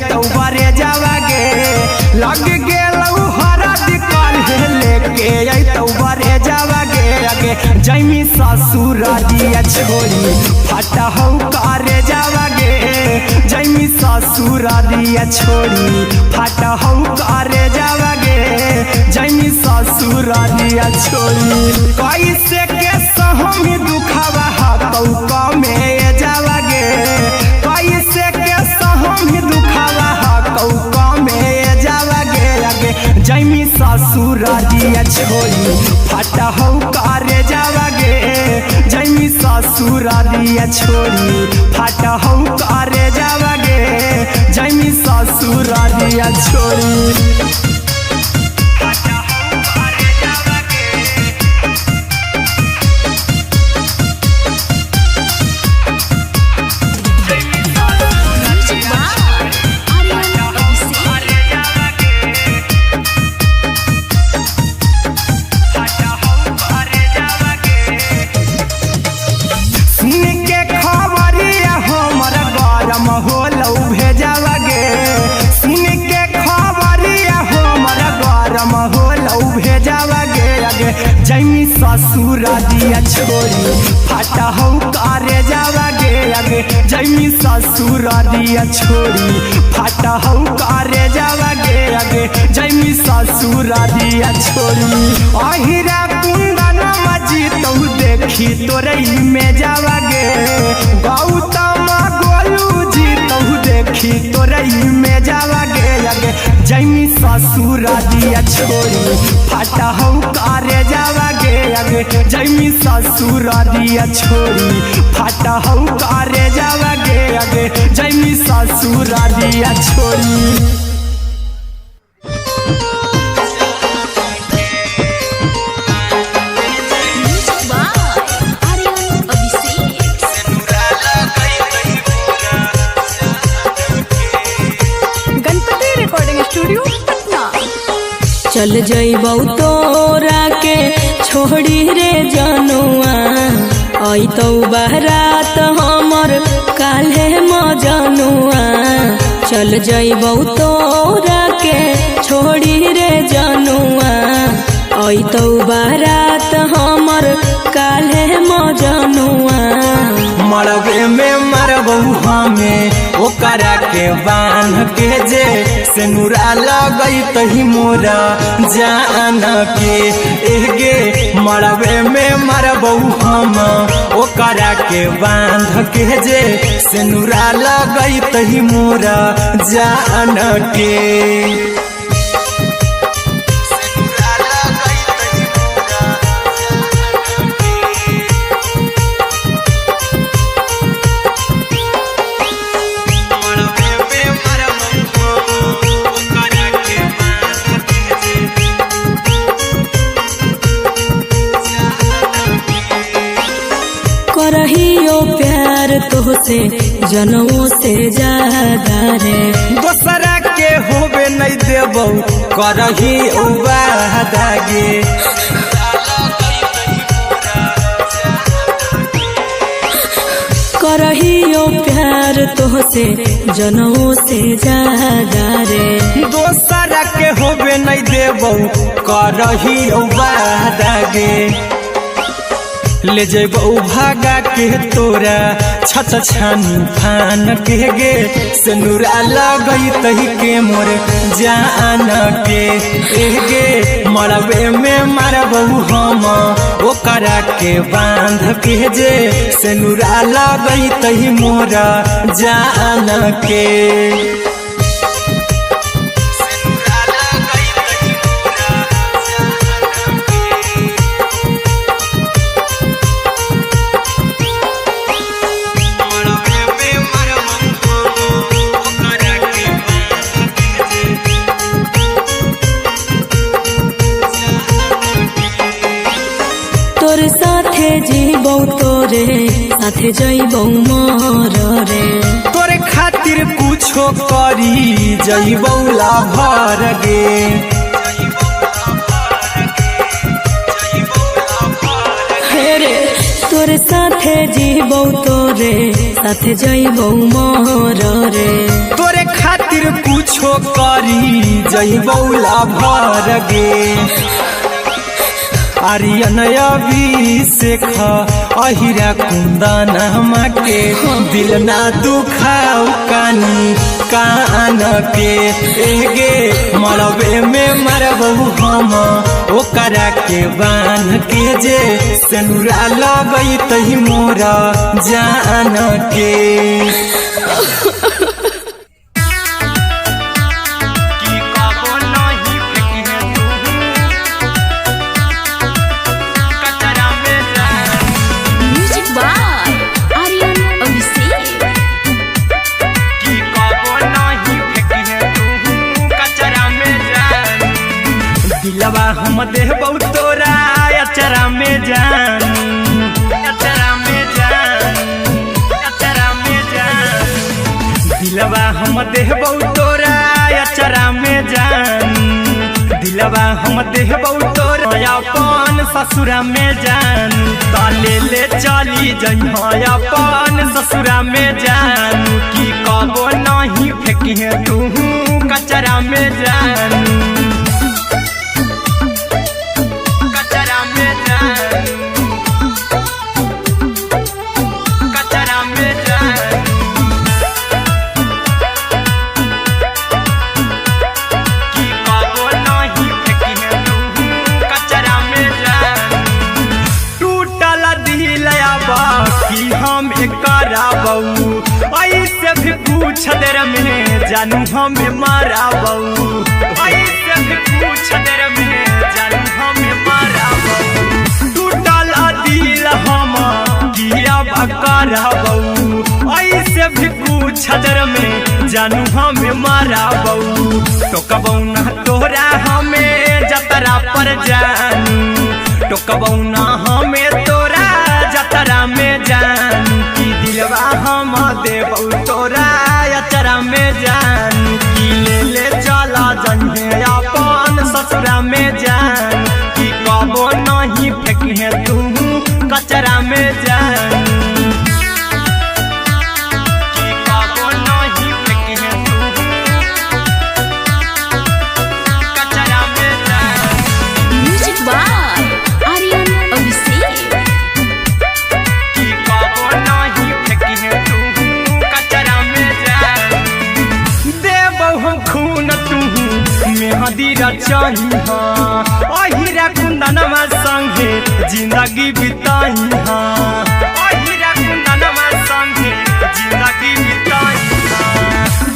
तो बरे जावागे लग गेलौ हरद काल्हे लेके तो बरे जावागे आगे जैमी ससुर दिया छोड़ी फटा हौ करे जावागे जैमी ससुर दिया छोड़ी फटा हौ करे जावागे जैमी ससुर दिया छोड़ी कैसे के सहमी दुखावा हतौ कमे जावागे कैसे के सहमी दुखावा हतौ कमे जावागे आगे जैमी ससुर दिया छोड़ी फटा हौ करे जावागे जैमी ससुर दिया छोड़ी फटा हौ करे जावागे जैमी ससुर दिया छोड़ी जैमी ससुर दिया छोड़ी फटा हौ करे जावागे आगे जैमी ससुर दिया छोड़ी फटा हौ करे जावागे आगे जैमी ससुर दिया छोड़ी अहिरा कुंदन मजी तो देखी तोरई में जावागे गौतम गोलू जी तो देखी तोरई में जावागे आगे जैमी ससुर दिया छोड़ी फटा हौ करे जावागे आगे जैमी ससुर दिया छोड़ी फटा हौ करे जावागे आगे जैमी ससुर दिया छोड़ी चल जइबौ तोरा के छोड़ी रे जनुआ अइतौ बारात हमर काल्हे मजनुआ चल जइबौ तोरा के छोड़ी रे जनुआ अइतौ बारात हमर काल्हे मजनुआ मरबे में मरबौ हमें ओकरा के बांध के जे सेनुरा लगई तही मोरा जान के एगे मरबे में मरबौ हम ओकरा के बांध के जे सेनुरा लगई तही मोरा जान के करहियो प्यार तोहसे जनमों से ज्यादा रे दोसरा के होबे नहीं देबौ करही वादागे करहियो प्यार तोहसे जनमों से ज्यादा रे दोसरा के होबे नहीं देबौ करही वादागे ले जेबौ भागा के तोरा छछ छानी फान के गे सेनुरा लगई तही के मोर जान के गे मरबे में मरबौ हम ओकरा के बांध के जे सेनुरा लगई तही मोरा जान के तोर साथे जीबौ तोरे साथे जइबौ मर रे तोरे खातिर कुछो करी जइबौ लाभर गे हेरे तोरे साथे जीबौ तोरे साथे जइबौ मर रे तोरे खातिर कुछो करी जइबौला भर गे आर्यन अभिषेक अहिरा कुंदन के दिल ना दुखाऊ कानी कान के एगे मरबे में मरबहू हम ओकरा के बांध के जे सेनुरा लगई तही मोरा जान के दिलवा हम देबौ तोरा अचरा में जान अचरा में जान अचरा में जान दिलवा हम देबौ तोरा अचरा में जान दिलवा हम देबौ तोरा अपन ससुरा में जान ताले ले चली जइहा अपन ससुरा में जान की कबो नहीं फेंकिहे तू कचरा में जान ऐसे भी पूछ देर में जानू हमें माराबू ऐसे भी पूछ देर में जानू हमें माराबू टूटल दिल हम किया कराबू ऐसे भी पूछ देर में जानू हमें माराबू टोकबौ ना तोरा हमें जतरा पर जानू टोकबौ ना हमें तोरा जतरा में जानू दिलवा हम देबौ तोरा अचरा में जान की ले चला जइहे अपन ससुरा में जान की कबो नहीं फेंकिहे तू कचरा में जान की कबो नहीं फेंकिहे तू कचरा में जान म्यूजिक बाय आर्यन अभिषेक मेहदीरा चाहिहा अहिरा कुंदनमा संगे जिंदगी बिताइहा अहिरा कुंदनमा संगे जिंदगी बिताइहा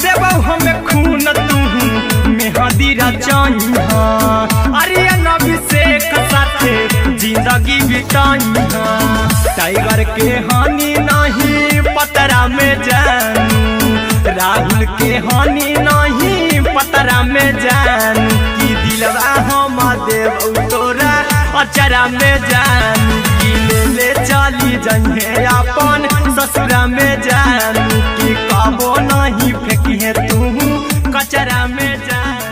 देबौ हमें खून तू मेहदीरा चाहिहा आर्यन अभिषेक साथे जिंदगी बिताइहा टाइगर के हानि नहीं पतरा में जानू राहुल के हानि नहीं पतरा में जान की दिलवा हम देबौ तोरा अचरा में जान की ले चली जइहे अपन ससुरा में जान की कबो नहीं फेंकिहे तू कचरा में जान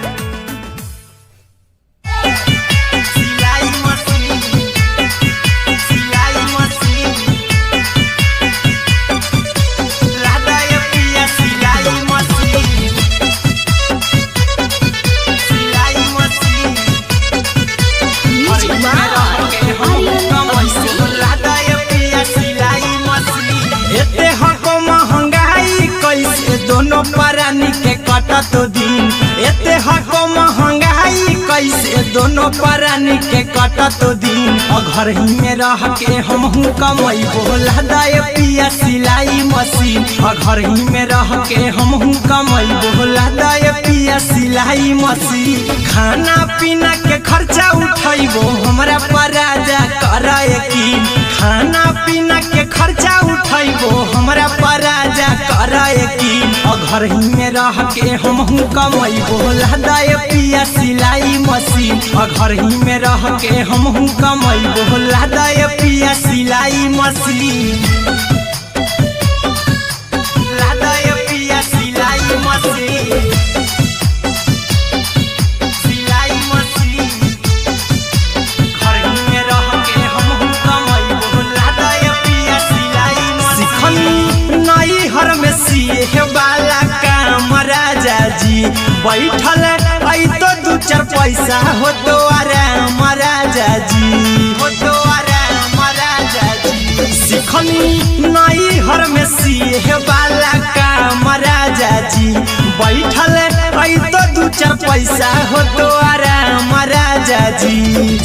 दोनों परानी के कटत दिन एते हको महंगाई कैसे दोनों परानी के कटत दिन घर ही में रह के हमहू कमैबो लदाए पिया सिलाई मशीन घर ही में रह के हमहू कमैबो लदाए पिया सिलाई मशीन खाना पीना के खर्चा उठैबो हमरा पराजा कराए की खाना पीना के खर्चा उठैबो हमरा पराजा कराए की घर ही में रह के हमहू कमैबो लदाए पिया सिलाई मशीन घर ही में रह के हमहू कमैबो लदाए पिया सिलाई मशीन लदाए पिया सिलाई मशीन सिलाई मशीन घर ही में रह के हमहू कमैबो लदाए पिया सिलाई मशीन नई हर में सिए वाला काम राजा जी बैठल आई तो दू चार पैसा हो तो आराम राजा जी हो तो आराम राजा जी सिखनी नई हर में सीहे वाला काम राजा जी बैठल आई तो दू चार पैसा हो तो आराम राजा जी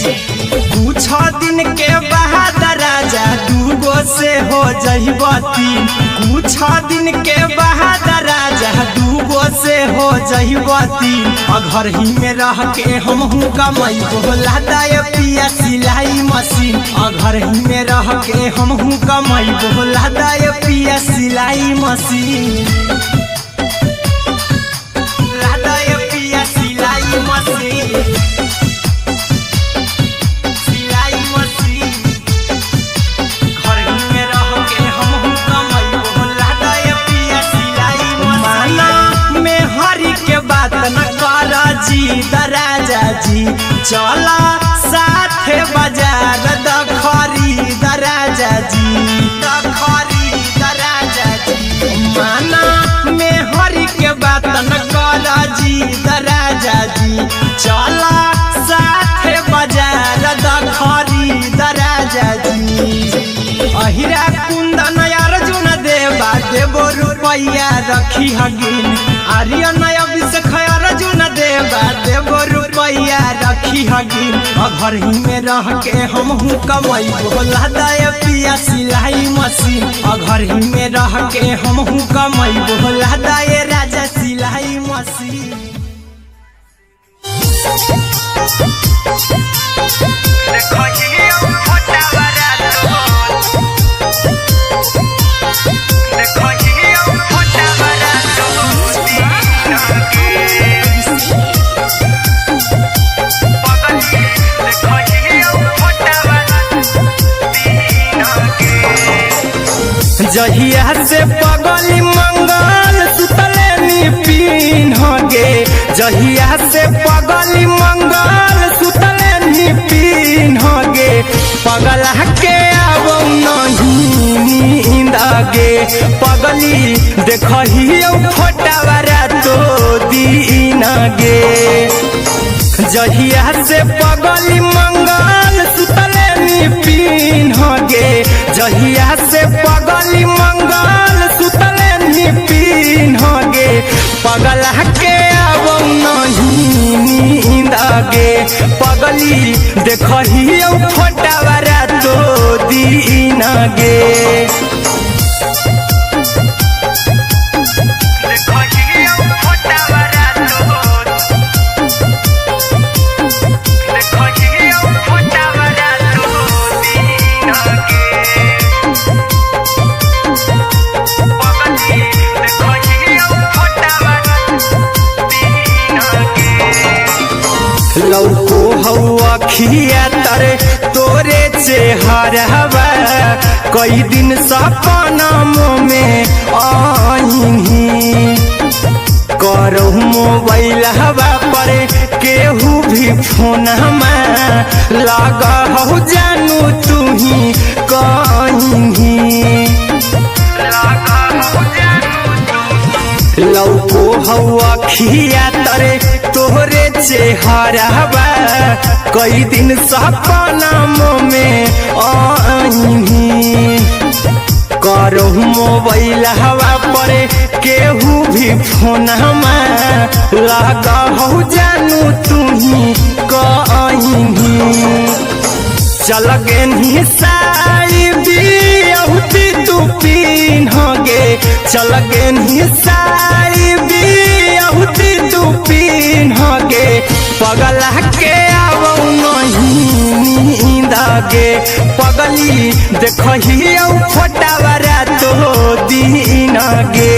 कुछ दिन के बाद राजा दूगो से हो जहिबती कुछ दिन के बाद राजा दूगो से हो जहिबती घर ही में रह के हम कमाई बोला दाय पिया सिलाई मशीन घर ही में रह के हम कमाई बोला दाय पिया सिलाई मशीन लादाय पिया सिलाई मशीन राजा जी चला साथे बाजार खरीद राजा जी खरीद राजा जी माना में हरी के बात न कर जी राजा जी चला साथे बाजार खरीद राजा जी अहिरा कुंदन अर्जुन देवा देवो रुपया रखी हगिन आर्यन अभिषेक अर्जुन देवा देवो रुपया रखी हगिन घर ही में रह के हम कमाई बोला दाय पिया सिलाई मशीन घर ही में रह के हम कमाई बोला दाय राजा सिलाई मशीन जहिया से पगली मंगल सुतले निपिन गे जहिया से पगली मंगल सुतले निपिन गे पगला के आवो नहीं नींद गे पगली देखही फोटावारा तो दीन गे जहिया से पगली मंगल सुतले निपिन गे जहिया से पगली मंगल सुतले निपिन गे पगला के आवो नहीं नींद गे पगली देखही फोटावारा तो दीन गे लौको हवा खिया तरे तोरे चेहरवा कई दिन सपना में आईनी करो मोबाइल हवा पर केहू भी फोन लगा हो जानू तू ही कहीं लौको हवा खिया तरे तोहरे चेहरवा कई दिन सपना में आईनी करो मोबाइल हवा पर केहू भी फोन लगा हो जानू तू ही कहीं चल गे साड़ी बिहुती तू पीन गे चल गे साड़ी बिहुती तू पीन गे पगला के आवो नहीं नींद गे पगली देखही फोटावारा तो दीन गे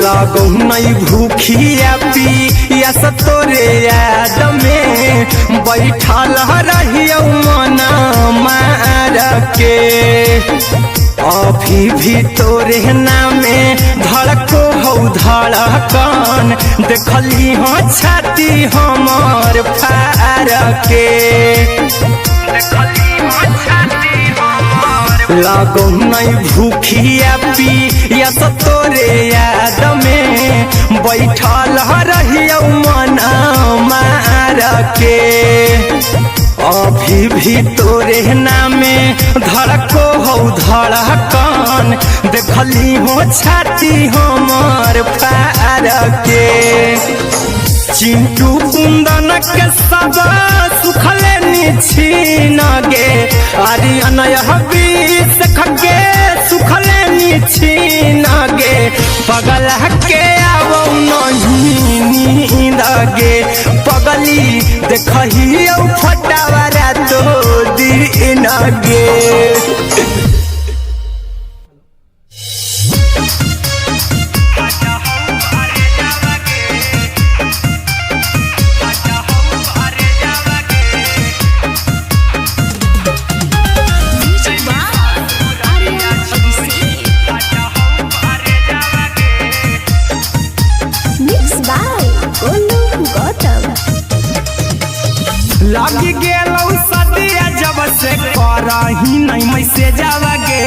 लागो नहीं भूखिया पिया यस तोरे याद में बैठल रहियो मन मार के अभी भी तोरे नामे धड़को हो धड़कन देखली हो छाती हमर फार के लागो नहीं भूखिया पिया तोरे याद में बैठल रहियो मन मार के अभी भी तोरे नामे धड़को हो धड़कन देखली हो छाती हमर फार के चिंटू कुंदन के सब सुखले निछीन गे आर्यन बीस खगे सुखले निछीन गे पगल के आवो नहीं नींद गे पगली देखही फटावरा तो दिन गे लगी गेलौ सदिया जब से करही नहीं मैसेज गे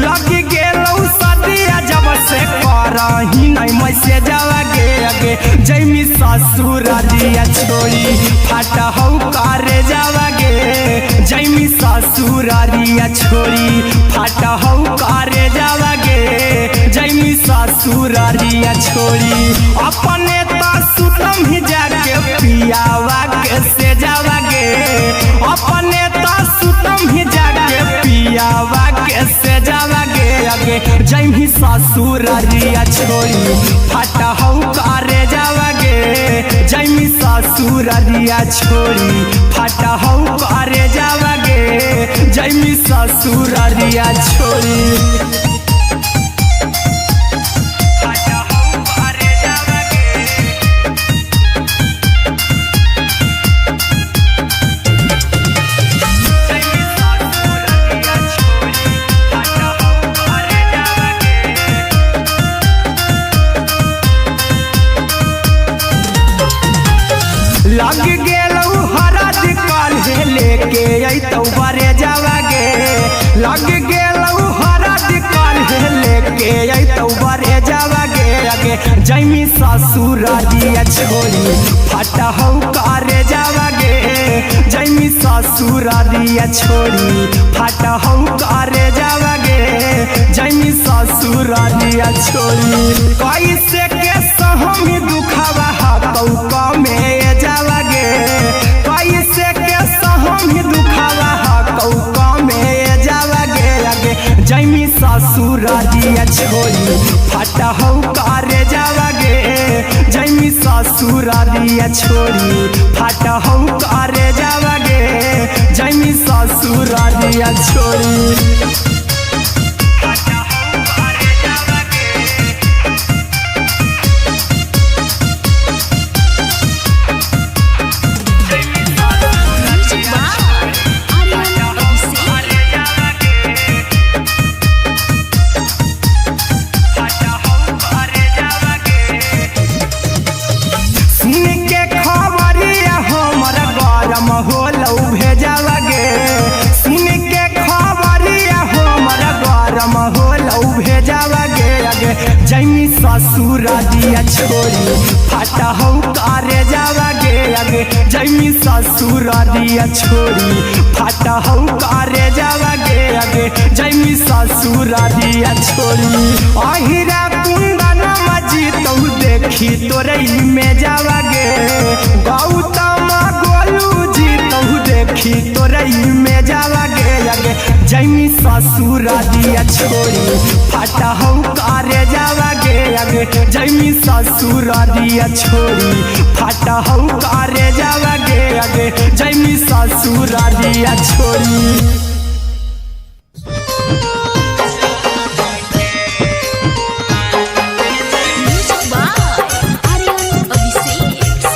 लगी गेलौ सदिया जब से करही नहीं मैसेज गे अगे जैमी ससुरारिया छोड़ी फाटा हौ करे जावा गे जैमी ससुरारिया छोड़ी फाटा हौ करे जावा गे जैमी ससुरारिया छोड़ी अपने तो सुतम ही जाके पियावा के से जावा गे अपने तो सुतम ही जाके पियावा के से जावा गे अगे जैमी ससुरारिया छोड़ी फाटा हौ करे जावा गे जैमी ससुरारिया छोड़ी फाटा हौ करे जावा गे जैमी ससुरारिया छोड़ी लग गेलौ हरद काल्हे लेके अइतौ बरे जावा गे लग गेलौ हरद काल्हे लेके अइतौ बरे जावा गे अगे जैमी ससुरारिया छोड़ी फाटा हौ करे जावा गे जैमी ससुरारिया छोड़ी फाटा हौ करे जावा गे जैमी ससुरारिया छोड़ी कैसे के सहमी दुखावा हतौ कमे जावा गे कैसे के सहमी दुखावा हतौ कमे जावा गे अगे जैमी ससुरारिया छोड़ी फाटा हौ करे जावा गे जैमी ससुरारिया छोड़ी फाटा हौ करे जावा गे जैमी ससुरारिया छोड़ी होलौ भेजावा गे सुन के खबरिया हमरा गरम होलौ भेजावा गे अगे जैमी ससुरारिया छोड़ी फाटा हौ करे जावा गे अगे जैमी ससुरारिया छोड़ी फाटा हौ करे जावा गे अगे जैमी ससुरारिया छोड़ी अहिरा कुंदन मजी तौ देखी तोरे में जावा गे गौतम गोलू जी तौ देखी तोरे में जावा गे अगे जैमी ससुरारिया छोड़ी फाटा हौ करे जावा गे अगे जैमी ससुरारिया छोड़ी फाटा हौ करे जावा गे अगे जैमी ससुरारिया छोड़ी Music by Aryan Abhishek.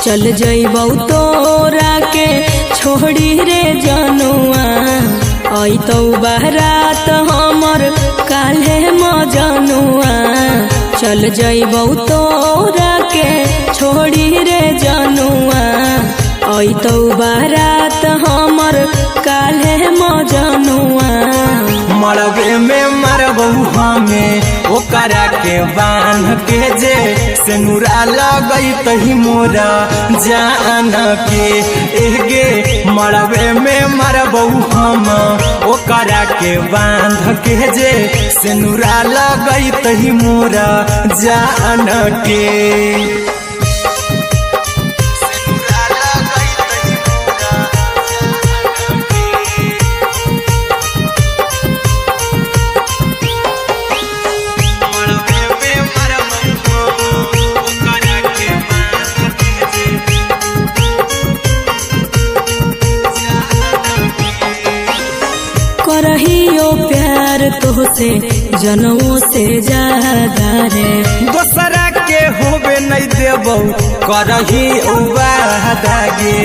चल जइबौ तोरा के छोड़ी रे जनुआ अइतौ बारात हमर काल्हे मजनुआ चल जइबौ तोरा के छोड़ी रे जनुआ अइतौ बारात हमर काल्हे मजनुआ मरबे में मरबौ हमें ओकरा के बांध के जे सिनुरा लगई तही मोरा जान के एगे मरबे में मरबौ हम ओकरा के बांध के जे सिनुरा लगई तही मोरा जान के करहियो प्यार तोहसे जनों से ज्यादा रे दोसरा के होबे नहीं देबौ करही वादा गे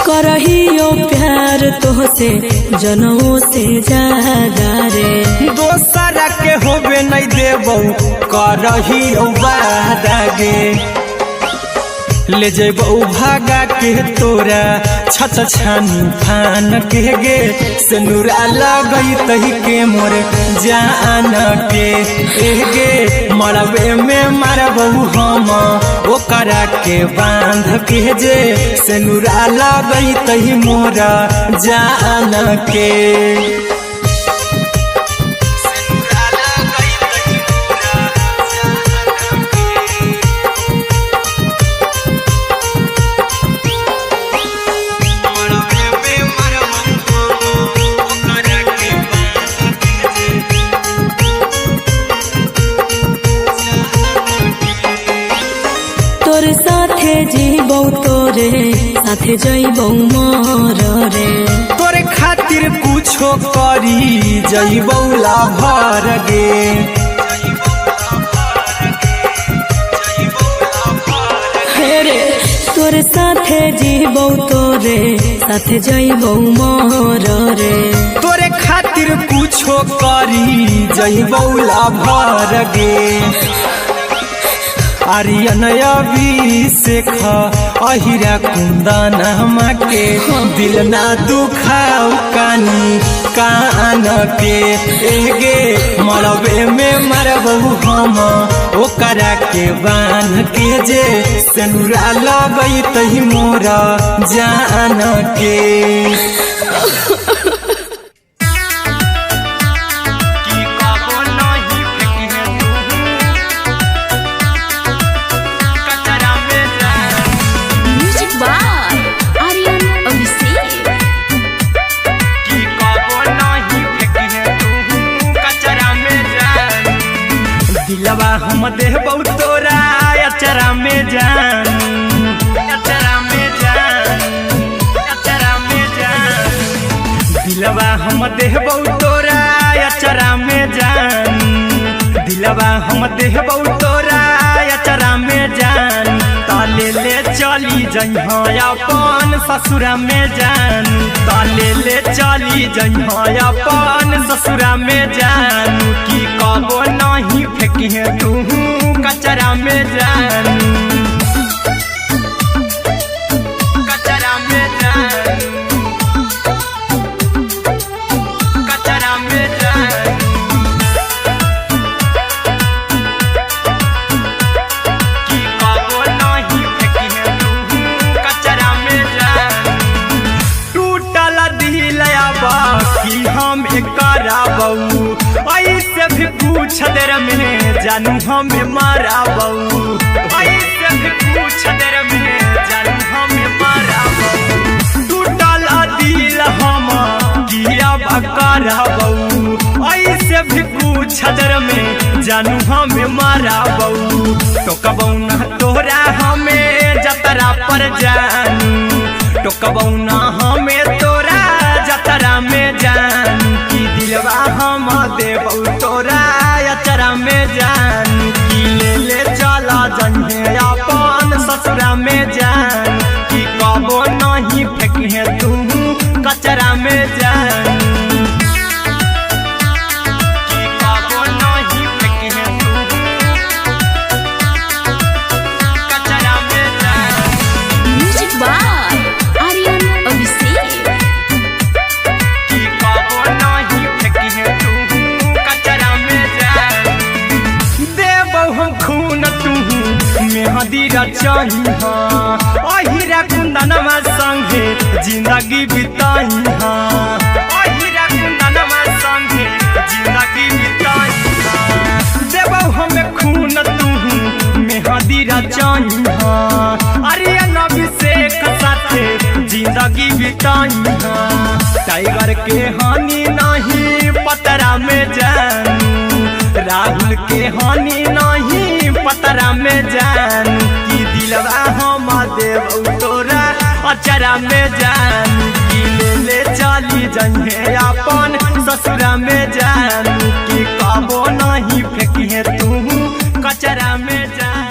करहियो प्यार तोहसे जनों से ज्यादा रे दोसरा के होबे नहीं देबौ करही वादा गे ले जेबौ भागा के तोरा छत छानी फान के गे सिनुरा लगई तही के मोर जान के गे मरबे में मरबौ हम ओकरा के बांध के जे सिनुरा लगई तही मोरा जान के तोरे साथे जीबौ तोरे साथे जइबौ मर रे तोरे खातिर कुछो करी जइबौ लाभर गे रे तोरे साथे जीबौ तोरे साथे जइबौ मर रे तोरे खातिर कुछो करी जइबौ लाभर गे आर्यन अभिषेक अहिरा कुंदन के दिल ना दुखाऊ कानी कान के एगे मरबे में मरबौ हम ओकरा के बांध के जे सिनुरा लगई तही मोरा जान के दिलवा हम देबौ तोरा अचरा में जान अचरा में जान अचरा में जान दिलवा हम देबौ तोरा अचरा में जान दिलवा हम देबौ तोरा अचरा में जान ताले ले चली जइहा अपन ससुरा में जान ताले ले चली जइहा अपन ससुरा में जान की कबो नहीं फेंकिहे तू कचरा में जान कचरा में जान कचरा में जान की कबो नहीं फेंकिहे तू कचरा में जान टूटल दिल आबा कि हम कराबौ ऐसे भी पूछ देर में जानू हमें माराबौ ऐसे भी पूछ देर में जानू हमें माराबौ टूटल दिल हम किया कराबौ ऐसे भी पूछ देर में जानू हमें माराबौ टोकबौ ना तोरा हमें जतरा पर जानू टोकबौ ना हमें तोरा जतरा में जानू की दिलवा हम देबौ तोरा अचरा में जान मेहंदी रचाई अहिरा कुंदनमा संगे जिंदगी बिताई अहिरा कुंदनमा संगे जिंदगी बिताई देबो हमें खून तू मेहंदी रचाई अरे नबी से साथे जिंदगी बिताई टाइगर के हानि नहीं पतरा में जानू राहुल के हानि नहीं पतरा में जानू कि दिलवा हम देव तोरा अचरा में जानू कि ले चली जइहे अपन ससुरा में जानू कि कबो नहीं फेंकिहे तू कचरा में जानू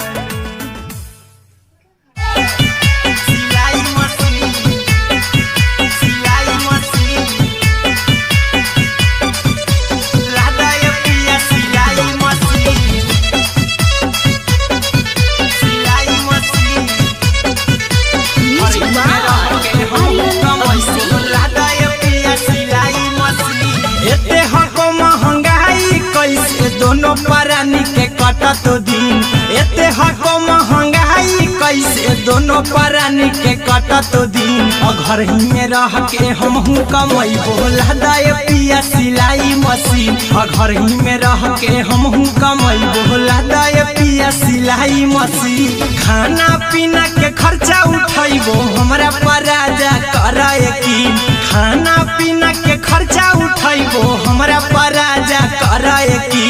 दोनों परानी के कटत दिन एते हको महंगाई कैसे दोनों परानी के कटत दिन घर ही में रह के हमहू कमैबो लदाय पिया सिलाई मशीन घर ही में रह के हमहू कमैबो लदाय पिया सिलाई मशीन खाना पीना के खर्चा उठैबो हमरा पराजा कराए की खाना पीना के खर्चा उठैबो हमरा पराजा कराए की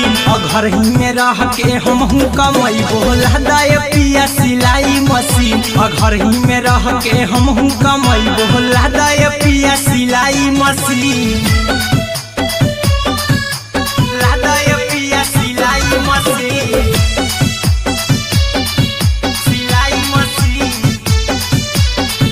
घर ही में रह के हमहू कमैबो लदाय पिया सिलाई मशीन घर ही में रह के हमहू कमैबो लदाय पिया सिलाई मशीन लदाय पिया सिलाई मशीन सिलाई मशीन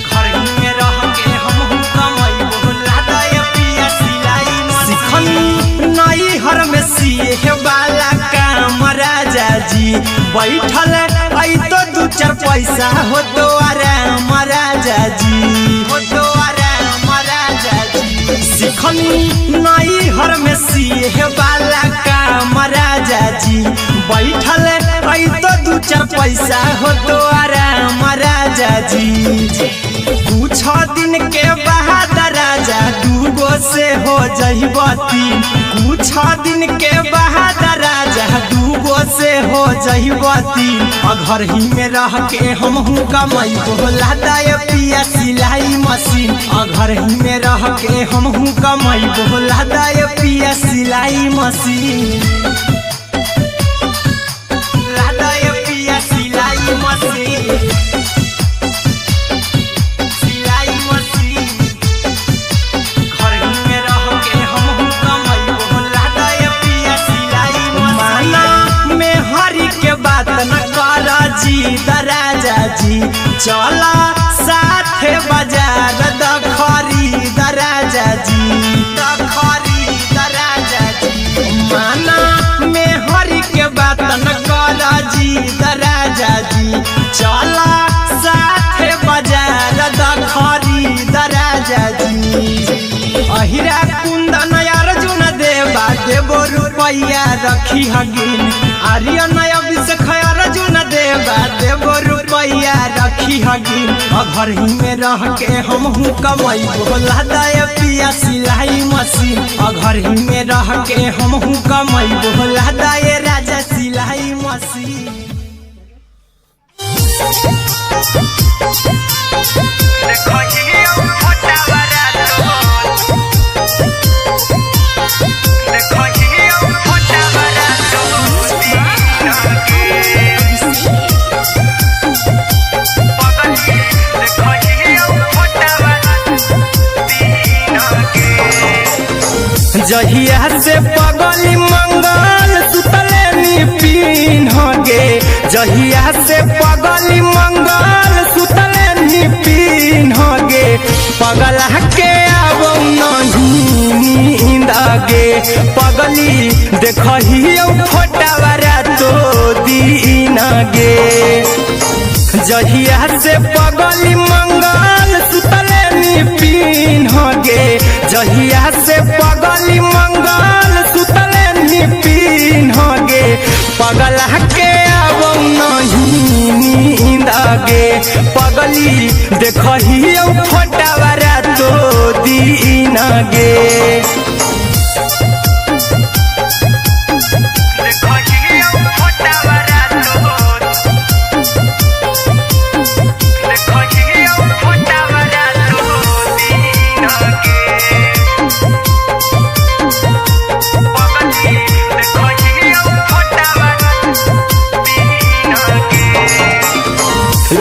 घर ही में रह के हमहू कमैबो लदाय पिया सिलाई मशीन नई हर में सिए वाला काम राजा जी बैठल आई तो दू चार पैसा हो तो आराम राजा जी हो तो आराम राजा जी सिखनी नई हर में सिए वाला काम राजा जी बैठल आई तो दू चार पैसा हो तो आराम राजा जी कुछ दिन के बाद राजा दूगो से हो जइब तीन कुछ दिन के बाद राजा दूगो से हो जइब तीन घर ही में रह के हमहू कमैबो लदाय पिया सिलाई मशीन घर ही में रह के हमहू कमैबो लदाय पिया सिलाई मशीन लदाय पिया सिलाई मशीन राजा जी चला साथे बाजार दखरी राजा जी दखरी राजा जी माना में हरी के बात न कर जी राजा जी चला साथे बाजार दखरी राजा जी अहिरा कुंदन अर्जुन देवा देबो रुपया रखी हगिन आर्यन अभिषेक अर्जुन देवा देबो रुपया रखी हगिन घर ही में रह के हमहू कमैबो लदाय पिया सिलाई मशीन घर ही में रह के हमहू कमैबो लदाय राजा सिलाई मशीन जहिया से पगली मंगल सुतले निपिन गे जहिया से पगली मंगल सुतले निपिन गे पगला के आवो नहीं नींद गे पगली देखहियो फोटावा तो दीन गे जहिया से पगली मंगल सुतले निपिन गे जहिया से पगली मंगल सुतले निपिन गे पगला के आवो नहीं पगली देखही फोटावारा तो दीन गे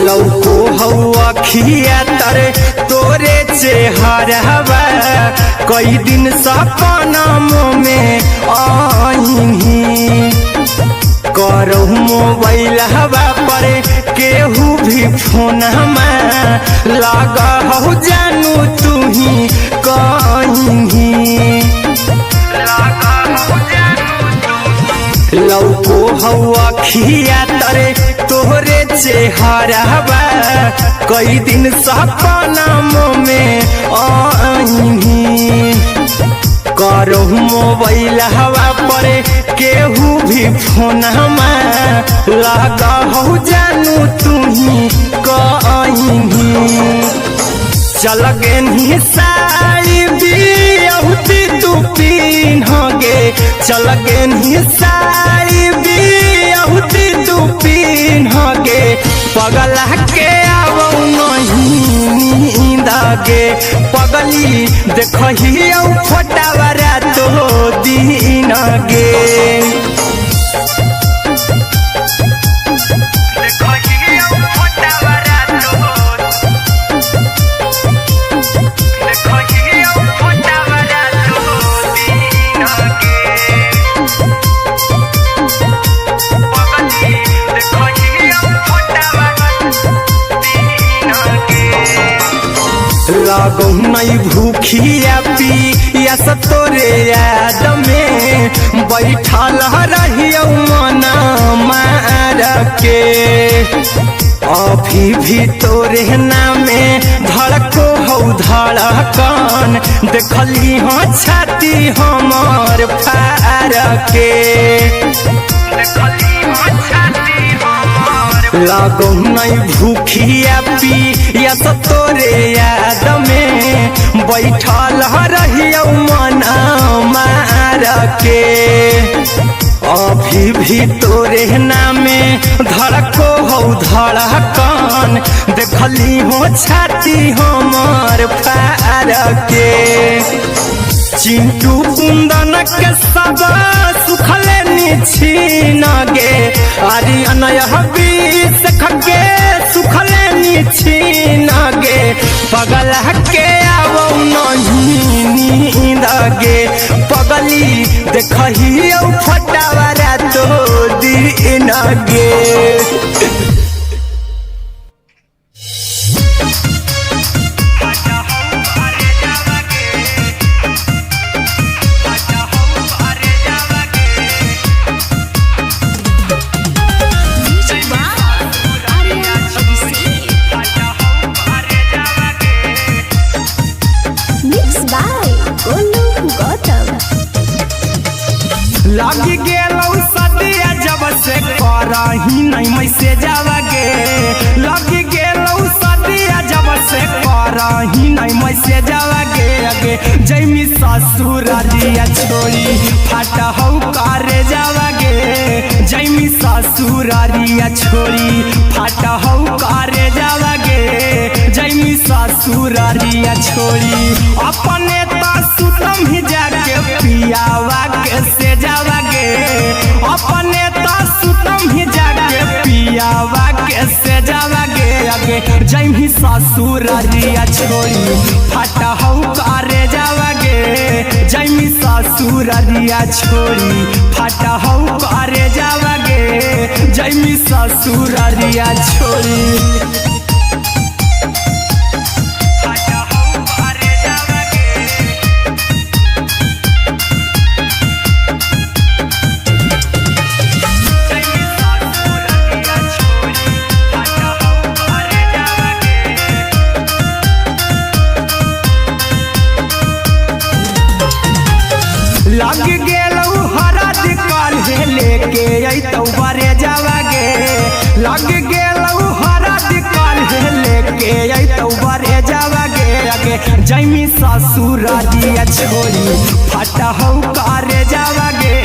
लौको हवा खिया तर तोरे चेहरवा कई दिन सपनमो में आईनी करहु मोबाइल हवा पर केहू भी फोन लगा हो जानू तुही कहीं लौको हवा खिया तरे तोहरे चेहरवा कई दिन सपनमो में आईनी करहु मोबाइल हवा पर केहू भी फोन लगा हो जानू तुही कहीं चल गे साड़ी बिहुती तू पिन्हगे चल गे साड़ी बिहुती तू पिन्हगे पगला के आवो नहीं नींद गे पगली देखही फोटावारा तो दीन गे लागो नहीं भूखिया पिया तोरे याद में बैठल रहियो मना मार के अभी भी तोरे नामे धड़को हो धड़कन देखली हाँ छाती हमार फार के लागो नहीं भूखिया पिया तोरे याद में बैठल रहियो मना मार के अभी भी तोरे नामे धड़को हो धड़कन देखली हो छाती हमार फार के चिंटू कुंदन के सब सुखले निछीन गे अरे अनय बीस खगे सुखले निछीन गे पगला के आवो नहीं नींद गे पगली देखही फटावारा तो दीन गे लगी गेलौ सदिया जब से करही नहीं मैसेजवा गे लगी गेलौ सदिया जब से करही नहीं मैसेजवा गे अगे जैमी ससुरारिया छोड़ी फाटा हौ करे जावा गे जैमी ससुरारिया छोड़ी फाटा हौ करे जावा गे जैमी ससुरारिया छोड़ी अपने तो सुतम ही जाके पियावा के से जावा गे अपने तो सुतम ही जाके पियावा के से जावा गे अगे जैमी ससुरारिया छोड़ी फाटा हौ करे जावा गे जैमी ससुरारिया छोड़ी फाटा हौ करे जावा गे जैमी ससुरारिया छोड़ी लग गेलौ हरद काल्हे लेके अइतौ बरे जावा गे लग गेलौ हरद काल्हे लेके जैमी ससुरारिया छोड़ी फटा हौ करे जावा गे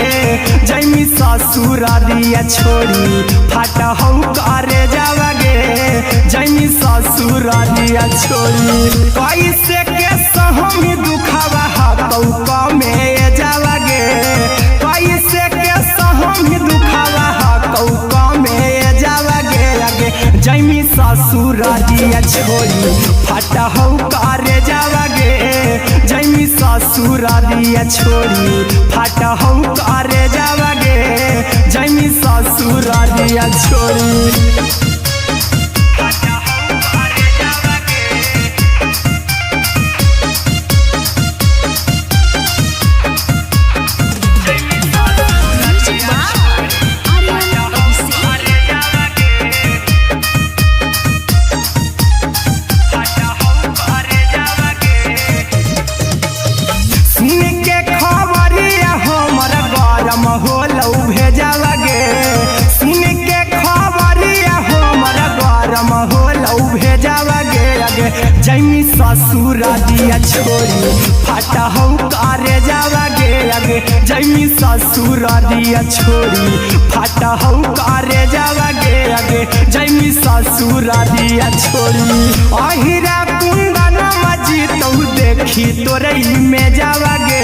जैमी ससुरारिया छोड़ी फटा हौ करे जावा गे जैमी ससुरारिया छोड़ी कैसे के सहमी दुखावा हतौ कमे जावा गे कैसे के सहमी दुखावा हतौ कमे जावा गे आगे जैमी ससुरारिया छोड़ी फटा हौ करे जावा गे जैमी ससुरारिया छोड़ी फटा हौ करे जावा गे जैमी ससुरारिया छोड़ी जैमी ससुरारिया छोड़ी फटा हौ करे जावा गे आगे जैमी ससुरारिया छोड़ी फटा हौ करे जावा गे आगे जैमी ससुरारिया छोड़ी अहिरा कुंदन मजी तौ देखी तोरई में जावा गे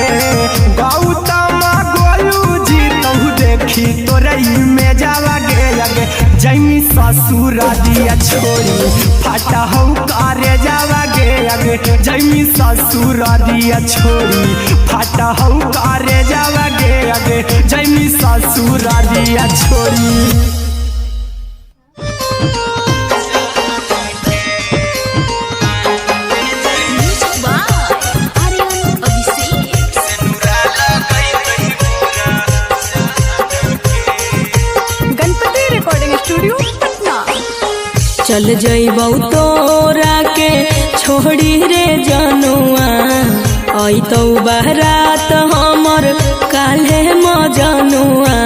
गौतम गोलू जी तौ देखी तोरई में जावा गे आगे जैमी ससुरारिया छोड़ी फटा हौ करे जावा गे आगे जैमी ससुरारिया छोड़ी फटा हौ करे जावा गे आगे जैमी ससुरारिया छोड़ी चल जइबौ तोरा के छोड़ी रे जनुआ अइतौ बारात हमर काल्हे मजनुआ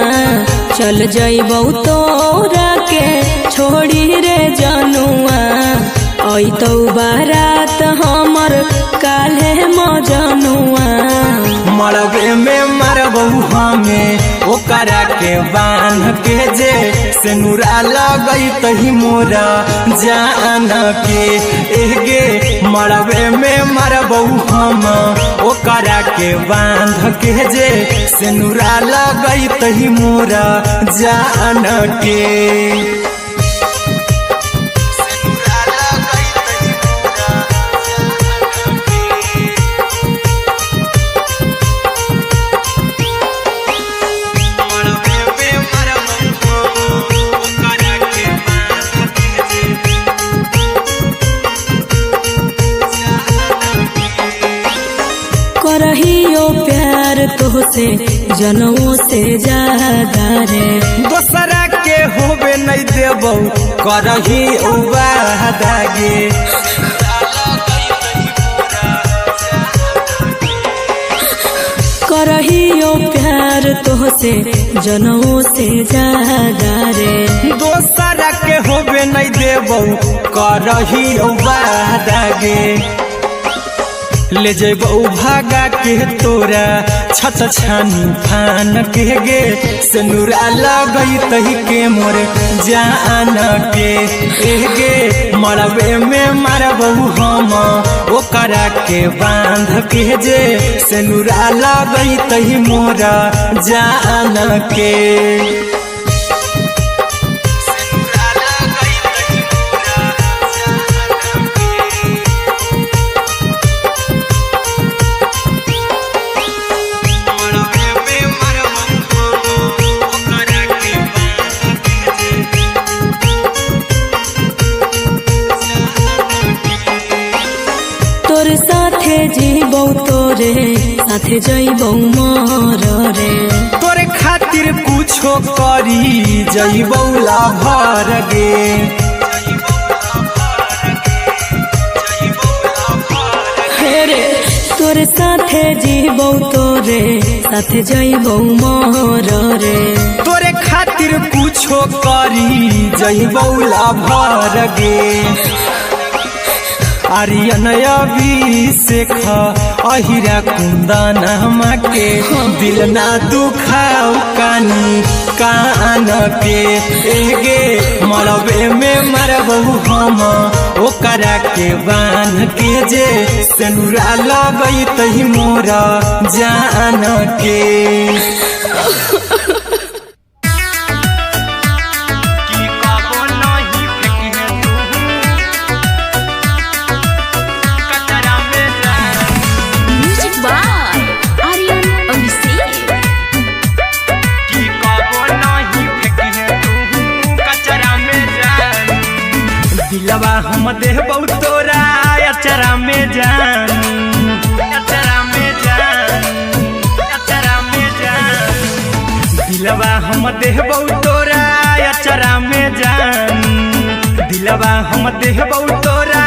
चल जइबौ तोरा के छोड़ी रे जनुआ अइतौ बारात हमर काल्हे मजनुआ मरबे में मरबौ हमें ओकरा के बांध के जे सेनुरा लगई तही मोरा जान के एगे मरबे में मरबौ हम ओकरा के बांध के जे सेनुरा लगई तही मोरा जान के करहियो प्यार तोहसे जनों से ज्यादा रे दोसरा के होबे नहीं देबौ करही वादा गे करहियो प्यार तोहसे जनों से ज्यादा रे दोसरा के होबे नहीं देबौ करही वादा गे ले जेबौ भागा के तोरा छत छानी फान के गे सेनुरा लगई तही के मोर जान के गे मरबे में मरबौ हम ओकरा के बांध के जे सेनुरा लगई तही मोरा जान के जीबौ तोरे साथे जइबौ मोर रे तोरे खातिर कुछो करी जइबौ लाभर गे रे तोरे साथे जीबौ तोरे साथे जइबौ मोर रे तोरे खातिर कुछो करी जइबौ लाभर गे आर्यन अभिषेक अहिरा कुंदन के दिल ना दुखाओ कानी कान के एगे मरबे में मरबहु हम ओकरा के बांध के जे सेनुरा लगई तही मोरा जान के दिलवा हम देबौ तोरा अचरा में जान अचरा में जान अचरा में जान दिलवा हम देबौ तोरा अचरा में जान दिलवा हम देबौ तोरा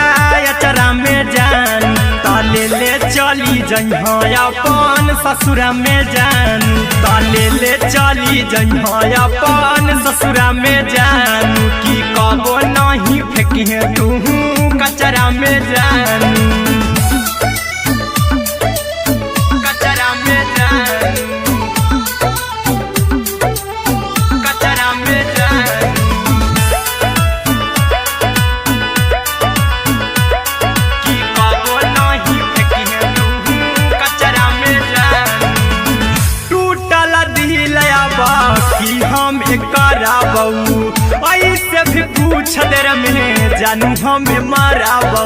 अचरा में जान ताले ले चली जइहा अपन ससुरा में जान ताले ले चली जइहा अपन ससुरा में जान की कबो नहीं फेंकिहे तू कचरा में जान कचरा में जान कचरा में जान की कबो नहीं फेंकिहे तू कचरा में जान टूटल दिल बाकी हम कराबू ऐसे भी पूछ देर में जानू हमें माराबू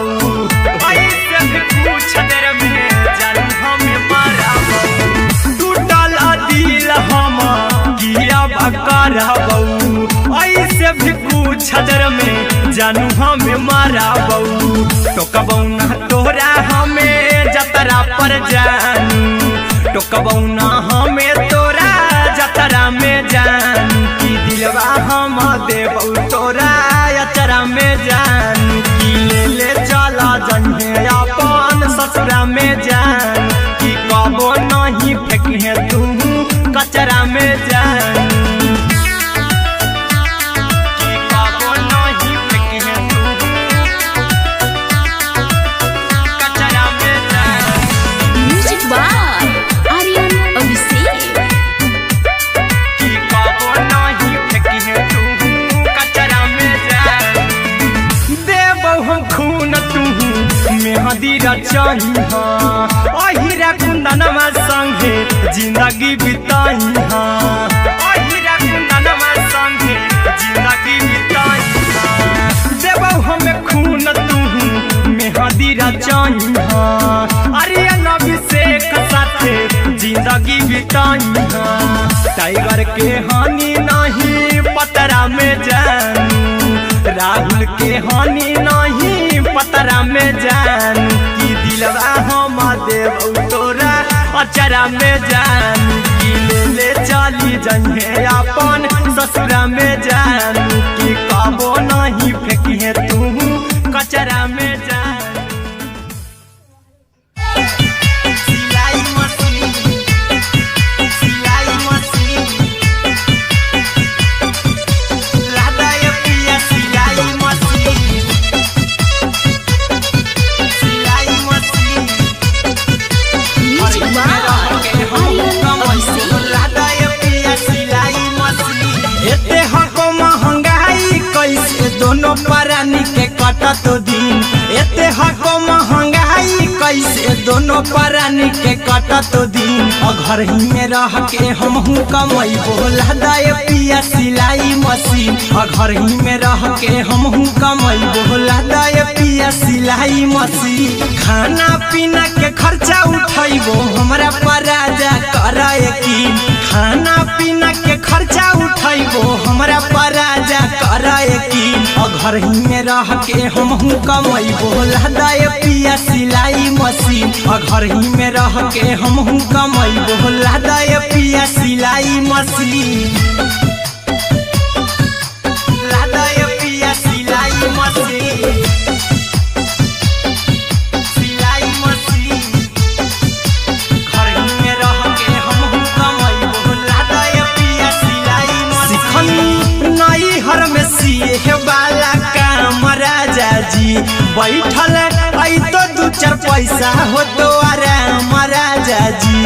ऐसे भी पूछ देर में जानू हमें माराबू टूटल दिल हम किया कराबू ऐसे भी पूछ देर में जानू हमें माराबू टोकबौ ना तोरा हमें जतरा पर जानू टोकबौ ना हमें तोरा जतरा में जान की दिलवा हम देबौ तोरा अचरा में जान की ले चला जन्हे अपन ससुरा में जान की कबो नहीं फेंकिहे तू कचरा में जान की कबो नहीं फेंकिहे तू कचरा में जान म्यूजिक बाय आर्यन अभिषेक की कबो नहीं फेंकिहे तू कचरा में जान देबौ हम खून तू मेहंदी रचही अहिरा कुंदनमा संगे जिंदगी बिताई अहिरा कुंदनमा संगे जिंदगी बिताई देबौ हमें खून तू मेहंदी रचही आर्यन अभिषेक साथे जिंदगी बिताई टाइगर के हानि नहीं पतरा में जान राहुल के हानि नहीं पतरा में जान की दिलवा हम देबौ तोरा अचरा में जान की ले चली जइहे अपन ससुरा में जान की कबो नहीं फेंकिहे तू कचरा में जान सिलाई मशीन सिलाई मशीन लादा ये पिया सिलाई मशीन सिलाई machine music by Aryan Abhishek लादा ये पिया सिलाई मशीन एते हको महंगाई कैसे दोनों परानी के कटत दिन एते हको महंगाई कैसे दोनों परानी के कटत दिन घर ही में रह के हमहू कमैबो लादा ये पिया सिलाई मशीन घर ही में रह के हमहू कमैबो लादा ये पिया सिलाई मशीन खाना पीना के खर्चा उठैबो हमरा पराजा करे की खाना पीना के खर्चा उठैबो हमरा पराजा करे की घर ही में रह के हमहू कमैबो लादा ये पिया सिलाई मशीन घर ही में रह के हमहू कमैबो लादा ये पिया सिलाई मशीन लादा ये पिया सिलाई मशीन सिलाई मशीन घर ही में रह के हमहू कमैबो लादा ये पिया सिलाई मशीन नई हर में सिए वाला काम राजा जी बैठल दू चार पैसा हो तो आराम राजा जी,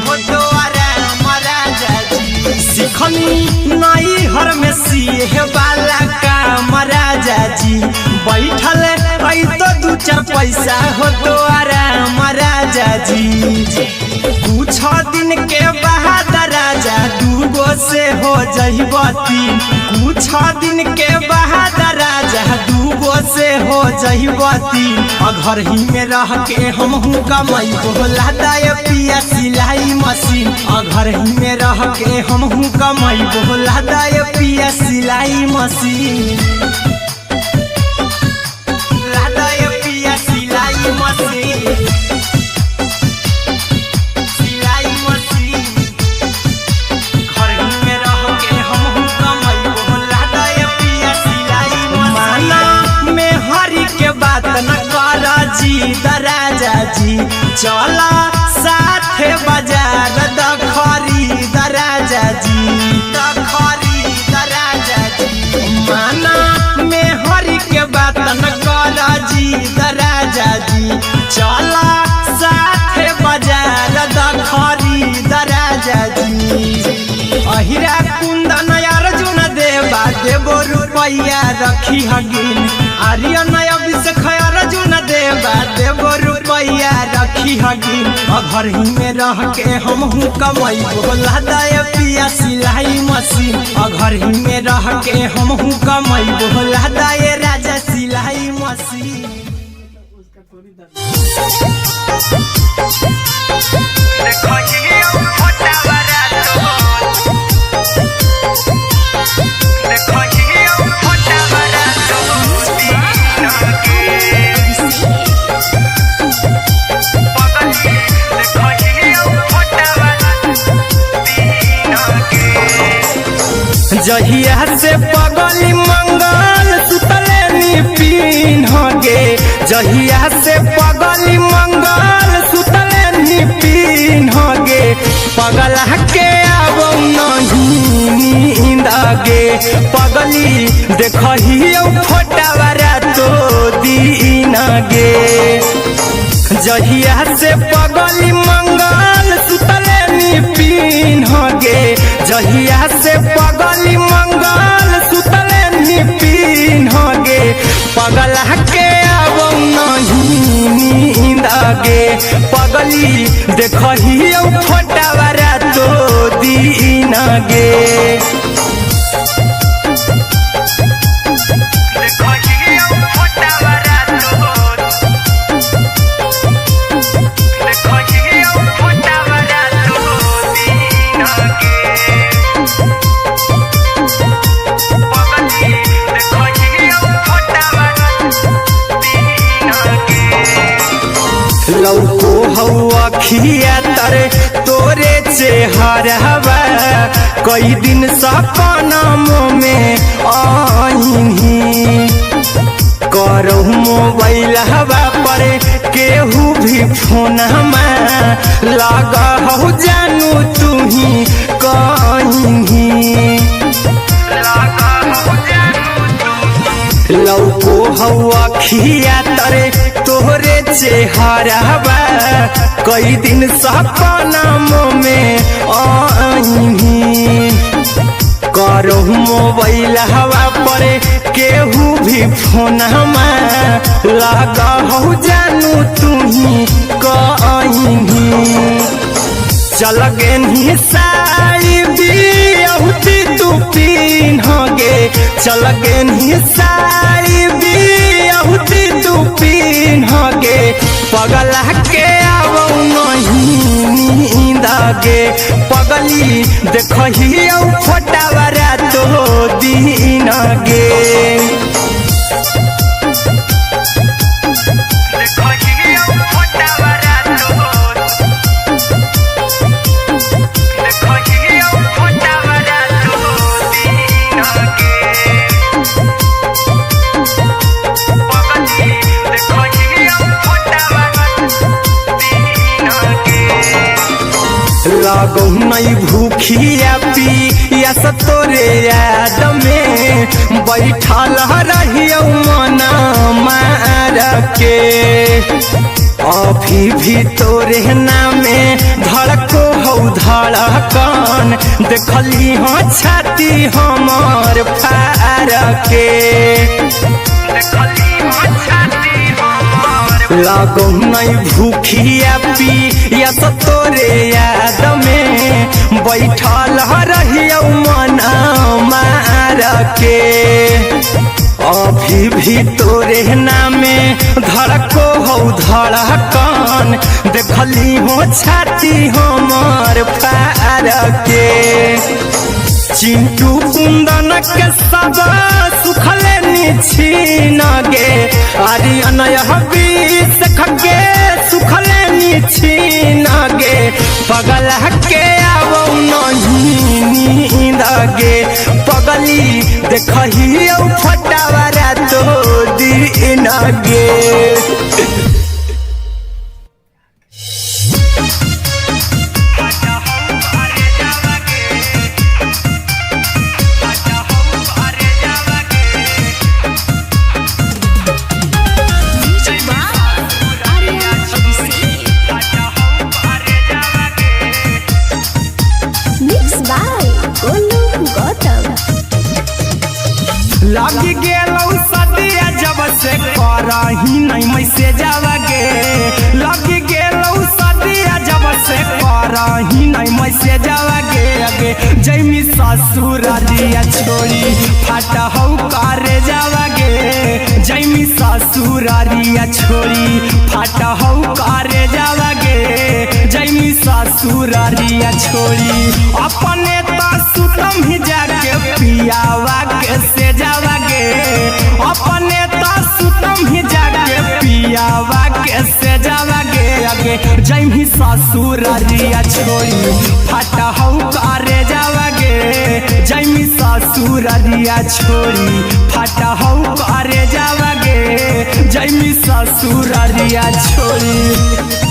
हो तो आराम राजा जी। सिखनी नई हर में सीहे वाला काम राजा जी, बैठल आई तो दू चार पैसा हो तो आराम राजा जी। कुछ दिन के बाद राजा दूगो से हो जइब तीन, कुछ दिन के बाद राजा दूगो से हो जइब तीन। घर ही में रह के हमहू कमाई बोला दाय पिया सिलाई मशीन, घर ही में रह के हमहू कमाई बोला दाय पिया सिलाई मशीन, लादाय पिया सिलाई मशीन, सिलाई मशीन। घर ही में रह के हमहू कमाई बोला दाय पिया सिलाई मशीन। माना में हरी के बात न कर जी राजा जी, चला साथे बाजार द खरीद राजा जी, द खरीद राजा जी। माना में हरी के बात न कर जी राजा जी, चला साथे बाजार द खरीद राजा जी। अहिरा कुंदन अर्जुन देवा देवो रुपया रखी हगिन, आर्यन अभिषेक अर्जुन देवा देवो रुपया रखी हगिन। घर ही में रह के हमहू कमाई बोला दाय पिया सिलाई मशीन, घर ही में रह के हमहू कमाई बोला दाय राजा सिलाई मशीन। जहिया से पगली मंगल सुतले निपिन गे, जहिया से पगली मंगल सुतले निपिन गे। पगला के आवो नहीं नींद गे, पगली देखही फोटावारा तो दीन गे। जहिया से पगली मंगल सुतले निपिन गे, जहिया से पगली मंगल सुतले निपिन गे। पगला के आवो नहीं नींद गे, पगली देखही फोटावारा तो दीन गे। लौको हवा खिया तरे तोरे चेहरवा, कई दिन सपनों में आईनी। करहु मोबाइल हवा पर केहू भी फोन लगा हो जानू तू ही कहीं। लौको हवा खिया तरे तोहरे चेहरवा, कई दिन सपनों में आईनी। करहु मोबाइल हवा पर केहू भी फोन लगा हो जानू तू ही कहीं। चल गे साड़ी बियहुती तू पीन गे, चल गे साड़ी बियहुती तू पीन गे। पगला के आवो नहीं नींद गे, पगली देखही फोटावारा तो दीन गे। लागो नहीं भूखिया पिया तोरे याद में, बैठल रहियो मना मार के। अभी भी तोरे नामे धड़को हौ धड़कन देखली हो छाती हमर फार के लागो नहीं भूखिया पिया तो तोरे याद में बैठल रहियो मन मार के अभी भी तोरे नामे धड़को हौ धड़कन देखली हो छाती हमर फार के चिंटू कुंदन के सब सुखले निछीन गे आर्यन बीस खगे सुखले निछीन गे पगल के आवो नींद गे पगली देखही फटावरा तो दिन गे लगी गेलौ सदिया जब से करही नहीं मैसेजवा गे लगी गेलौ सदिया जब से करही नहीं मैसेजवा गे अगे जैमी ससुरारिया छोड़ी फाटा हौ करे जावा गे जैमी ससुरारिया छोड़ी फाटा हौ करे जावा गे जैमी ससुरारिया छोड़ी अपने तो सुतम ही जाके पियावा के से जावा गे अपने तो सुतम ही जाके पियावा के से जावा गे अगे जैमी ससुरारिया छोड़ी फाटा हौ करे जावा गे जैमी ससुरारिया छोड़ी फाटा हौ करे जावा गे जैमी ससुरारिया छोड़ी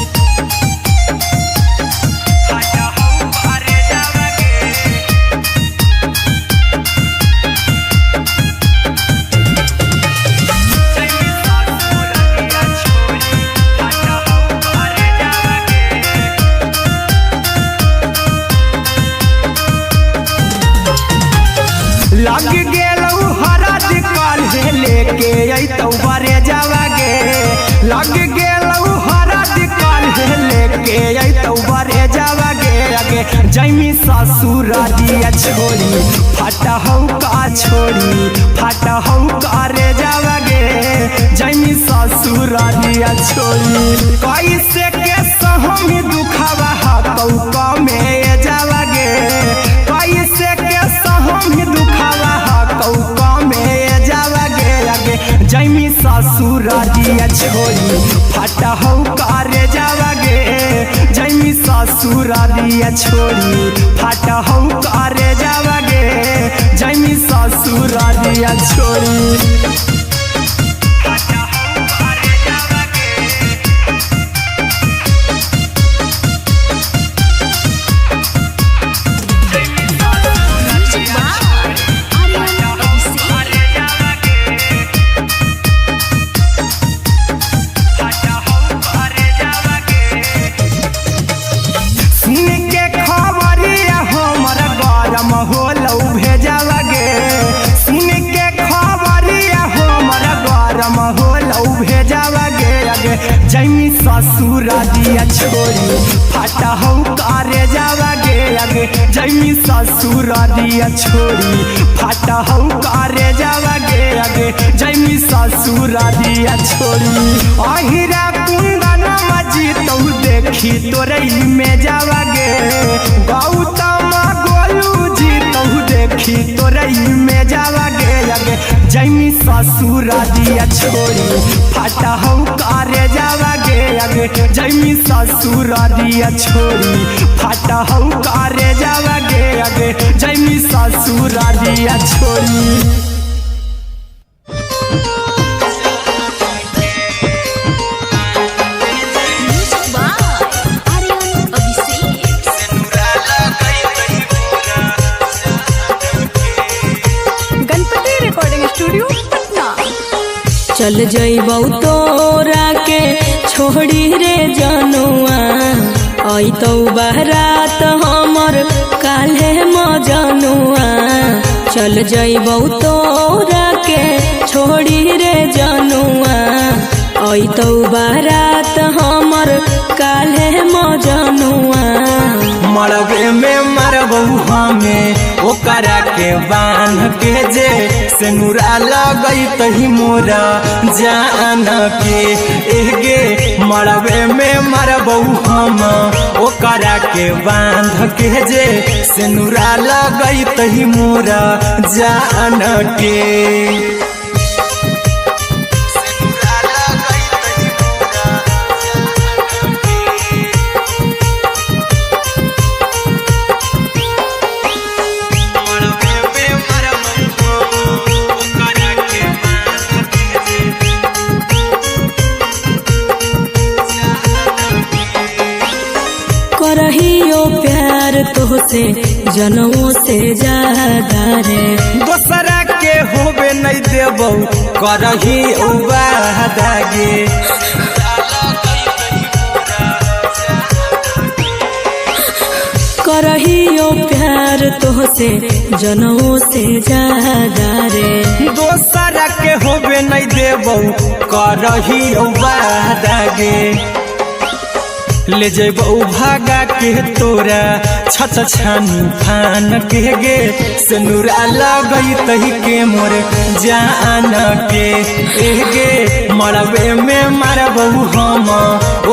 लग गेलौ हरद काल्हे लेके अइतौ बरे जावा गे लग गेलौ हरद काल्हे लेके अइतौ बरे जावा गे अगे जैमी ससुरारिया छोड़ी फाटा हौ का छोड़ी फाटा हौ करे जावा गे जैमी ससुरारिया छोड़ी कैसे के सहम दुखवा हतौ कमे जावा गे कैसे के सहम दुखवा जैमी ससुरारिया छोड़ी फाटा हौ करे जावा गे जैमी ससुरारिया छोड़ी फाटा हौ करे जावा गे जैमी ससुरारिया छोड़ी जैमी ससुरारिया छोड़ी फाटा हौ करे जावा गे अगे जैमी ससुरारिया छोड़ी फाटा हौ करे जावा गे अगे जैमी ससुरारिया छोड़ी अहिरा कुंदन मजी तो देखी तोरई में जावा गे गौतम गोलू जी तो देखी तोरई में जावा गे अगे जैमी ससुरारिया छोड़ी फाटा हौ करे जावा गे अगे जैमी ससुरारिया छोड़ी फाटा हौ करे जावा गे अगे जैमी ससुरारिया छोड़ी चल जइबौ तोरा के छोड़ी रे जनुआ आई तो बारात हमर काल्हे मजनुआ चल जइबौ तोरा के छोड़ी रे जनुआ आई तो बारात हमर काल्हे मजनुआ मरबे में मरबू हमें ओकरा के बांध के जे सिनुरा लगई तही मोरा जान के एगे मरबे में मरबू हम ओकरा के बांध के जे सिनुरा लगई तही मोरा जान के करहियो प्यार तोहसे जनमों से ज्यादा रे दोसरा के होबे नहीं देबौ करही उबादागे करहियो प्यार तोहसे जनमों से ज्यादा रे दोसरा के होबे नहीं देबौ करही उबादागे ले जेबौ भागा के तोरा छछ छानी फान के गे सिनुरा लगई तही के मोर जान के एगे मरबे में मरबौ हम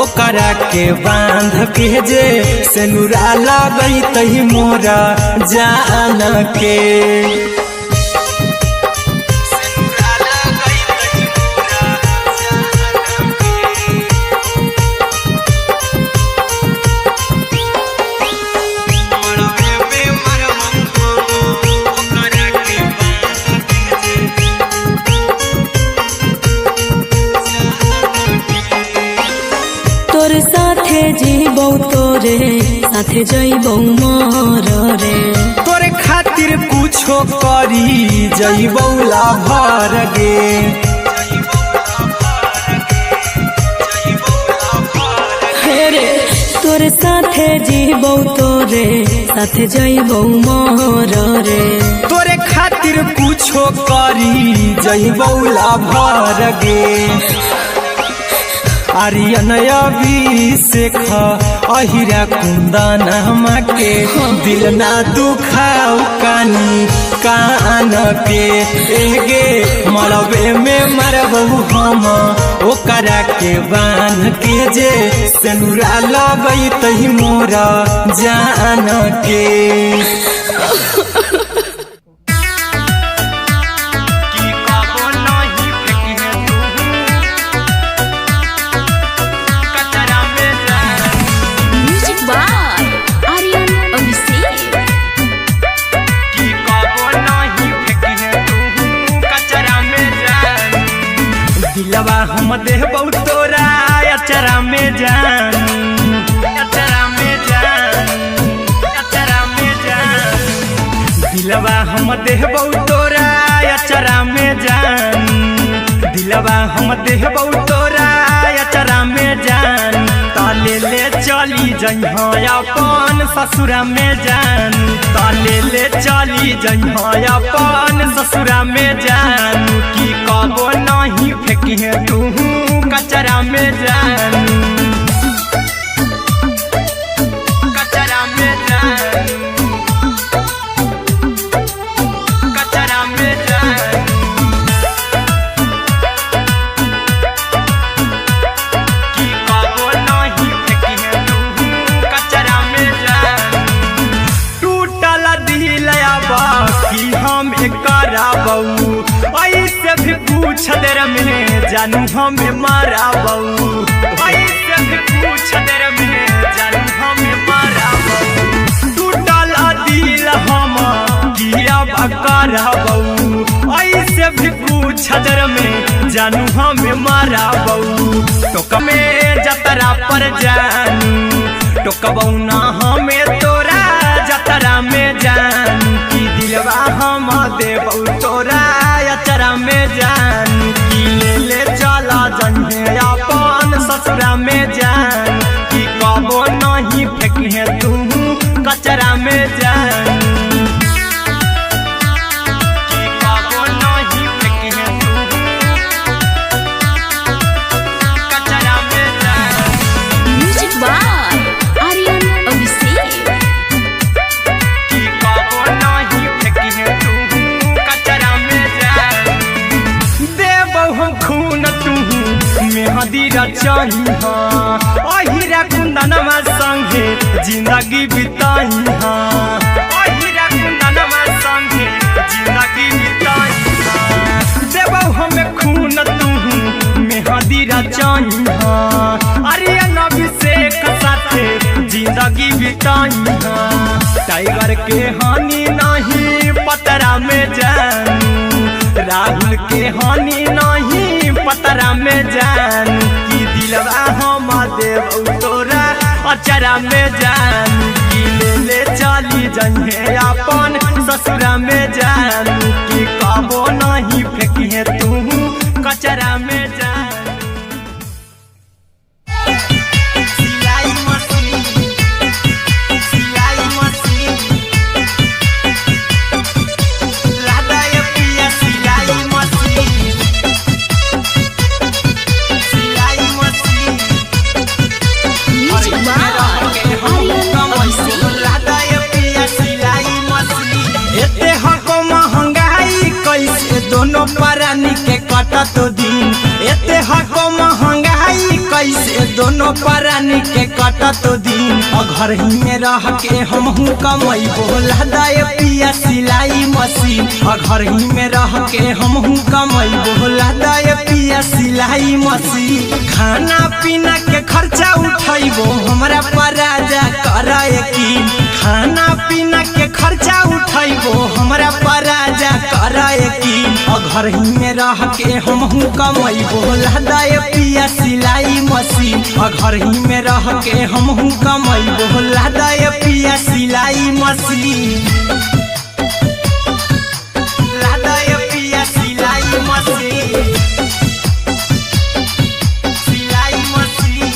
ओकरा के बांध के जे सिनुरा लगई तही मोरा जान के तोर साथे जीबौ तोरे साथे जइबौ मोर रे तोरे खातिर कुछो करी जइबौ लाभर गे रे तोर साथे जीबौ तोरे साथे जइबौ मोर रे तोरे खातिर कुछो करी जइबौ लाभर गे आर्यन अभिषेक अहिरा कुंदन के दिल ना दुखाऊ कानी कान के एगे मरबे में मरबू हम ओकरा के बांध के जे सिनुरा लगई तही मोरा जान के दिलवा हम देबौ तोरा अचरा में जान अचरा में जान अचरा में जान दिलवा हम देबौ तोरा अचरा में जान दिलवा हम देबौ तोरा अचरा में जान ताले ले चली जइहा अपन ससुरा में जान ताले ले चली जइहा अपन ससुरा में जान की कबो नहीं फेंकिहे तू कचरा में जान कचरा में जान कचरा में जान की कबो नहीं फेंकिहे तू कचरा में जान टूटल दिल बाकी हम कराबौ ऐसे भी पूछ देर में जानू हमें माराबौ ऐसे भी पूछ देर में जानू हमें माराबौ टूटल दिल हम किया कराबौ ऐसे भी पूछ देर में जानू हमें माराबौ टोक में जतरा पर जानू टोकबौ ना हमें तोरा जतरा में जानू की दिलवा हम देबौ तोरा अचरा में जान की ले चला जन्हे अपन ससुर ससुरा में जान कि कबो नहीं फेंकिहे तू कचरा में जान कि कबो नहीं फेंकिहे तू कचरा में जान। Music by Aryan Abhishek. कि कबो नहीं फेंकिहे तू कचरा में जान। देबो हम खून तू मेहंदी रचाई अहिरा कुंदनमा संगे जिंदगी बिताई अहिरा कुंदनमा संगे जिंदगी बिताई देबो हमें खून तू मेहंदी रचाई अरे अभिषेक साथे जिंदगी बिताई टाइगर के हानि नहीं पतरा में जानू राहुल के हानि नहीं पतरा में जानू कि दिलवा हम देव तोरा अचरा में जानू कि ले चली जइहे अपन ससुरा में जानू कि कबो नहीं फेंकिहे तू कचरा में जानू। सिलाई मशीन दोनों परानी के कटत दिन एते हको महंगाई कैसे दोनों परानी के कटत दिन घर ही में रह के हमहू कमैबो लदाय पिया सिलाई मशीन घर ही में रह के हमहू कमैबो लदाय पिया सिलाई मशीन खाना पीना के खर्चा उठैबो हमरा पराजा कराए की खाना पीना के खर्चा उठैबो हमरा पराजा कराए की घर ही में रह के हमहू कमैबो लदाय पिया सिलाई मशीन घर ही में रह के हमहू कमैबो लदाय पिया सिलाई मशीन लदाय पिया सिलाई मशीन सिलाई मशीन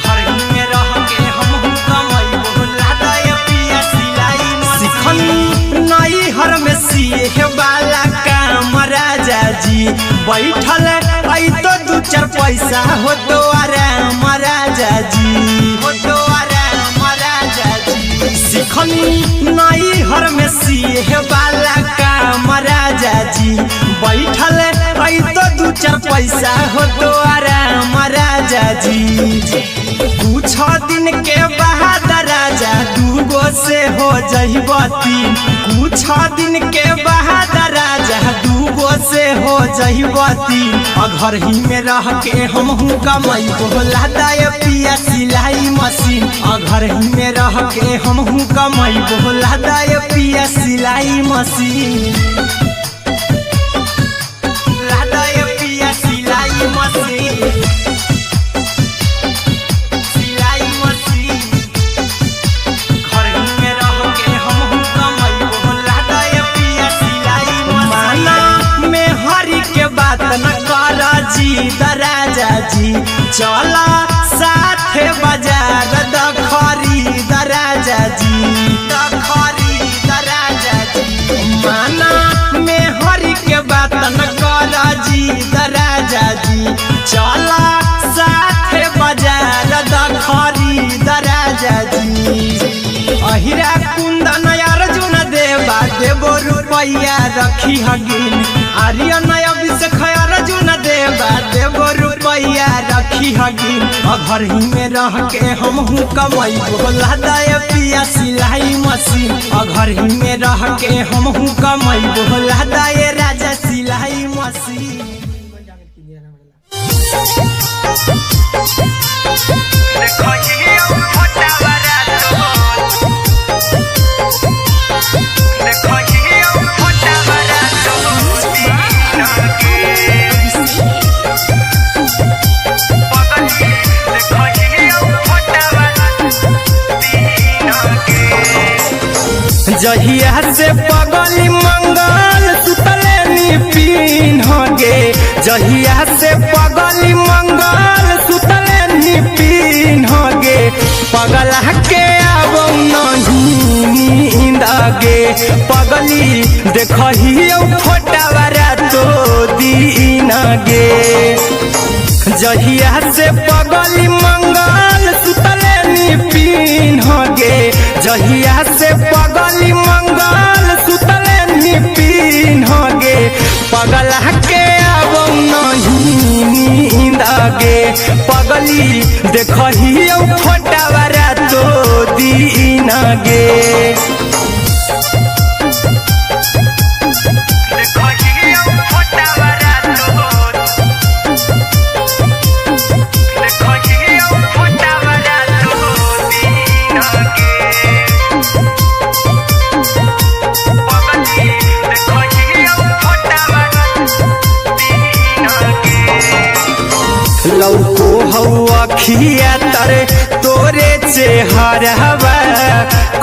घर ही में रह के हमहू कमैबो लदाय पिया सिलाई मशीन नई हर में सिए वाला काम राजा जी बैठल आई तो दू चार पैसा हो तो आराम राजा जी हो तो आराम राजा जी सिखनी नई हर में सिए वाला काम राजा जी बैठल आई तो दू चार पैसा हो तो आराम राजा जी कुछ दिन के बाद राजा दूगो से हो जइब तीन कुछ दिन के बाद राजा दूगो से हो जइब तीन घर ही में रह के हमहू कमैबो लदाय पिया सिलाई मशीन घर ही में रह के हमहू कमैबो लदाय पिया सिलाई मशीन लदाय पिया सिलाई मशीन राजा जी चला साथे बाजार द खरीद राजा जी द खरीद राजा जी माना में हरी के बात न कर जी द राजा जी चला साथे बाजार द खरीद राजा जी अहिरा कुंदन अर्जुन देवा देबो रुपया रखी हगिन आर्यन अभिषेक अर्जुन देवा देबो रुपया रखी हगिन घर ही में रह के हमहू कमैबो लदाय पिया सिलाई मशीन घर ही में रह के हमहू कमैबो लदाय राजा सिलाई मशीन। जहिया से पगली मंगल सुतले नी पीन गे जहिया से पगली मंगल पगली देखही फोटावारा तो दीन गे जहिया से पगली मंगल सुतले निपिन गे जहिया से पगली मंगल सुतले निपिन गे पगला के अब नहीं नींद गे पगली देखही फोटावारा तो दीन गे लौको हवा खिया तरे तोरे चेहरवा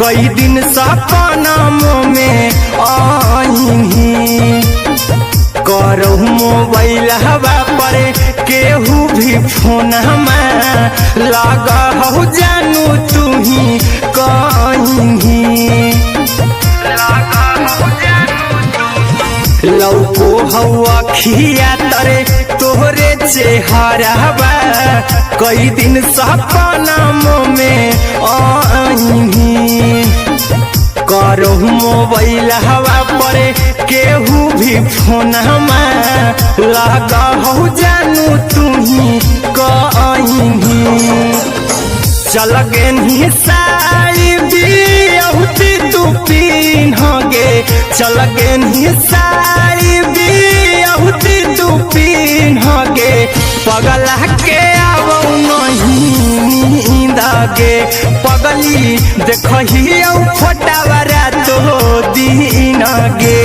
कई दिन सपनम में आईनी करो मोबाइल हवा पर केहू भी फोन लगा हो जानू तू ही कहीं लौको हवा खिया तरे तोहरे चेहरवा कई दिन सपनम में आईनी करो मोबाइल हवा पर केहू भी फोन लगा हो जानू तू ही कहीं चल गे साड़ी बिहुती तू पीन गे चल गे साड़ी बिहुती तू पीन गे पगला के अब नहीं नींद गे पगली देखही फोटावारा तो दीन गे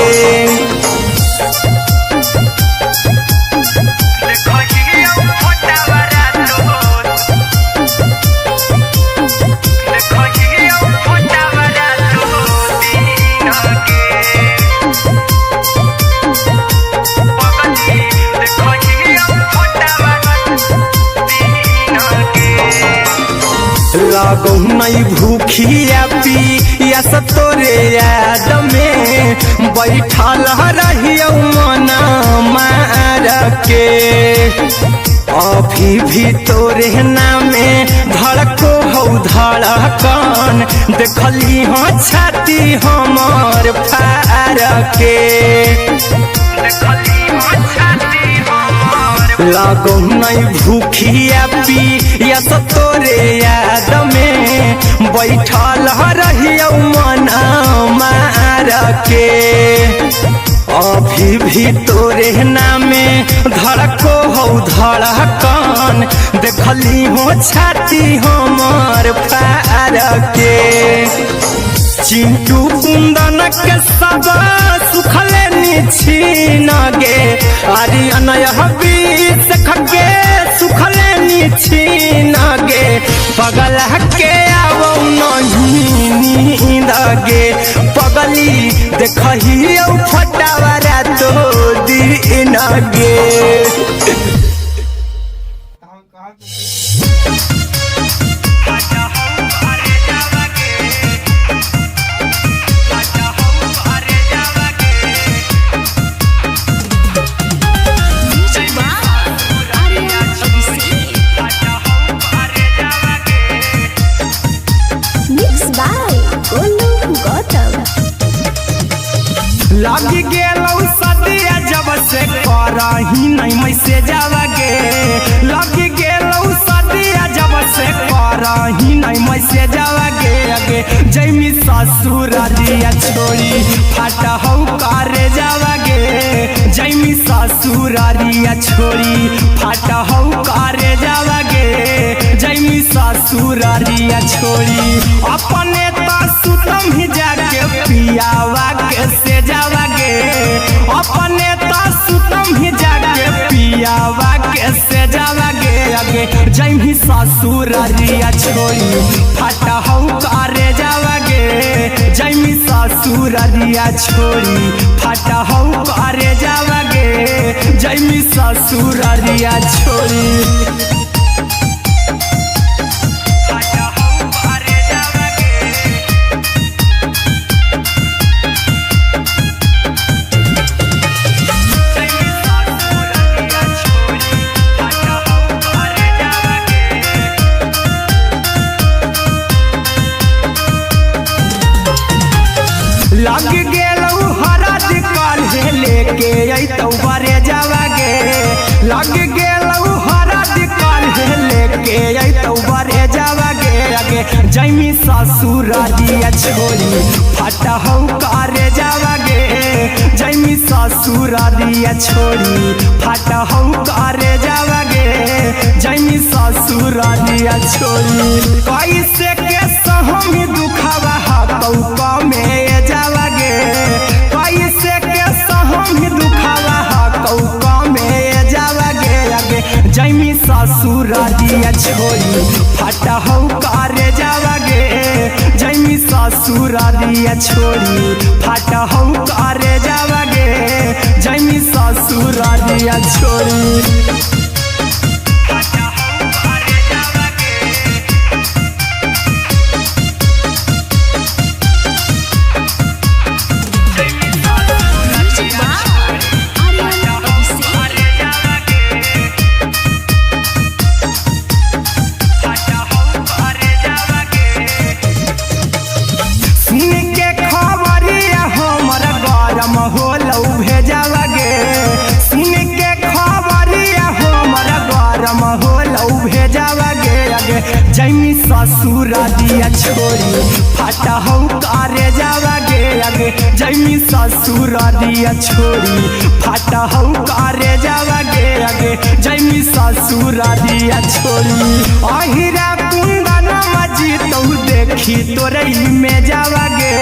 लागो नहीं भूखिया पिया तोरे याद में बैठल रहियो मना मार के अभी भी तोरे नामे धड़को हो धड़कन देखली हाँ छाती हमार फार के लागो नहीं भूखिया पिया तोरे याद में बैठल रहियो मना मार के अभी भी तोरे नामे धड़को हो धड़कन देखली हो छाती हमार फार के चिंटू कुंदन के सब सुखले निछीन गे आर्यन हबीस खगे सुखले निछीन गे पगला के अब नहीं नींद गे पगली देखही फोटावारा तो दीन गे लगी गेलौ सदिया जब से करही नहीं मैसेजवा गे लगी गेलौ सदिया जब से करही नहीं मैसेजवा गे अगे जैमी ससुरारिया छोड़ी फाटा हौ करे जावा गे जैमी ससुरारिया छोड़ी फाटा हौ करे जावा गे जैमी ससुरारिया छोड़ी अपने तो सुतम ही जाके पियावा के से जावा गे अपने तो सुतम ही जाके पियावा के से जावा गे अगे जैमी ससुरारिया छोड़ी फाटा हौ करे जावा गे जैमी ससुरारिया छोड़ी फाटा हौ करे जावा गे जैमी ससुरारिया छोड़ी जैमी ससुरारिया छोड़ी फाटा हौ करे जावा गे जैमी ससुरारिया छोड़ी फाटा हौ करे जावा गे जैमी ससुरारिया छोड़ी कैसे के सहमी दुखावा हतौ कमे जावा गे कैसे के सहमी दुखावा हतौ कमे जावा गे आगे जैमी ससुरारिया छोड़ी फाटा हौ करे जावा गे जैमी ससुरारिया छोड़ी फाटा हौ करे जावा गे जैमी ससुरारिया छोड़ी जैमी ससुरारिया छोड़ी फाटा हौ करे जावा गे आगे जैमी ससुरारिया छोड़ी फाटा हौ करे जावा गे आगे जैमी ससुरारिया छोड़ी अहिरा कुंदन मजी तो देखी तोरई में जावा गे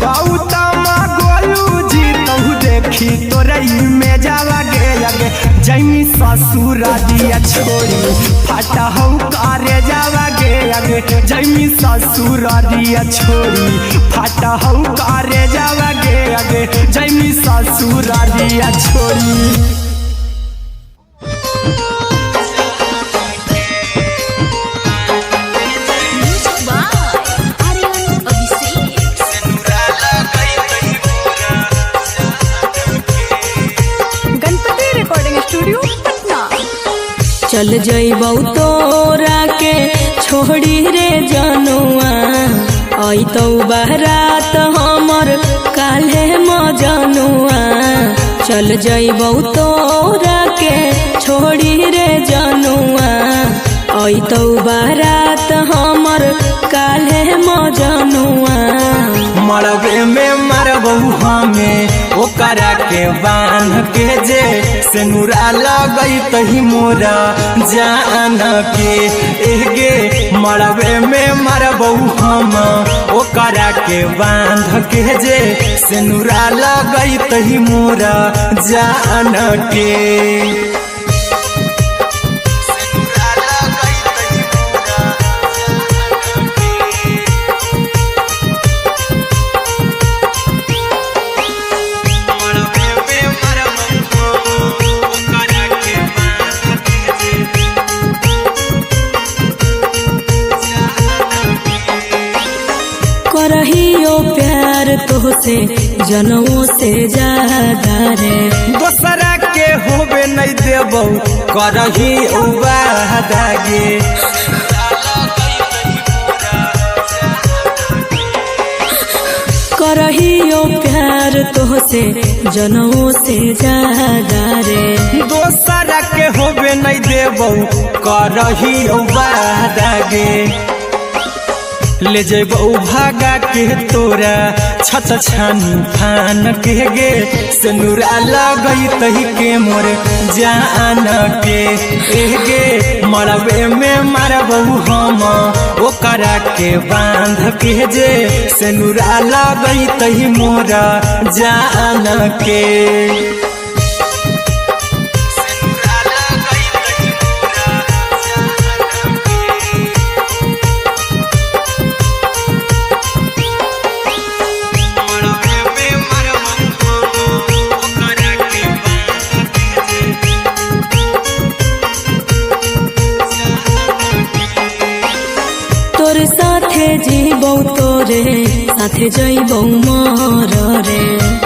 गौतम गोलू जी तो देखी तोरई में जावा गे आगे जैमी ससुरारिया छोड़ी फाटा हौ करे जावा गे आगे जैमी ससुरारिया छोड़ी फाटा हौ करे जावा गे आगे जैमी ससुरारिया छोड़ी चल जइबौ तोरा के छोड़ी रे जनुआ अइतौ बारात हमर काल्हे मजनुआ चल जइबौ तोरा के छोड़ी रे जनुआ अइतौ बारात हमर काल्हे मजनुआ मरबे में मरबौ हमें ओकरा के बांध के जे सेनुरा लगई तही मोरा जान के एगे मरबे में मरबौ हम ओकरा के बांध के जे सेनुरा लगई तही मोरा जान के करहियो प्यार तोहसे जनों से ज्यादा रे दोसरा के होबे नहीं देबौ करही वादा गे करहियो प्यार तोहसे जनों से ज्यादा रे दोसरा के होबे नहीं देबौ करही वादा गे ले जेबौ भागा के तोरा छत छानी फान के गे सेनुरा लगई तही के मोर जान के एगे मरबे में मरबौ हम ओकरा के बांध के जे सेनुरा लगई तही मोरा जान के जीबौ तोरे साथे जइबौ मर रे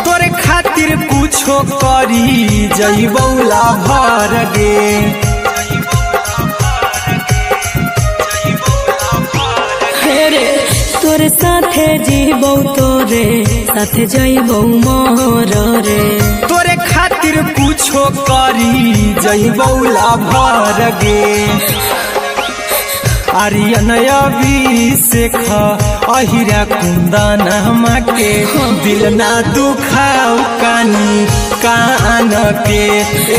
तोरे खातिर कुछो करी जइबौ लाभर गे रे तोरे साथे जीबौ तोरे साथे जइबौ मर रे तोरे खातिर कुछो करी जइबौ लाभर गे आर्यन अभिषेक अहिरा कुंदन के दिल ना दुखाऊ कानी कान के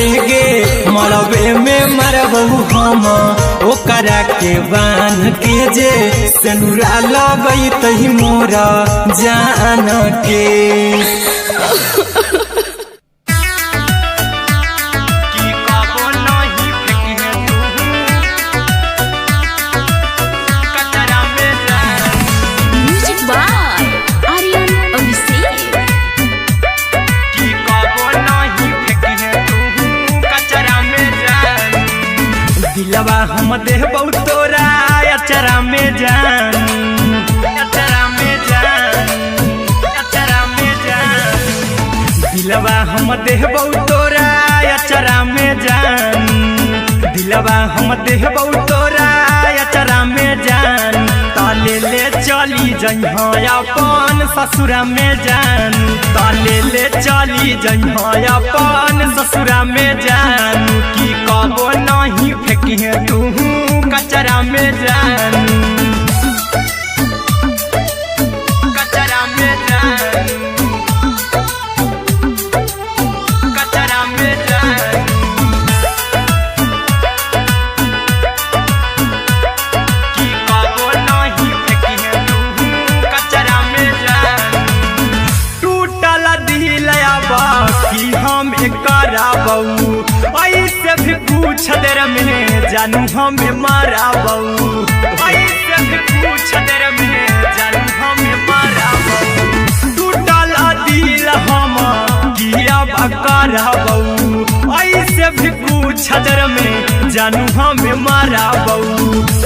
एगे मरबे में मरबू हम ओकरा के बान के जे सेनुरा लगई तही मोरा जान के दिलवा हम देबौ तोरा अचरा में जान अचरा में जान अचरा में जान दिलवा हम देबौ तोरा अचरा में जान दिलवा हम देबौ तोरा अचरा में जान ताले ले चली जइहा अपन ससुरा में जान ताले ले चली जइहा अपन ससुरा में जान की कबो नहीं फेंकिहे तू कचरा में जान कचरा में जान कचरा में जान की कबो नहीं फेंकिहे तू कचरा में जान टूटल दिल बाकी हम कराबू ऐसे भी पूछ देर में जानू हमें माराबू ऐसे भी पूछ देर में जानू हमें माराबू टूटल दिल हम किया कराबू ऐसे भी पूछ देर में जानू हमें माराबू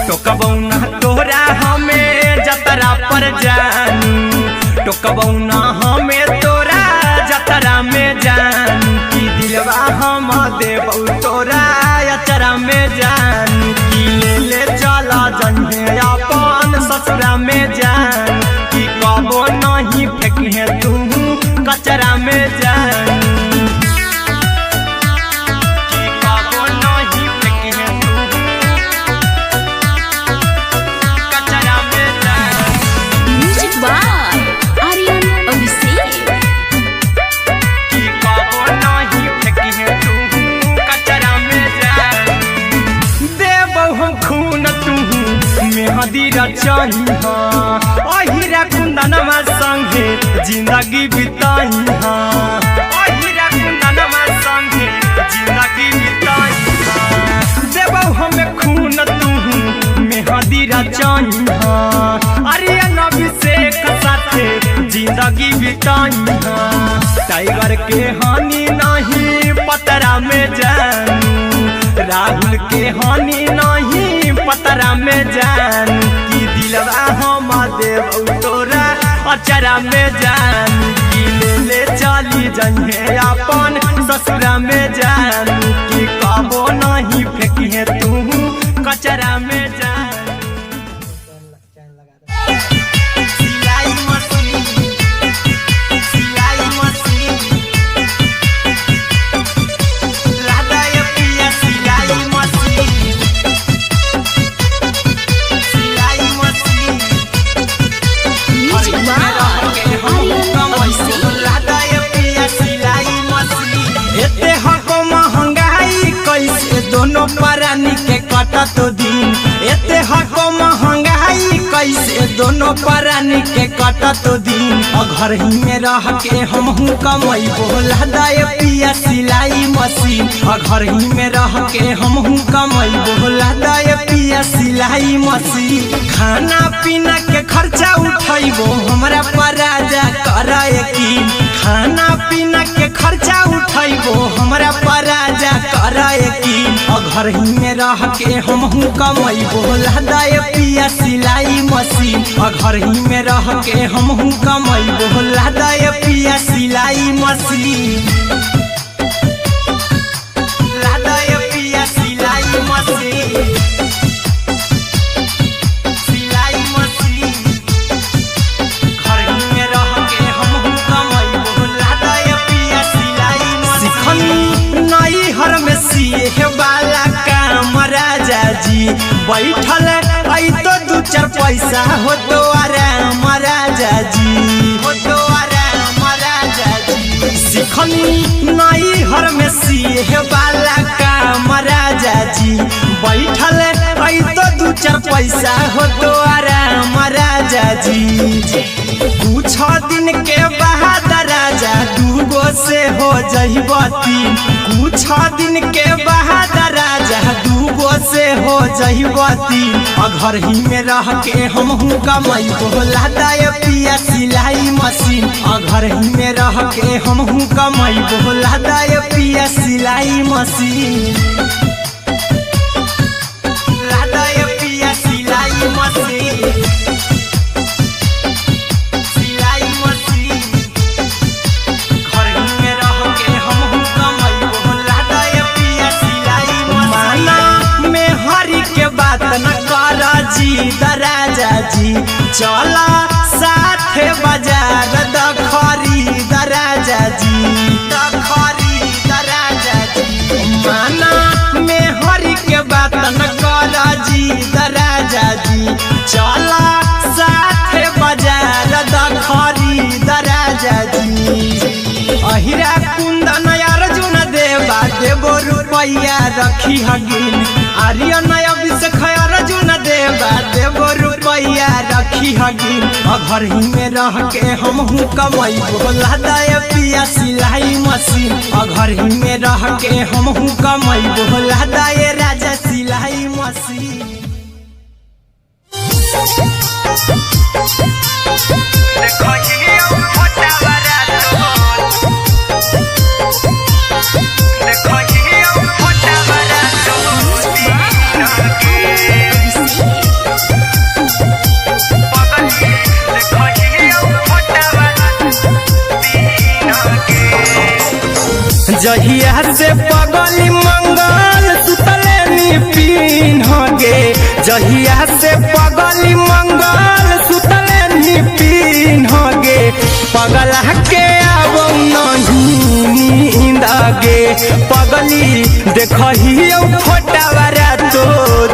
टोकबौ ना तोरा हमें जतरा पर जानू टोकबौ ना हमें तोरा जतरा में जान की दिलवा हम देबौ तोरा अचरा में जान की ले चला जइहे अपन ससुरा में जान की कबो नहीं फेंकिहे तू कचरा में जान की कबो नहीं फेंकिहे तू कचरा में जान म्यूजिक बाय आर्यन अभिषेक की कबो नहीं फेंकिहे तू कचरा में जान देबौ हम खून तू मेहदी रचही अहिरा कुंदनमा संगे जिंदगी बिताई अहिरा कुंदनमा संगे जिंदगी बिताई देबौ हमें खून तू मेहदी रचही आर्यन अभिषेक साथे जिंदगी बिताई टाइगर के हानि नहीं पतरा में जानू राहुल के हानि नहीं पतरा में जान की दिलवा हम देबौ तोरा अचरा में जान की ले चली जइहे अपन ससुरा में जान की कबो नहीं फेंकिहे तू कचरा में जान सिलाई मशीन सिलाई मशीन लादा ये पिया सिलाई मशीन सिलाई machine music by Aryan Abhishek लादा ये पिया सिलाई मशीन एते हको महंगाई कैसे दोनों परानी के कटत दिन एते हको महंगाई कैसे दोनों परानी के कटत दिन घर ही में रह के हमहू कमैबो लादा ये पिया सिलाई मशीन घर ही में रह के हमहू कमैबो लादा ये पिया सिलाई मशीन खाना पीना के खर्चा उठैबो हमरा पराजा करे की खाना पीना के खर्चा उठैबो हमरा पराजा करे की घर ही में रह के हमहू कमैबो लादा ये पिया सिलाई मशीन घर ही में रह के हमहू कमैबो लादा ये पिया सिलाई मशीन लादा ये पिया सिलाई मशीन सिलाई मशीन घर ही में रह के हमहू कमैबो लादा ये पिया सिलाई मशीन नई हर में सिए वाला काम राजा जी बैठल चार पैसा हो तो आराम राजा जी, हो तो आराम राजा जी। सिखनी नई हर में सीहे वाला काम राजा जी, बैठल तो दू चार पैसा हो तो आराम राजा जी। कुछ दिन के बाद राजा दूगो से हो जइब तीन, कुछ दिन के बाद राजा दूगो से हो जइब तीन। घर ही में रह के हमहू कमाई बोला दाय पिया सिलाई मशीन, घर ही में रह के हमहू कमाई बोला दाय पिया सिलाई मशीन, लादाय पिया सिलाई मशीन, सिलाई मशीन। घर ही में रह के हमहू कमाई बोला दाय पिया सिलाई मशीन। माना में हरी के बात न कर जी दराजा जी, चला साथे बाजार दखरी दराजा जी, दखरी दराजा जी। माना में हरी के बात न कर जी दराजा जी, चला साथे बाजार दखरी दराजा जी। अहिरा कुंदन अर्जुन देवा देवो रुपया रखी हगिन, आर्यन अभिषेक अर्जुन देवा देवो रुपया रखी हगिन। घर ही में रह के हमहू कमाई बोला दाय पिया सिलाई मशीन, घर ही में रह के हमहू कमाई बोला दाय राजा सिलाई मशीन। जहिया से पगली मंगल सुतले निपिन गे, जहिया से पगली मंगल सुतले निपिन गे। पगला के आवो नहीं नींद गे, पगली देखही फोटावा रातो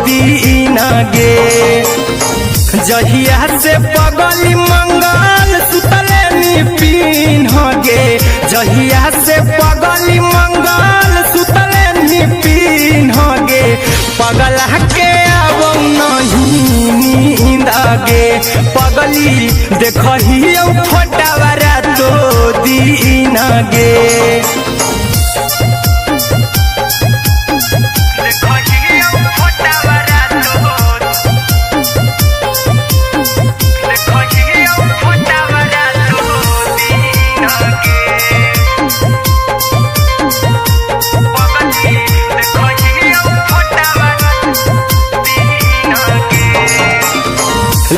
दिन गे। जहिया से पगली मंगल सुतले निपिन गे, जहिया से पगली मंगल सुतले निपिन गे। पगला के आवो नहीं नींद गे, पगली देखही फोटावा रातो दिन गे।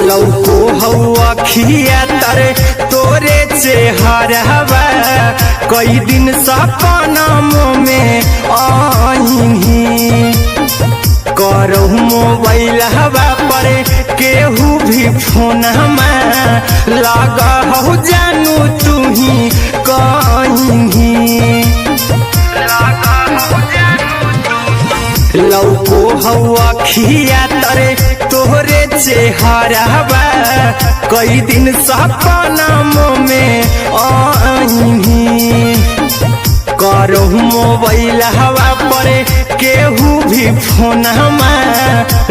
लौको हवा खिया तरे तोरे चेहरवा, कई दिन सपना में आईनी। करहु मोबाइल हवा पर केहू भी फोन में लगा हो जानू तू ही कहीं। लौको हवा खिया तरे तोहरे चेहरवा, कई दिन सपना में आईनी। करहु मोबाइल हवा पर केहू भी फोन में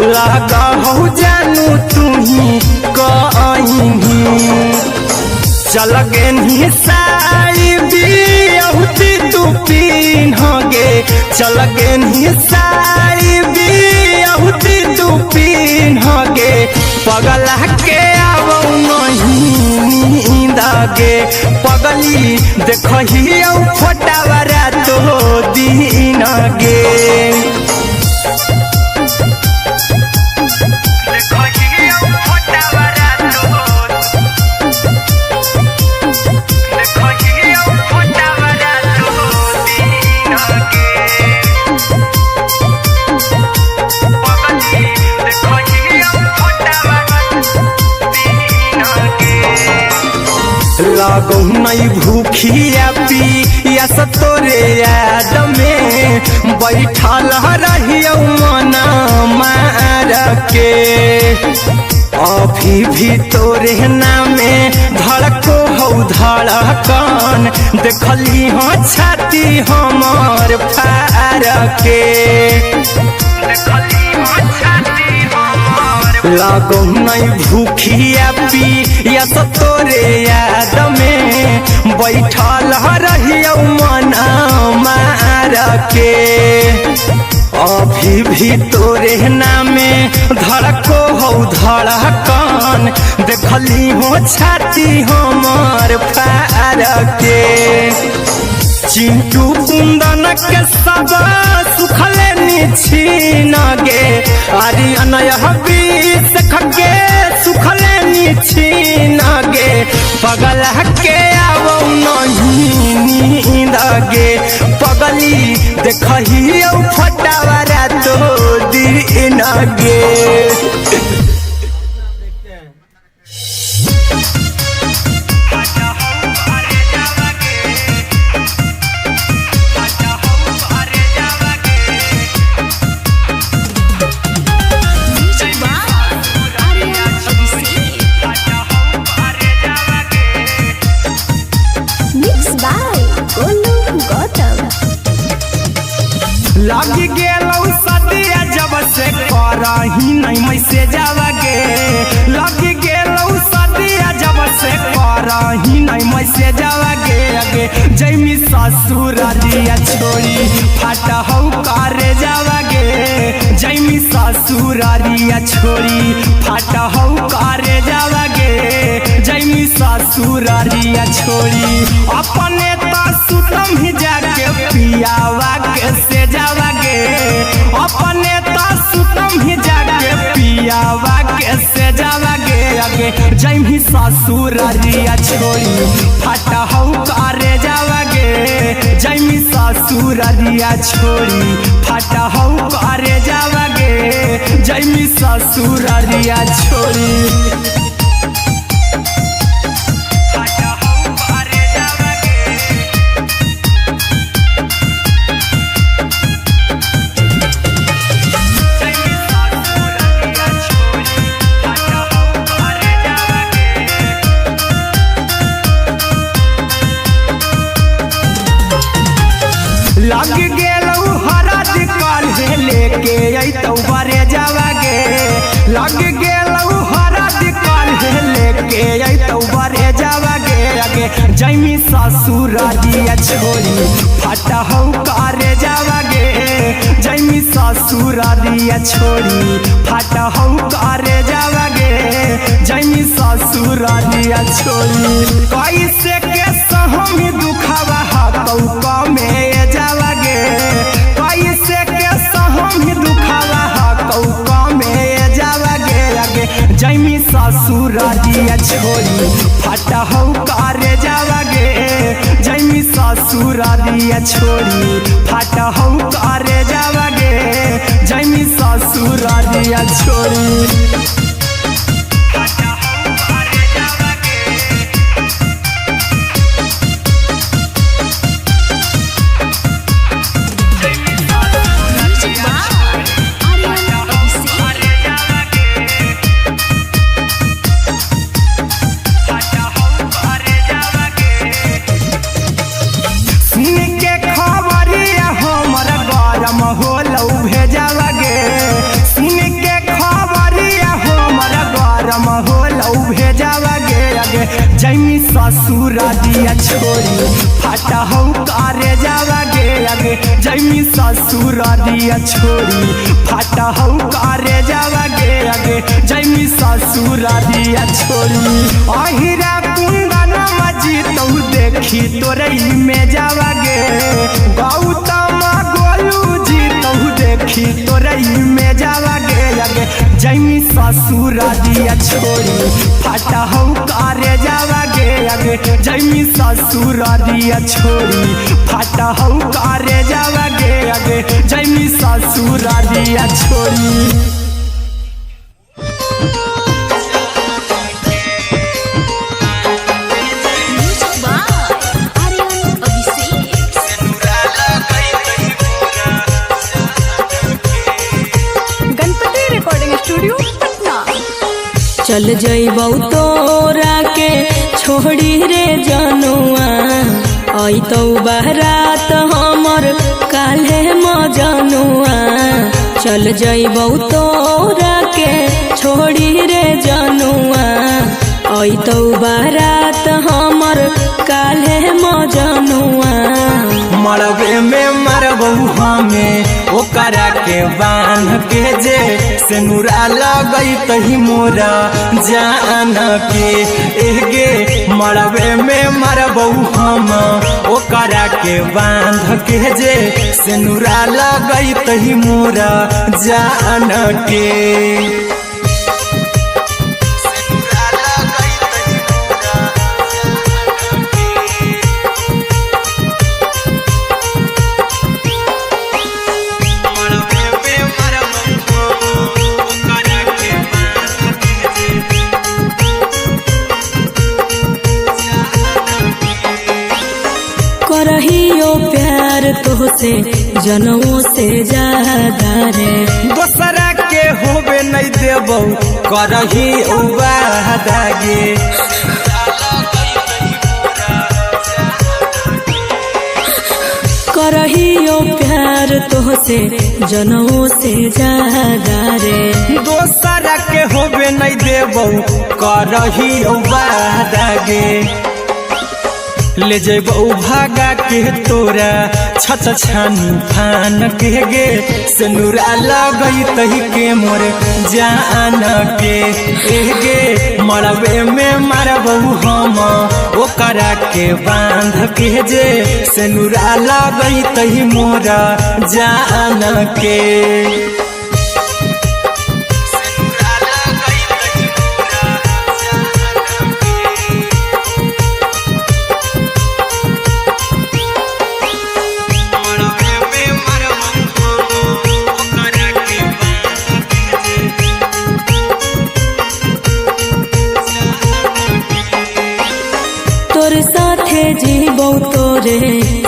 लगा हो जानू तू ही कहीं। चल गे साई बिहुती तू पीन गे, चल गे साई बिहुती तू पीन गे। पगला के आवो नहीं नींद गे, पगली देखही फोटावा रातो दिन गे। लागो नहीं भूखिया पिया तोरे याद में बैठल रहियो मना मार के। अभी भी तोरे नामे धड़को हौ धड़कन देखली हो छाती हमर फार के लागो नहीं भूखिया पिया तो तोरे याद में बैठल रहियो मन मार के अभी भी तोरे नामे धड़को हौ धड़कन देखली हो छाती हमर फार के चिंटू कुंदन के सब सुखले निछीन गे आर्यन बीस खगे सुखले निछीन गे पगल के आवो नहीं नींद गे पगली देखही फटावरा तो दिन गे लगी गेलौ सदिया जब से करही नहीं मैसेजवा गे लगी गेलौ सदिया जब से करही नहीं मैसेजवा गे अगे जैमी ससुरारिया छोड़ी फाटा हौ करे जावा गे जैमी ससुरारिया छोड़ी फाटा हौ करे जावा गे जैमी ससुरारिया छोड़ी अपने तो सुतम ही जाके पियावा के से जावा गे अपने तो सुतम ही जाके पियावा के से जावा गे अगे जैमी ससुरारिया छोड़ी फाटा हौ करे जावा गे जैमी ससुरारिया छोड़ी फाटा हौ करे जावा गे जैमी ससुरारिया छोड़ी लग गेलौ हरद काल्हे लेके अइतौ बरे जावा गे लग गेलौ हरद काल्हे लेके अइतौ बरे जावा गे अगे जैमी ससुरारिया छोड़ी फाटा हौ करे जावा गे जैमी ससुरारिया छोड़ी फाटा हौ करे जावा गे जैमी ससुरारिया छोड़ी कैसे के सहम दुखवा हतौ कमे जावा गे कैसे के सहम दुखवा हतौ कमे जावा गे अगे जैमी ससुरारिया छोड़ी फाटा हौ करे जावा गे जैमी ससुरारिया छोड़ी फाटा हौ करे जावा गे जैमी ससुरारिया छोड़ी जैमी ससुरारिया छोड़ी फाटा हौ करे जावा गे अगे जैमी ससुरारिया छोड़ी फाटा हौ करे जावा गे अगे जैमी ससुरारिया छोड़ी अहिरा कुंदन मजी तौ देखी तोरई में जावा गे गौतम गोलू जी तौ देखी तोरई में जावा गे अगे जैमी ससुरारिया छोड़ी फाटा हौ करे जावा गे अगे जैमी ससुरारिया छोड़ी फाटा हौ करे जावा गे अगे जैमी ससुरारिया छोड़ी चल जइबौ तोरा के छोड़ी रे जनुआ अइतौ बारात हमर काल्हे मजनुआ चल जइबौ तोरा के छोड़ी रे जनुआ अइतौ बारात हमर काल्हे मजनुआ मरबे में मरबौ हमें ओकरा के बांध के जे सिनुरा लगई तही मोरा जान के एगे मरबे में मरबौ हम ओकरा के बांध के जे सिनुरा लगई तही मोरा जान के करहियो प्यार तोहसे जनमों से ज्यादा रे दोसरा के होबे नहीं देबौ करही वादा गे करहियो प्यार तोहसे जनमों से ज्यादा रे दोसरा के होबे नहीं देबौ करही वादा गे ले जइबौ भागा के तोरा छत छानी फान के गे सिनुरा लगई तही के मोर जान के गे मरबे में मरबौ हम ओकरा के बांध के जे सिनुरा लगई तही मोरा जान के तोरे साथे जीबौ तोरे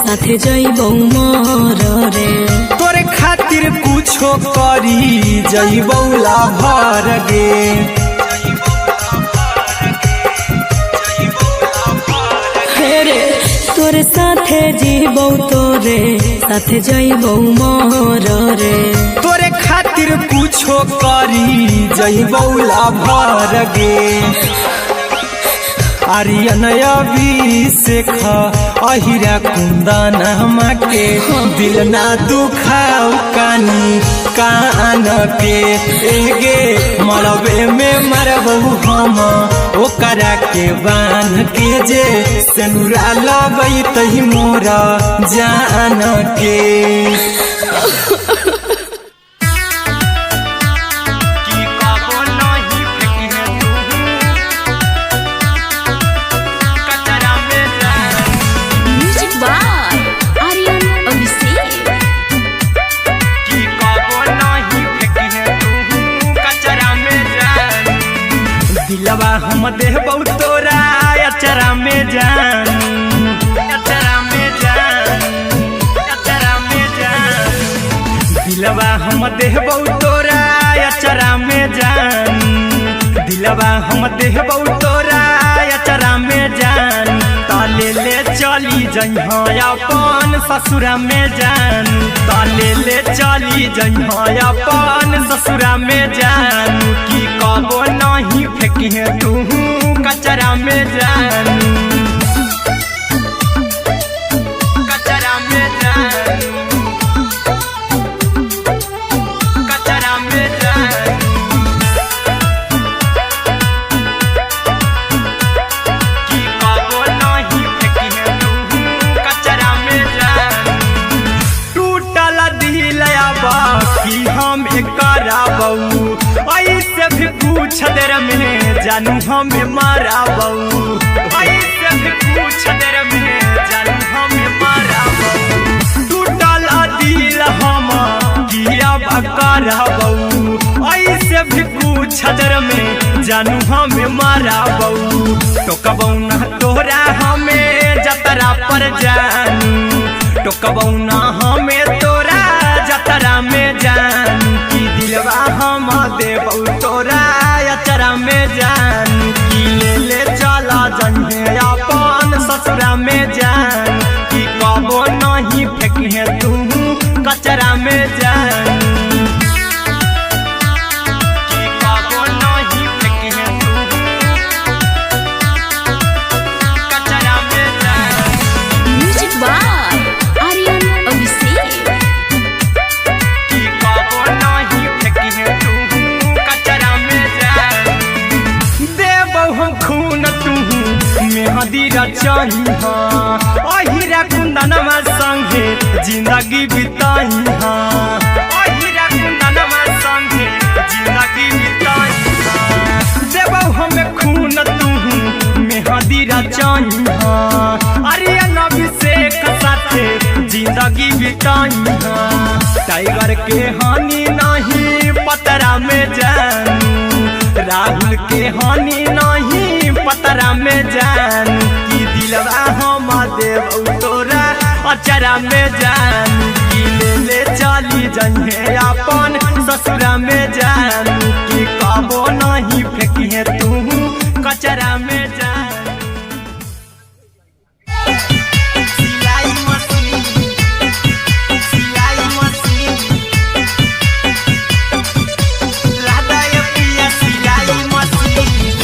साथे जइबौ मर रे तोरे खातिर कुछो करी जइबौ लाभर गे रे तोरे साथे जीबौ तोरे साथे जइबौ मर रे तोरे खातिर कुछो करी जइबौ लाभर गे आर्यन अभिषेक अहिरा कुंदन के दिल ना दुखाऊ कानी कान के एगे मरबे में मरबौ हम ओकरा के बांध के जे सिनुरा लगई तही मोरा जान के दिलवा हम देबौ तोरा अचरा में जान अचरा में जान अचरा में जान दिलवा हम देबौ तोरा अचरा में जान दिलवा हम देबौ तोरा अचरा में जान ताले ले चली जइहा अपन ससुरा में जान ताले ले चली जइहा अपन ससुरा में जान की कबो नहीं फेंकिहे तू कचरा में जान कचरा में जान कचरा में जान की कबो नहीं फेंकिहे तू कचरा में जान टूटल दिल बाकी हम कराबौ ऐसे भी पूछ देर में जानू हमें माराबौ ऐसे भी पूछ देर में जानू हमें माराबौ टूटल दिल हम किया कराबौ ऐसे भी पूछ देर में जानू हमें माराबौ टोकबौ ना तोरा हमें जतरा पर जानू टोकबौ ना हमें तोरा जतरा में जानू की दिलवा हम देबौ तोरा अचरा में जान फेंकी तू कचरा में जान अहिरा कुंदनमा संगे जिंदगी बिताई अहिरा कुंदनमा संगे जिंदगी बिताई देबौ हमें खून तू मेहदी रचाई अरे अभिषेक साथे जिंदगी बिताई टाइगर के हानि नहीं पतरा में जानू राहुल के हानि नहीं पतरा में जानू दिलवा हम देव तोरा अचरा में जान की ले चली जइहे अपन ससुरा में जान की कबो नहीं फेंकी तू कचरा में जान सिलाई मशीन राधा पिया सिलाई मशीन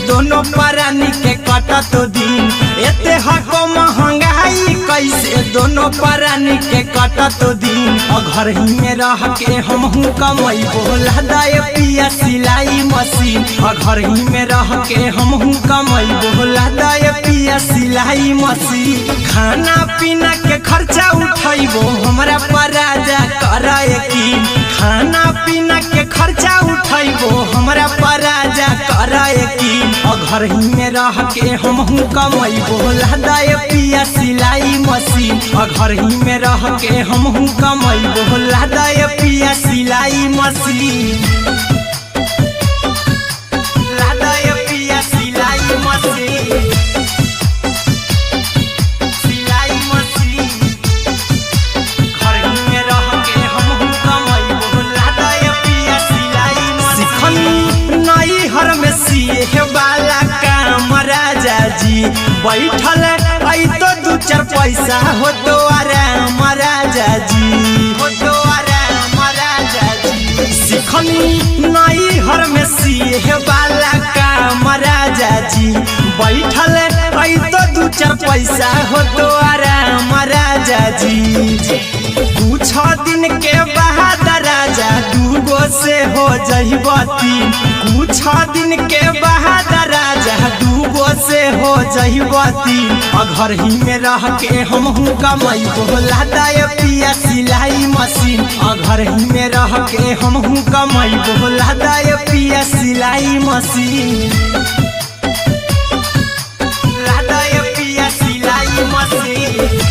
दोनों परानी के कटा तो दिन एते हको महंगाई कैसे दोनों परानी के कटा तो दिन घर ही में रह के हम कमाई बोला दाय पिया सिलाई मशीन घर ही में रह के हम कमाई बोला दाय पिया सिलाई मशीन खाना पीना के खर्चा उठाइबो हमरा पराजा कराए की खाना पीना के खर्चा उठाइबो हमरा पराजा कराए की घर ही में रह के हम कमाई बोला दाय पिया सिलाई मशीन घर ही में रह के हम कमाई बोला दाय पिया सिलाई मशीन दाय पिया सिलाई मशीन सिलाई मशीन घर ही में रह के हम कमाई बोला दाय पिया सिलाई मशीन नई हर में सिए वाला काम राजा जी बैठल आई तो दू चार पैसा हो तो आराम राजा जी हो तो आराम राजा जी सिखनी नई हर में सिए वाला काम राजा जी बैठल आई तो दू चार पैसा हो तो आराम राजा जी कुछ दिन के बाद राजा दूगो से हो जहिबती कुछ दिन के बाद राजा दूगो से हो जहिबती घर ही में रह के हम कमाई बोला दाय पिया सिलाई मशीन घर ही में रह के हम कमाई बोला दाय पिया सिलाई मशीन दाय पिया सिलाई मशीन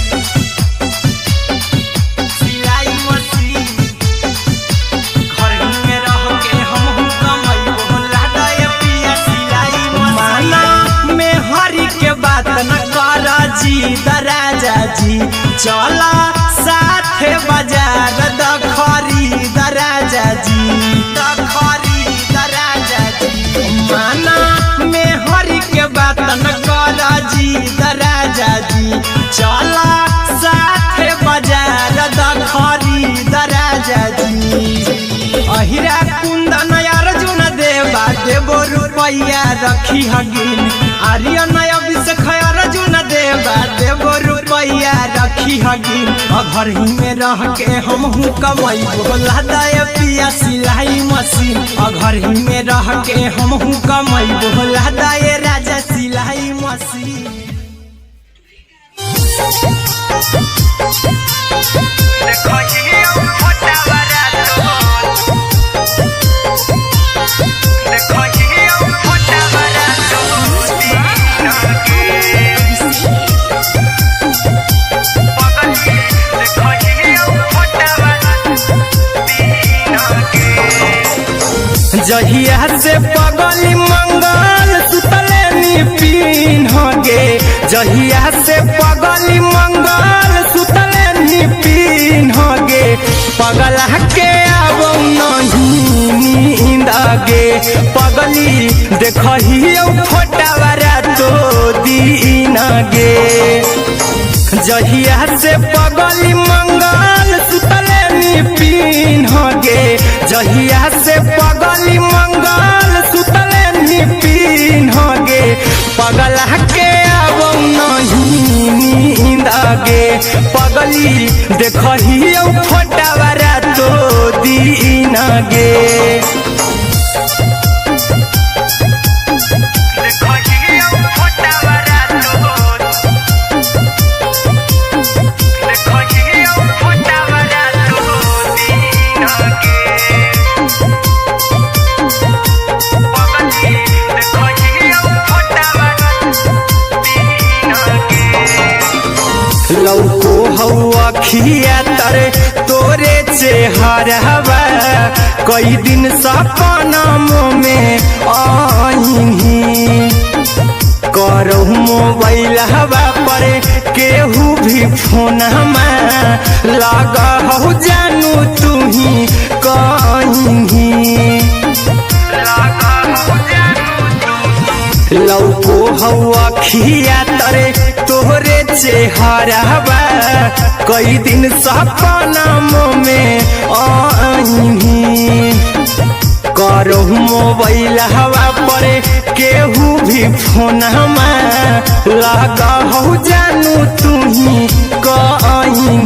राजा जी चला साथे बाजार दखरी राजा जी माना में हरी के बात न कर जी राजा जी चला साथे बाजार दखरी राजा जी अहिरा कुंदन अर्जुन देवा देवो रुपया रखी हगिन आर्यन अभिषेक अर्जुन देवा देवो रुपया रखी हगिन घर ही में रह के हम कमाई बोला दाय पिया सिलाई मशीन घर ही में रह के हम कमाई बोला दाय राजा सिलाई मशीन जहिया से पगली मंगल सुतले निपिन होगे जहिया से पगली मंगल सुतले निपिन होगे पगल देखही फोटावारा तो दीन गे जहिया से पगली मंगल सुतले निपिन गे जहिया से पगली मंगल सुतले निपिन गे पगला के अब नहीं नींद गे पगली देखही फोटावारा तो दीन गे लौको हवा खिया तरे तोरे चेहरवा कई दिन सपनम में आईनी करो मोबाइल हवा पर केहू भी फोन लगा हो जानू तू ही कहीं लौको हवा खिया तरे तोहरे चेहरवा कई दिन सपनम में आईनी करो मोबाइल हवा पर केहू भी फोन लगा हो जानू तू ही कहीं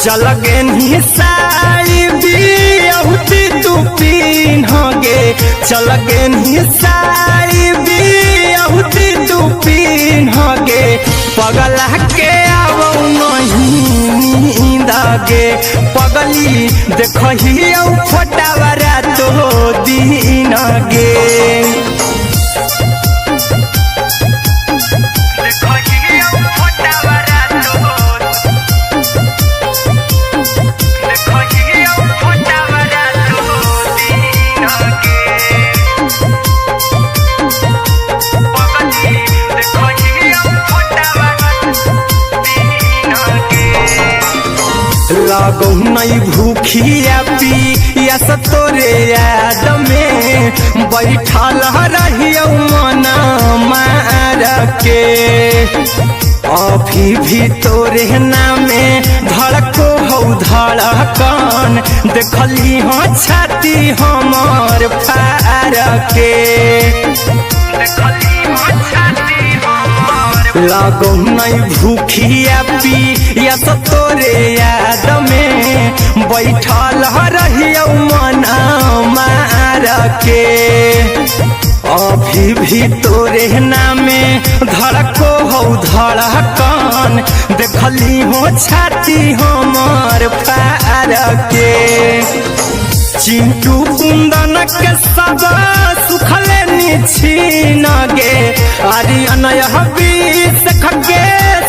चल गे साड़ी बिहुती तू पीन गे चल गे साड़ी बिहुती तू पीन गे पगला के अब नहीं नींद गे पगली देखही फोटावारा तो दीन गे लागो नहीं भूखिया पिया तोरे याद में बैठल रहियो मना मार के अभी भी तोरे नामे धड़को हो धड़कन देखली हो छाती हमार फार के लागो नहीं भूखिया पिया तोरे याद में बैठल रहियो मना मार के अभी भी तोरे नामे धड़को हो धड़कन देखली हो छाती हमार फार के चिंटू कुंदन के सब सुखले निछीन गे आर्यन बीस खगे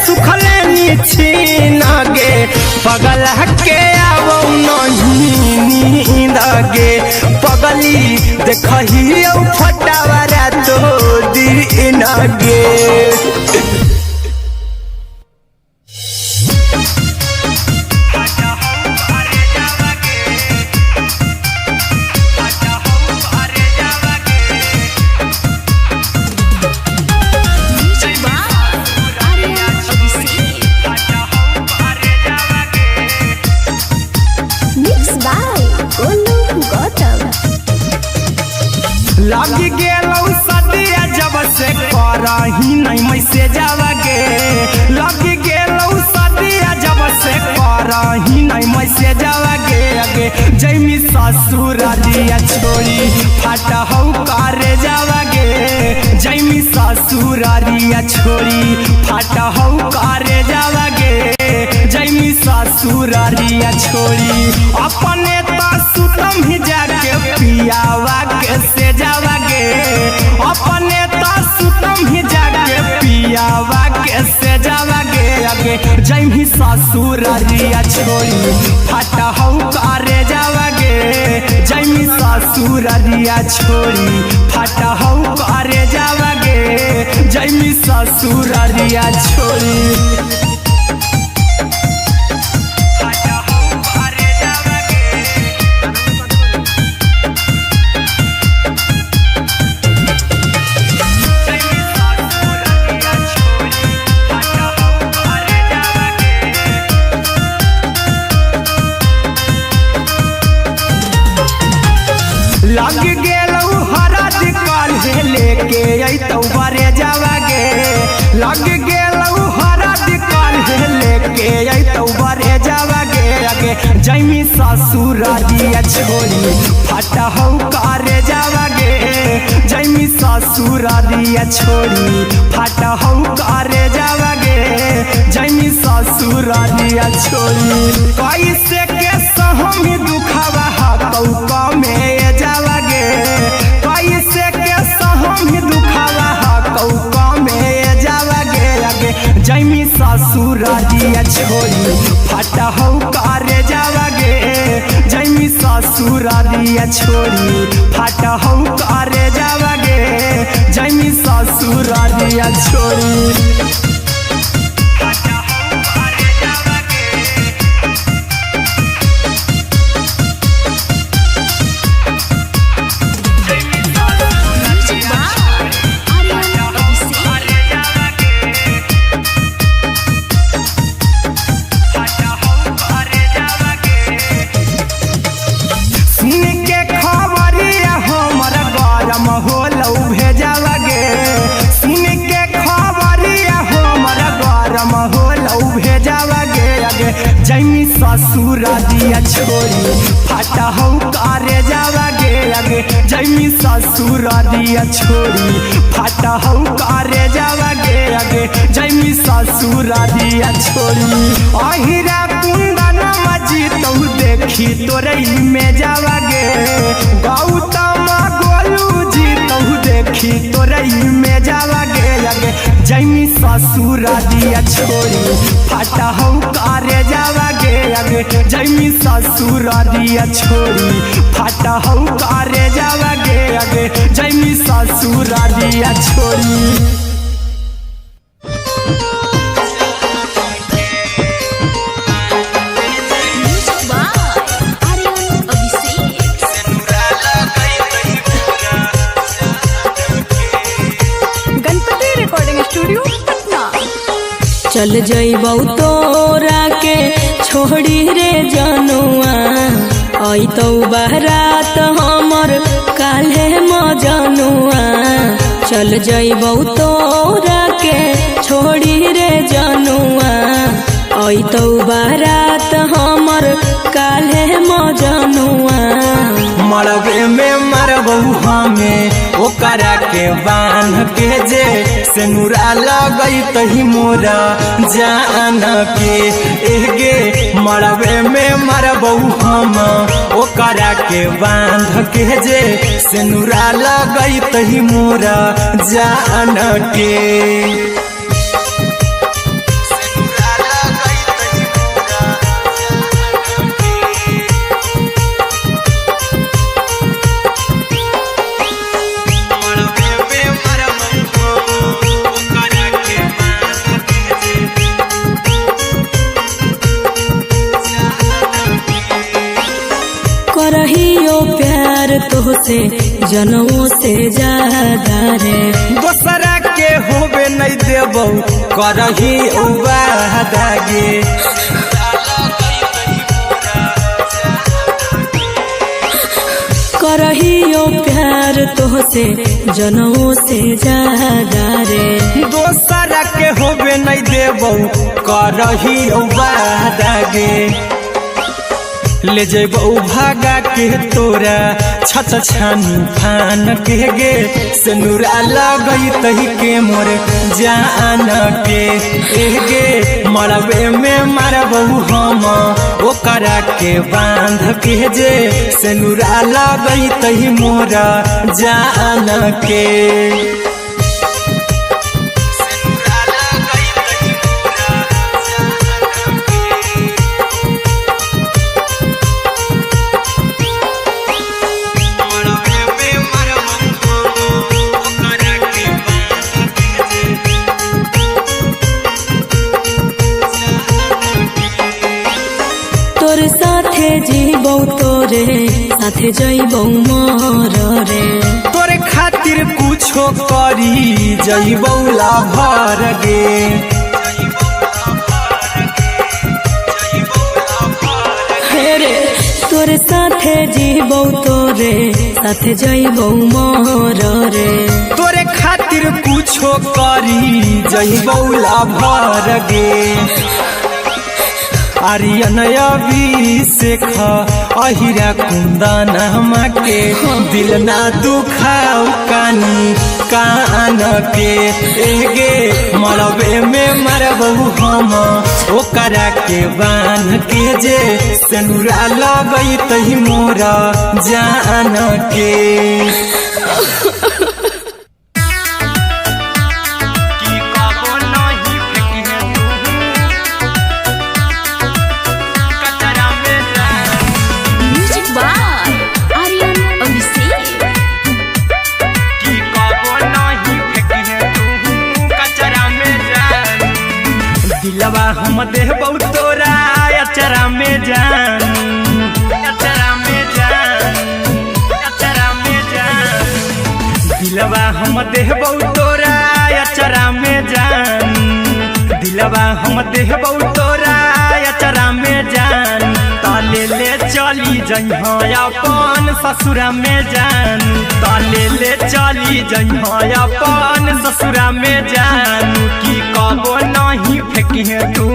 सुखले निछीन गे पगला के अब नहीं नींद गे पगली देखही फोटावारा तो दीन गे लगी गेलौ सदिया जब से करही नहीं मैसेजवा गे लगी गेलौ सदिया जब से करही नहीं मैसेजवा गे अगे जैमी ससुरालिया छोड़ी फाटा हौ करे जावा गे जैमी ससुरालिया छोड़ी फाटा हौ करे जावा गे जैमी ससुरालिया छोड़ी अपने तो सुतम ही जाके पियावा के से जावा गे अपने तो सुतम ही जाके पियावा के से जावा गे अगे जैमी ससुरालिया छोड़ी फाटा हौ करे जावा गे जैमी ससुरालिया छोड़ी फाटा हौ करे जावा गे जैमी ससुरालिया छोड़ी जैमी ससुरारिया छोड़ी फाटा हौ करे जावा गे जैमी ससुरारिया छोड़ी फाटा हौ करे जावा गे जैमी ससुरारिया छोड़ी कैसे के सहमी दुखावा हाथौ कमे जावा गे कैसे के सहमी दुखावा हाथौ कमे जावा गे आगे जैमी ससुरारिया छोड़ी फाटा हौ करे जावा गे जैमी ससुरारिया छोड़ी फाटा हौ करे जावा गे जैमी ससुरारिया छोड़ी जैमी ससुरारिया छोड़ी फाटा हौ करे जावा गे आगे जैमी ससुरारिया छोड़ी फाटा हौ करे जावा गे आगे जैमी ससुरारिया छोड़ी अहिरा कुंदन मजी तौ देखी तोरई में जावा गे गौतम गोलू जी तौ देखी तोरई में जावा गे आगे जैमी ससुरारिया छोड़ी फाटा हौ करे जावा गे आगे जैमी ससुरारिया छोड़ी फाटा हौ करे जावा गे आगे जैमी ससुरारिया छोड़ी चल जइबौ तोरा के छोड़ी रे जनुआ अइतौ बारात हमर काल्हे मजनुआ चल जइबौ तोरा के छोड़ी रे जनुआ अइतौ बारात हमर काल्हे मजनुआ मरबे में मरबौ हमें ओकरा के बांध के जे सेनुरा लगई तही मोरा जान के एगे मरबे में मरबौ हम ओकरा के बांध के जे सेनुरा लगई तही मोरा जान के करहियो प्यार तोहसे जनमों से ज्यादा रे दोसरा के होबे नहीं देबौ करही वादा गे करहियो प्यार तोहसे जनमों से ज्यादा रे दोसरा के होबे नहीं देबौ करही वादा गे ले जेबौ भागा के तोरा छछ छानी फान के गे सेनुरा लगई तही के मोर जान के एगे मरबे में मरबौ हम ओकरा के बांध के जे सेनुरा लगई तही मोरा जान के तोर साथे जीबौ तोरे साथे जइबौ मोर रे तोरे खातिर कुछो करी जइबौ लाभर गे रे तोरे साथे जीबौ तोरे साथे जइबौ मोर रे तोरे खातिर कुछो करी जइबौ लाभर गे आर्यन अभिषेक अहिरा कुंदन के दिल ना दुखाओ कानी कान के एगे मरबे में मरबू हम ओकरा के बान के जे सेनुरा लगई तही मोरा जान के दिलवा हम देबौ तोरा अचरा में जान अचरा में जान अचरा में जान दिलवा हम देबौ तोरा अचरा में जान दिलवा हम देबौ तोरा अचरा में जान ताले ले चली जइहा अपन ससुरा में जान ताले ले चली जइहा अपन ससुरा में जान की कबो नहीं फेंकी तू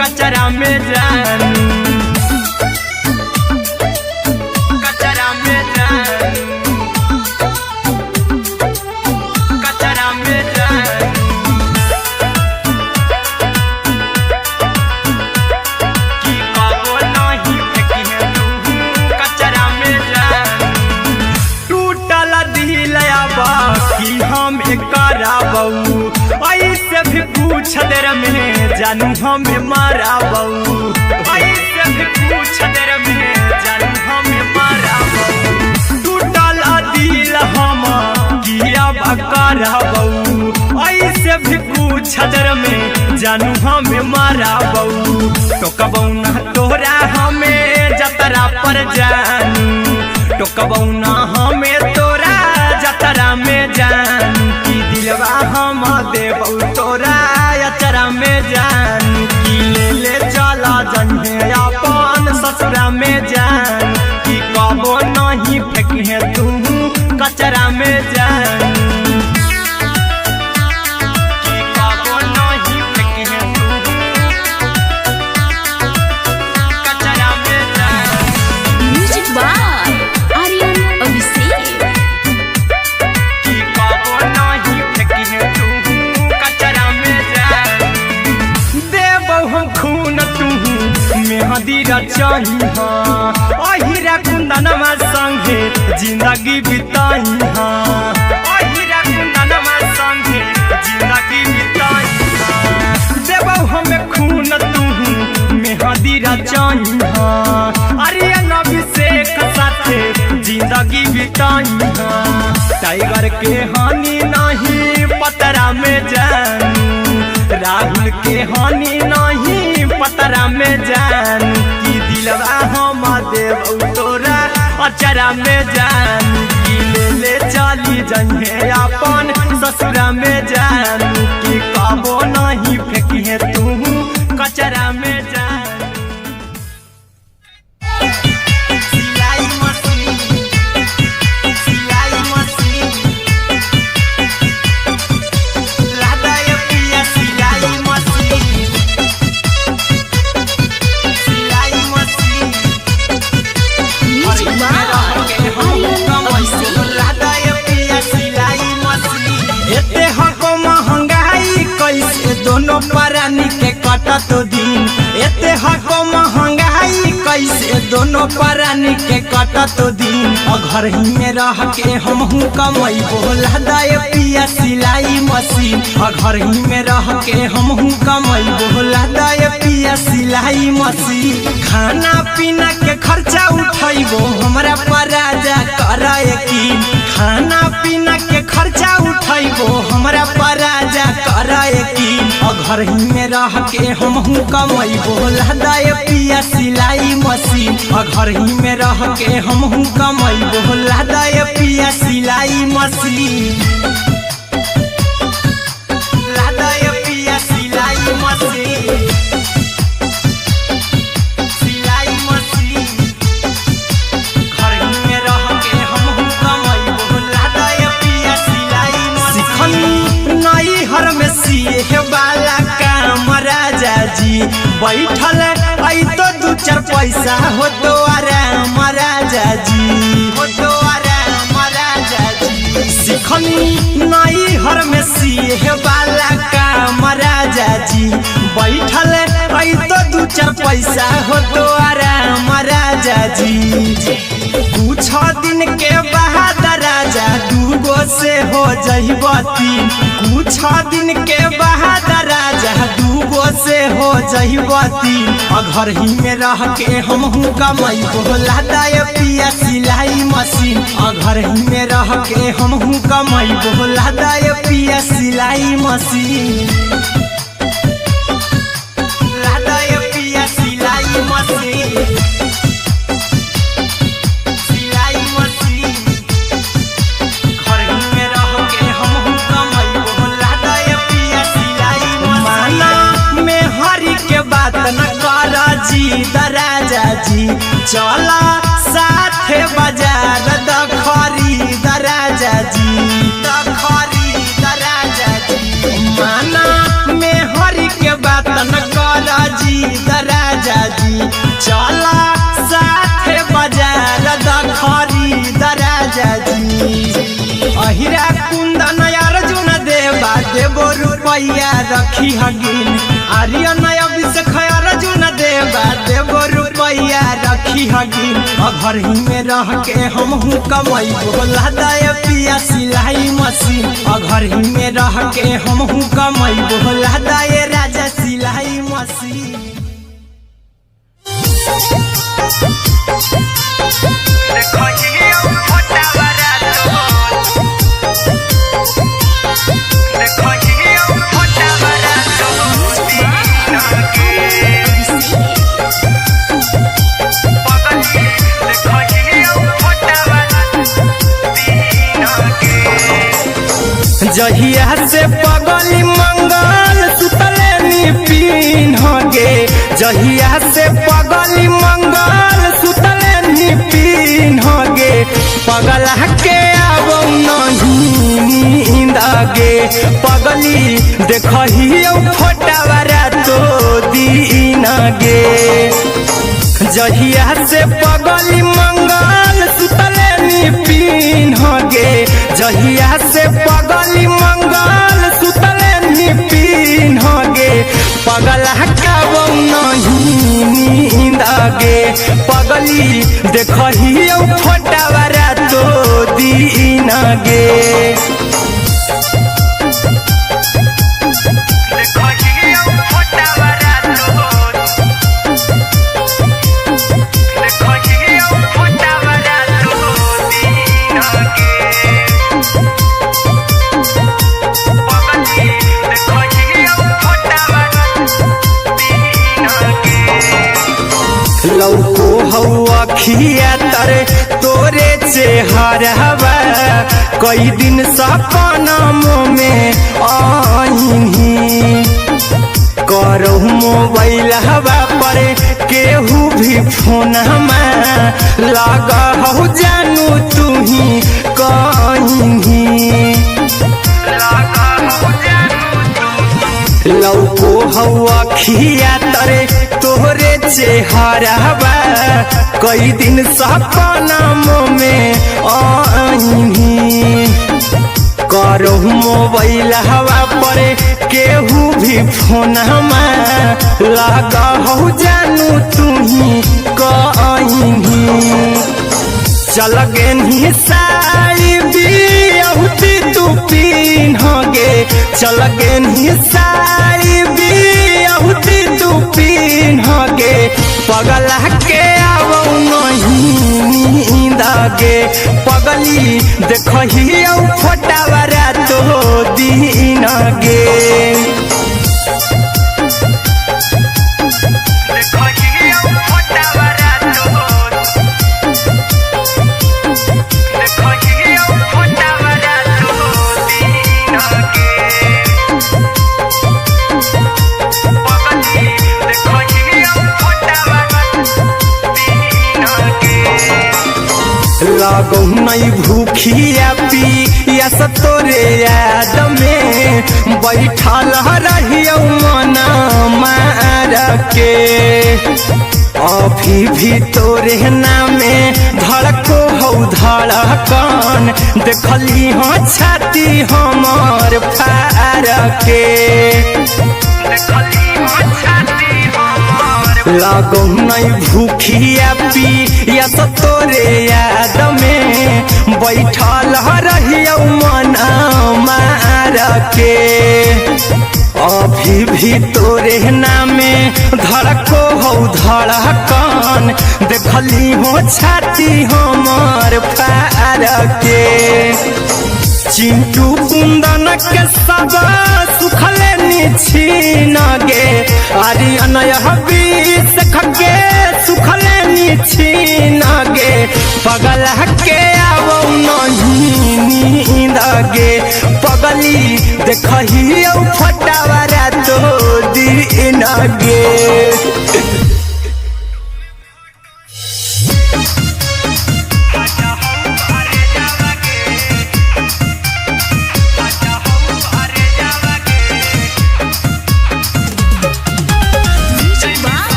कचरा में जान कचरा में जान कचरा में जान की कबो नहीं फेंकी तू कचरा में जान टूटल दिल बाकी हम कराबू ऐसे भी पूछ देर में जानू हमें माराबू ऐसे भी पूछ देर में जानू हमें माराबू टूटल दिल हम किया कराबू ऐसे भी पूछ देर में जानू हमें माराबू टोकबौ ना तोरा हमें जतरा पर जानू टोकबौ ना हमें तोरा जतरा में जानू की दिलवा हम देबौ तोरा अचरा में जान की ले चला जन्हे अपन ससुरा में जान की कबो नहीं फेंकी तू कचरा में जान की कबो नहीं फेंकी तू कचरा में जान म्यूजिक बाय आर्यन अभिषेक की कबो नहीं फेंकी तू कचरा में जान देबौ हम खून तू मेहदी रचाही अहिरा कुंदनमा संगे जिंदगी बिताई अहिरा कुंदनमा संगे जिंदगी बिताई देबौ हमें खून तू मेहदी रचाही आर्यन अभिषेक साथे जिंदगी बिताई टाइगर के हानि नहीं पतरा में जानू राहुल के हानि नहीं पतरा में जान की दिलवा हम देबौ तोरा अचरा में जान की ले चली जइहे अपन ससुरा में जान की कबो नहीं फेंकी तू कचरा में जान सिलाई मशीन सिलाई मशीन लादा ये पिया सिलाई मशीन सिलाई machine music by Aryan Abhishek लादा ये पिया सिलाई मशीन एते हको महंगाई कैसे दोनों परानी के कटत दिन एते हको महंगाई कैसे दोनों परानी के कटत दिन घर ही में रह के हमहू कमैबो लादा ये पिया सिलाई मशीन घर ही में रह के हमहू कमैबो लादा ये पिया सिलाई मशीन खाना पीना के खर्चा उठैबो हमरा पर राजा कर यकीन खाना पीना के खर्चा उठैबो हमरा पर राजा कर यकीन घर ही में रह के हमहू कमैबो लादा ये पिया सिलाई मशीन घर ही में रह के हमहू कमैबो लादा ये पिया सिलाई मशीन लादा ये पिया सिलाई मशीन सिलाई मशीन घर ही में रह के हमहू कमैबो लादा ये पिया सिलाई मशीन नई हर में सिए वाला काम राजा जी बैठल आई तो 2-4 पैसा हो तो आराम राजा जी, हो तो आराम राजा जी। सिखनी नई हर में सीहे वाला काम राजा जी, बैठल आई तो 2-4 पैसा हो तो आराम राजा जी। कुछ दिन के बाद राजा 2 से हो जइबा 3, कुछ दिन के बाद राजा 2 से हो जइबा 3। घर ही में रह के हमहू कमाई बोला दाय पिया सिलाई मशीन, घर ही में रह के हमहू कमाई बोला दाय पिया सिलाई मशीन, लादाय पिया सिलाई मशीन, सिलाई मशीन। घर ही में रह के हमहू कमाई बोला दाय पिया सिलाई मशीन। माना में हरी के बात न कर जी दराजा जी, चला साथे बाजार द खरीद राजा जी, द खरीद राजा जी। माना में हरी के बात न कर जी दराजा जी, चला साथे बाजार द खरीद राजा जी। अहिरा कुंदन अर्जुन देवा देबो रुपैया रखी हगिन, आर्यन अभिषेक अर्जुन देवा देबो रुपैया रखी हगिन। घर ही में रह के हमहू कमाई बोला दाय पिया सिलाई मशीन, घर ही में रह के हमहू कमाई बोला दाय राजा सिलाई मशीन। जहिया से पगली मंगल सुतले निपिन गे, जहिया से पगली मंगल सुतले निपिन गे, पगला के आबो नहीं नींद गे, पगली देखही फोटावारा तो दीन गे। जहिया से पगली मंगल सुतले निपिन गे, जहिया से पगली मंगल सुतले निपिन गे, पगला काबो नहीं नींद गे, पगली देखही फोटावारा तो दीन गे। लौको हवा खिया तर तोरे चेहरवा, कई दिन सपना में आईनी, करो मोबाइल हवा पर केहू भी फोन लगा हो जानू तू ही कहीं, लौको हवा खिया तरे तोहरे चेहरवा, कई दिन सपना में आईनी, करो मोबाइल हवा पर केहू भी फोन लगा हो जानू तू ही कहीं। चल गे साड़ी बियाहुती तू पीन गे, चल गे साड़ी बियाहुती तू पीन गे, पगला के आवो नहीं नींद गे, पगली देखही फोटावारा तो दीन गे। लागो नहीं भूखिया पिया तोरे याद में बैठल रहियो मना मार के अभी भी तोरे नामे धड़को हो धड़कन देखली हाँ छाती हमार फार के लागो नहीं भूखिया पिया तोरे याद में बैठल रहियो मना मार के अभी भी तोरे नामे धड़को हो धड़कन देखली हो छाती हमार फार के चिंटू कुंदन के सब सुखले निछीन गे आर्यन बीस खगे सुखले निछीन गे पगल के आवो नहीं नींद गे पगली देखही फटावरा तो दिन गे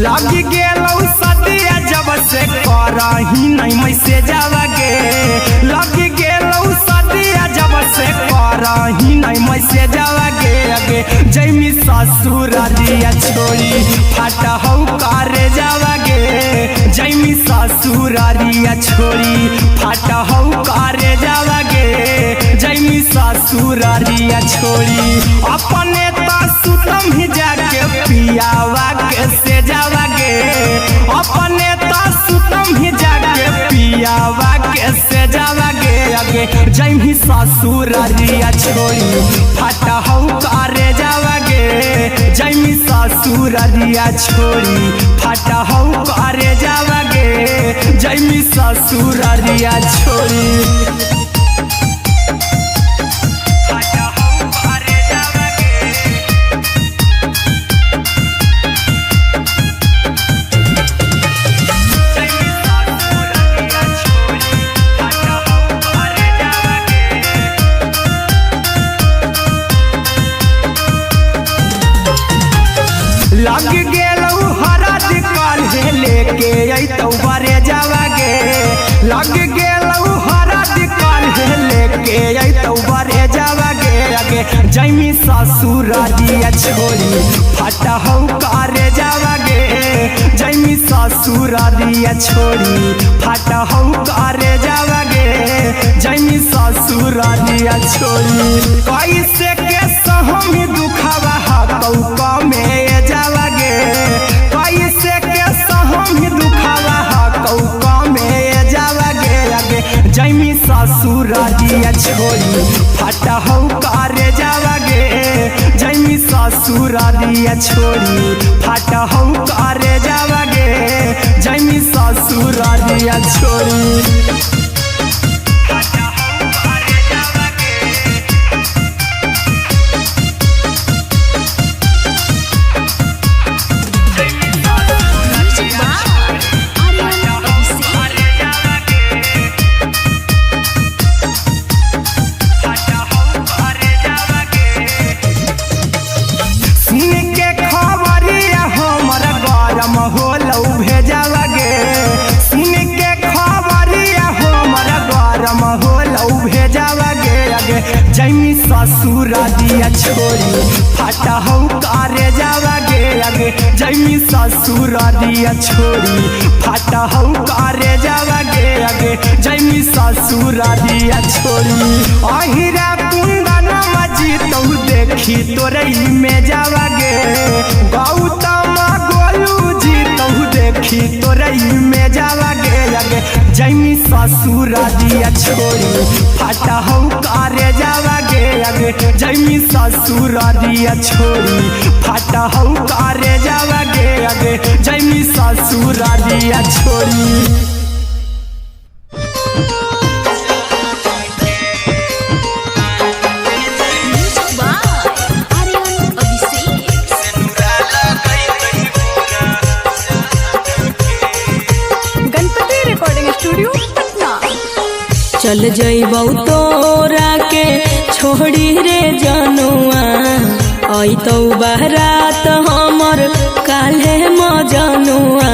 लगी गेलौ सदिया जब से करही नहीं मैसेजवा गे लगी गेलौ सदिया जब से करही नहीं मैसेजवा गे अगे जैमी ससुरारिया छोड़ी फाटा हौ करे जावा गे जैमी ससुरारिया छोड़ी फाटा हौ करे जावा गे जैमी ससुरारिया छोड़ी अपने तो सुतम ही जाके पियावा के से जावा गे अपने तो सुतम ही जाके पियावा के से जावा गे अगे जैमी ससुरारिया छोड़ी फाटा हौ करे जावा गे जैमी ससुरारिया छोड़ी फाटा हौ करे जावा गे जैमी ससुरारिया छोड़ी लग गेलौ हरद काल्हे लेके अइतौ बरे जावा गे लग गेलौ हरद काल्हे लेके अइतौ बरे जावा गे अगे जैमी ससुरारिया छोड़ी फाटा हौ करे जावा गे जैमी ससुरारिया छोड़ी फाटा हौ करे जावा गे जैमी ससुरारिया छोड़ी कैसे के सहमी दुखावा हतौ कमे जावा गे कैसे के सहमी दुखावा हतौ कमे जावा गे अगे जैमी ससुरारिया छोड़ी फाटा हौ करे जावा गे जैमी ससुरारिया छोड़ी फाटा हौ करे जावा गे जैमी ससुरारिया छोड़ी जैमी ससुरारिया छोड़ी फाटा हौ करे जावा गे अगे जैमी ससुरारिया छोड़ी फाटा हौ करे जावा गे अगे जैमी ससुरारिया छोड़ी अहिरा कुंदन मजी तौ देखी तोरई में जावा गे गौतम गोलू जी तौ देखी तोरई में जावा गे अगे जैमी ससुरारिया छोड़ी फाटा हौ करे जावा गे अगे जैमी ससुरारिया छोड़ी फाटा हौ करे जावा गे अगे जैमी ससुरारिया छोड़ी चल जइबौ तोरा के छोड़ी रे जनुआ अइतौ बारात हमर काल्हे मजनुआ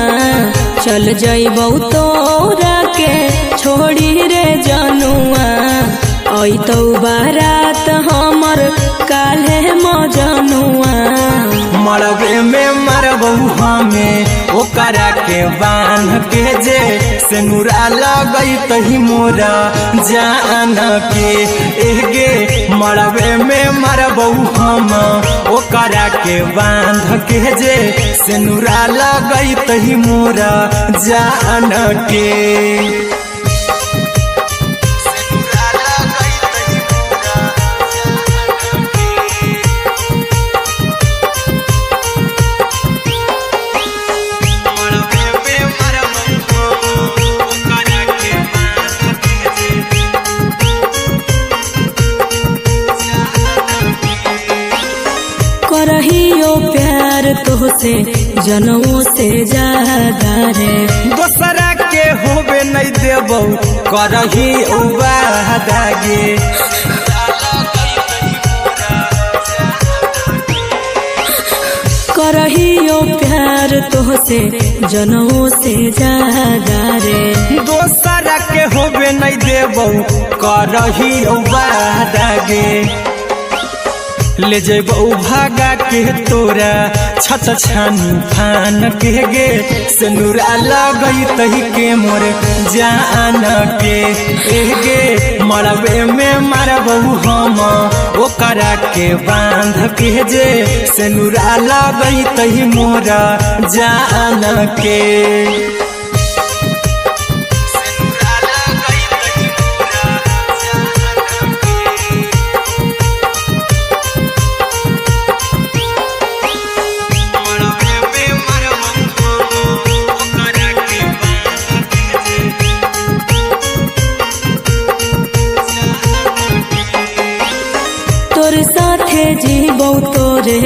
चल जइबौ तोरा के छोड़ी रे जनुआ अइतौ बारात हमर काल्हे मजनुआ मरबे में मरबौ हमें ओकरा के बांध के जे सेनुरा लगई तही मोरा जान के एगे मरबे में मरबौ हम ओकरा के बांध के जे सेनुरा लगई तही मोरा जान के करहियो प्यार तोहसे जनमों से ज्यादा रे दोसरा के होबे नहीं देबौ करही वादा गे करहियो प्यार तोहसे जनमों से ज्यादा रे दोसरा के होबे नहीं देबौ करही वादा गे ले जेबौ भागा के तोरा छत छानी फान के गे सेनुरा लगई तही के मोर जान के गे मरबे में मरबौ हम ओकरा के बांध के जे सेनुरा लगई तही मोरा जान के तोरे साथे जीबौ तोरे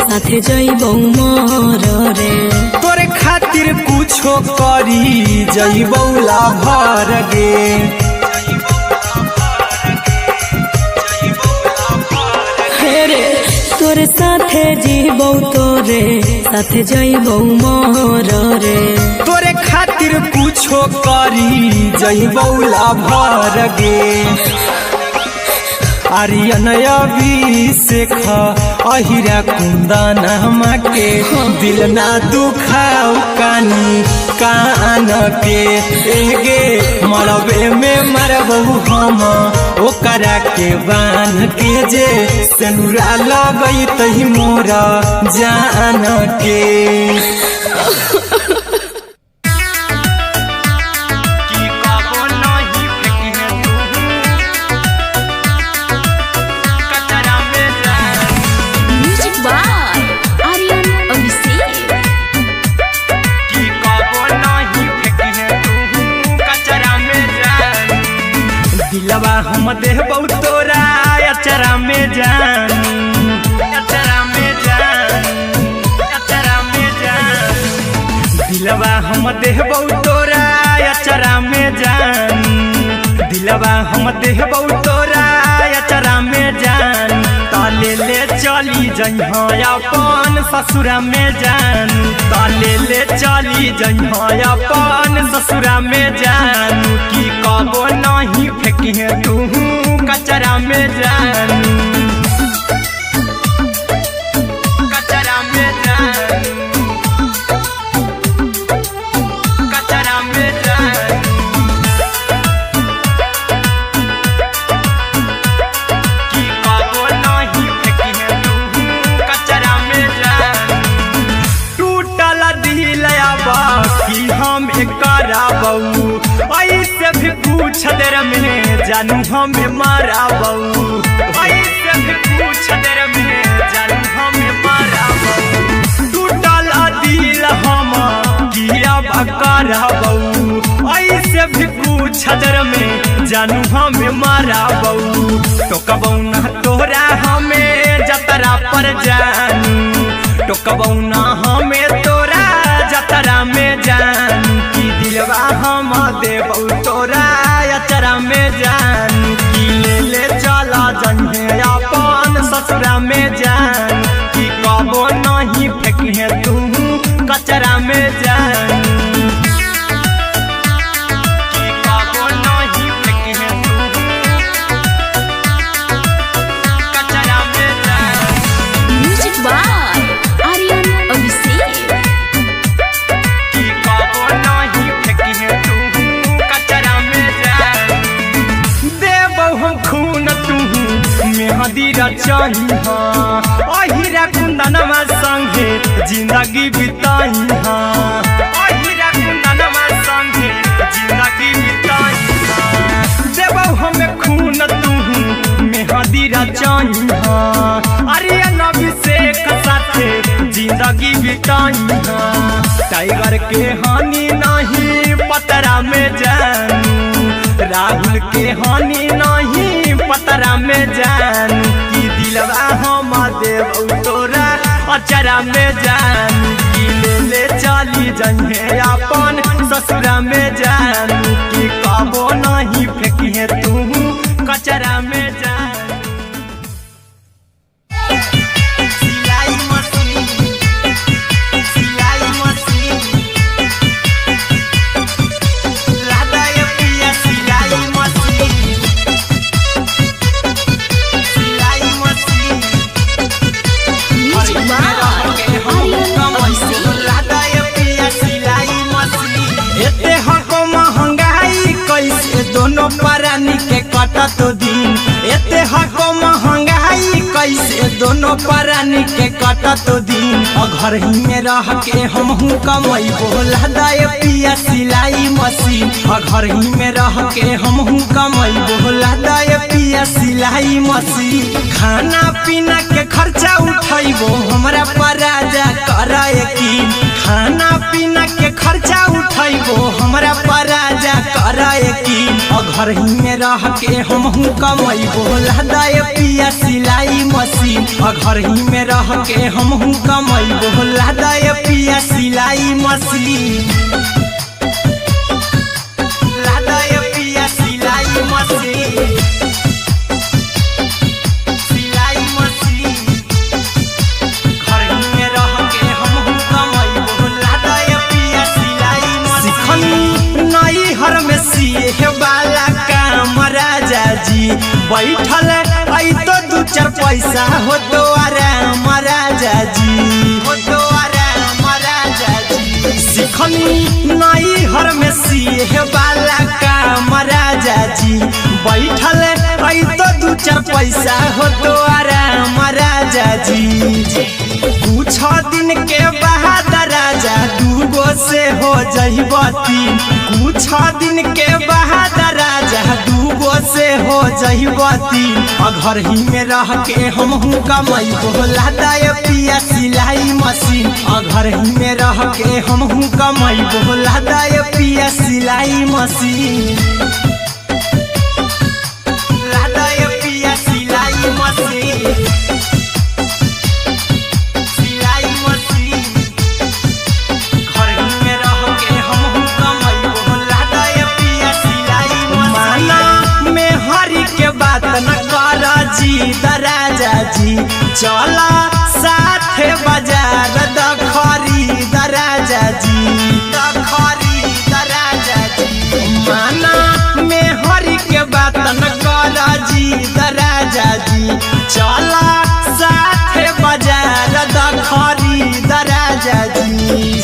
साथे जइबौ मर रे तोरे खातिर कुछो करी जइबौ लाभर गे रे तोरे साथे जीबौ तोरे साथे जइबौ मर रे तोरे खातिर कुछो करी जइबौ लाभर गे आर्यन अभिषेक अहिरा कुंदन के दिल ना दुखाऊ कानी कान के एगे मरबे में मरबौ हम ओकरा के बांध के जे सेनुरा लगई तही मोरा जान के दिलवा हम देबौ तोरा अचरा में जान अचरा में जान अचरा में जान दिलवा हम देबौ तोरा अचरा में जान दिलवा हम देबौ तोरा अचरा में जान ताले ले चली जइहा अपन ससुरा में जान ताले ले चली जइहा अपन ससुरा में जान की कबो नहीं फेंकिहे तू कचरा में जान कचरा में जान कचरा में जान की कबो नहीं फेंकिहे तू कचरा में जान टूटल दिल आबा कि हम कराबौ ऐसे भी पूछ देर में जानू हमें माराबौ ऐसे भी पूछ देर में जानू हमें माराबौ टूटल दिल हम किया कराबौ ऐसे भी पूछ देर में जानू हमें माराबौ टोकबौ ना तोरा हमें जतरा पर जानू टोकबौ ना हमें तोरा जतरा में जानू की दिलवा हम देबौ तोरा अचरा में जान मेहंदी रचाई अहिरा कुंदनमा संगे जिंदगी बिताई अहिरा कुंदनमा संगे जिंदगी बिताई देबौ हमें खून तू मेहंदी रचाई अरे अभिषेक साथे जिंदगी बिताई टाइगर के हानि नहीं पतरा में जानू राहुल के हानि नहीं पतरा में जानू कि दिलवा हम देव तोरा अचरा में जानू कि ले चली जइहे अपन ससुरा में जानू कि कबो नहीं फेंकिहे तू कचरा में जानू दोनों परानी के कटत दिन एते हको महंगाई कैसे दोनों परानी के कटत दिन घर ही में रह के हमहू कमैबो लदाय पिया सिलाई मशीन घर ही में रह के हमहू कमैबो लदाय पिया सिलाई मशीन खाना पीना के खर्चा उठैबो हमरा पराजा कराए की खाना पीना के खर्चा उठैबो हमरा पराजा कराए की घर ही में रह के हमहू कमैबो लदाय पिया सिलाई मशीन घर ही में रह के हमहू कमैबो लदाय पिया सिलाई मशीन लदाय पिया सिलाई मशीन सिलाई मशीन घर ही में रह के हमहू कमैबो लदाय पिया सिलाई मशीन नई हर में सिए वाला काम राजा जी बैठल आई तो दू चार पैसा हो तो आराम राजा जी हो तो आराम राजा जी सिखनी नई हर में सिए वाला काम राजा जी बैठल आई तो दू चार पैसा हो तो आराम राजा जी कुछ दिन के बाद राजा दूगो से हो जइब तीन कुछ दिन के बाद राजा दूगो से हो जइब तीन घर ही में रह के हमहू कमैबो लदाय पिया सिलाई मशीन घर ही में रह के हमहू कमैबो लदाय पिया सिलाई मशीन लदाय पिया सिलाई मशीन राजा जी चला साथे बाजार दखरी राजा जी दखरी राजा जी माना में हरी के बात न कर जी राजा जी चला साथे बाजार दखरी राजा जी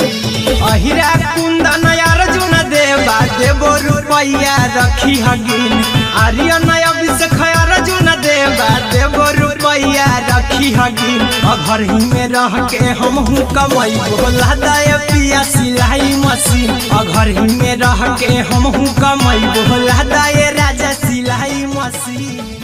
अहिरा कुंदन अर्जुन देवा देबो रुपया रखी हगिन आर्यन अभिषेक अर्जुन देवा देबो रुपया रखी हगिन घर ही में रह के हमहू कमैबो लदाय पिया सिलाई मशीन घर ही में रह के हमहू कमैबो लदाय राजा सिलाई मशीन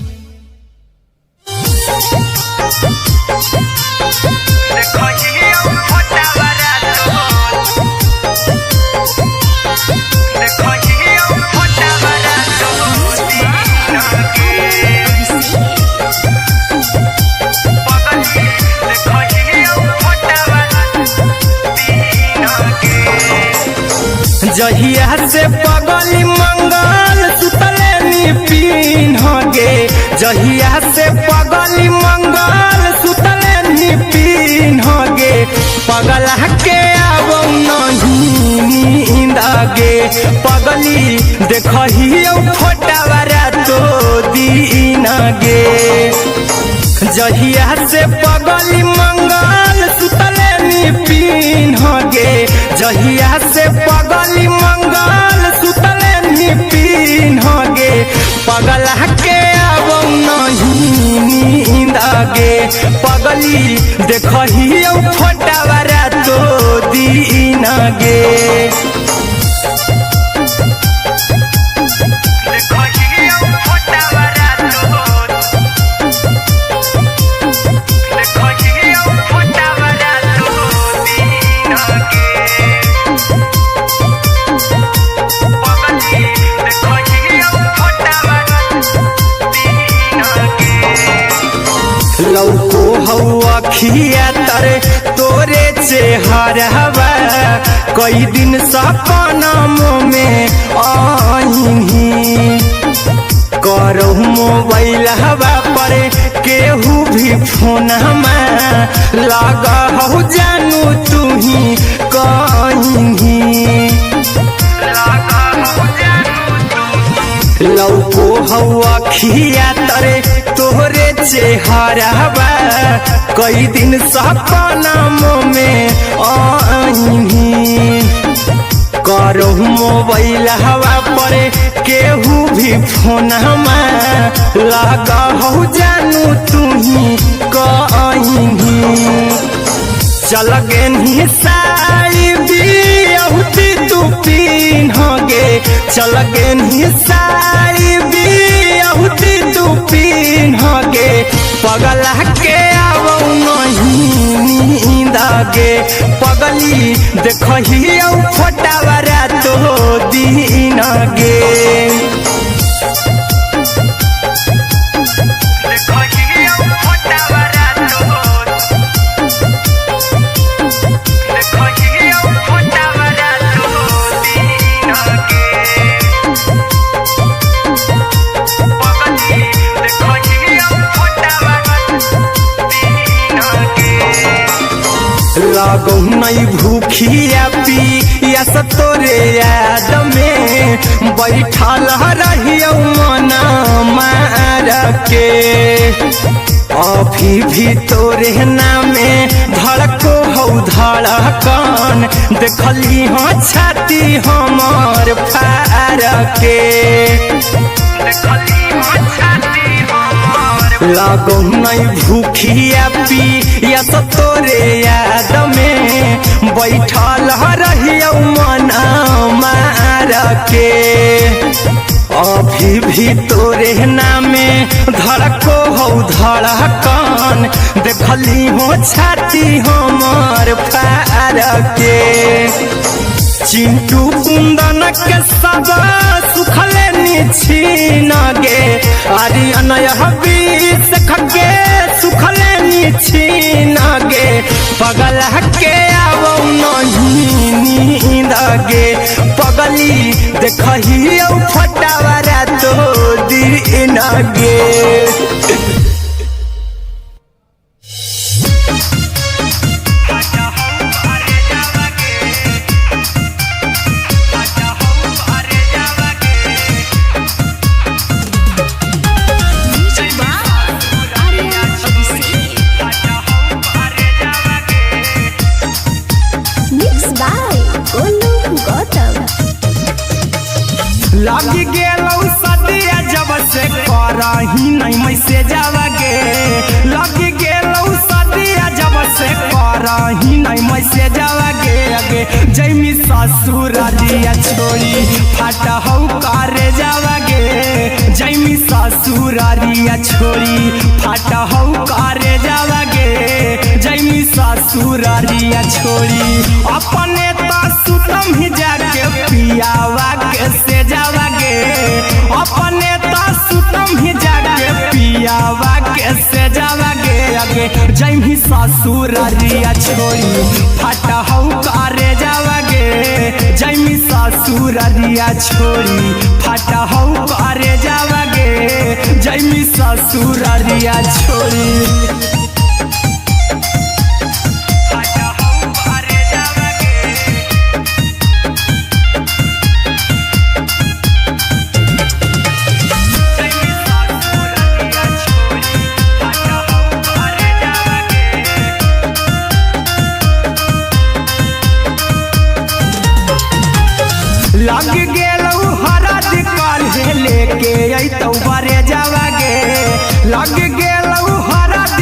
जहिया से पगली मंगल सुतले निपिन गे जहिया से पगली मंगल सुतले निपिन गे पगला के आवो नहीं नींद गे पगली देखहियो फोटावारा तो दीन गे जहिया से पगली मंगल सुतले निपिन गे जहिया से पगली मंगल सुतले निपिन गे पगला के आवो नहीं गे पगली देखही फोटावारा तो दीन गे लौको हवा खिया तरे तोरे चेहरवा कई दिन सपनमो में आईनी करो मोबाइल हवा पर केहू भी फोन लगा हो जानू तू ही कहीं लौको हवा खिया तरे तोहरे चेहरवा कई दिन सपनमो में आईनी करो मोबाइल हवा पर केहू भी फोन लगा हो जानू तू ही कहीं चल गे साड़ी बिहुती तू पिन्हगे चल गे साड़ी बिहुती तू पिन्हगे पगला के आवो नहीं नींद गे पगली देखही फोटावारा तो दीन गे लागो नहीं भूखिया पिया तोरे याद में बैठल रहियो मना मार के अभी भी तोरे नामे धड़को हो धड़कन देखली हाँ छाती हमार फार के लागो नहीं भूखिया पिया तोरे याद में बैठल रहियो मना मार के अभी भी तोरे नामे धड़को हो धड़कन देखली हो छाती हमार फार के चिंटू कुंदन के सब सुखले निछीन गे आर्यन बीस खगे सुखले निछीन गे पगला के आवो नहीं नींद गे पगली देखही फोटावारा तो दीन गे लगी गेलौ सदिया जब से करही नहीं मैसेजवा गे लगी गेलौ सदिया जब से करही नहीं मैसेजवा गे अगे जैमी ससुरारिया छोड़ी फाटा हौ करे जावा गे जैमी ससुरारिया छोड़ी फाटा हौ करे जावा गे जैमी ससुरारिया छोड़ी अपने तो सुतम ही जाके पियावा के से जावा गे अपने तो सुतम ही जाके पियावा के से जावा गे अगे जैमी ससुरारिया छोड़ी फाटा हौ करे जावा गे जैमी ससुरारिया छोड़ी फाटा हौ करे जावा गे जैमी ससुरारिया छोड़ी लग गेलौ हरद काल्हे लेके अइतौ बरे जावा गे लग गेलौ हरद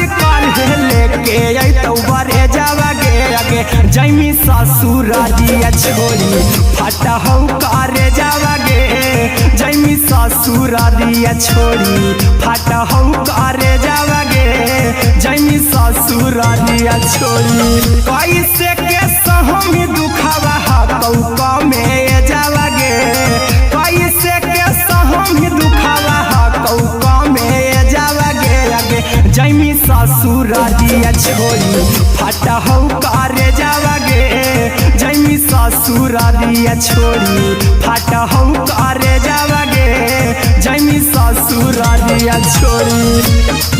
ससुरारिया छोड़ी फाटा हौ करे जावागे जैमी ससुरारिया छोड़ी फाटा हौ करे जावागे जैमी ससुरारिया छोड़ी कैसे के सहमी दुखावा कौका में जावागे कैसे के सहमी दुखावा कौका में जावागे आगे जैमी ससुरारिया छोड़ी फाटा हौ करे जावागे जैमी ससुरारिया छोड़ी फाटा हौ करे जावागे जैमी ससुरारिया छोड़ी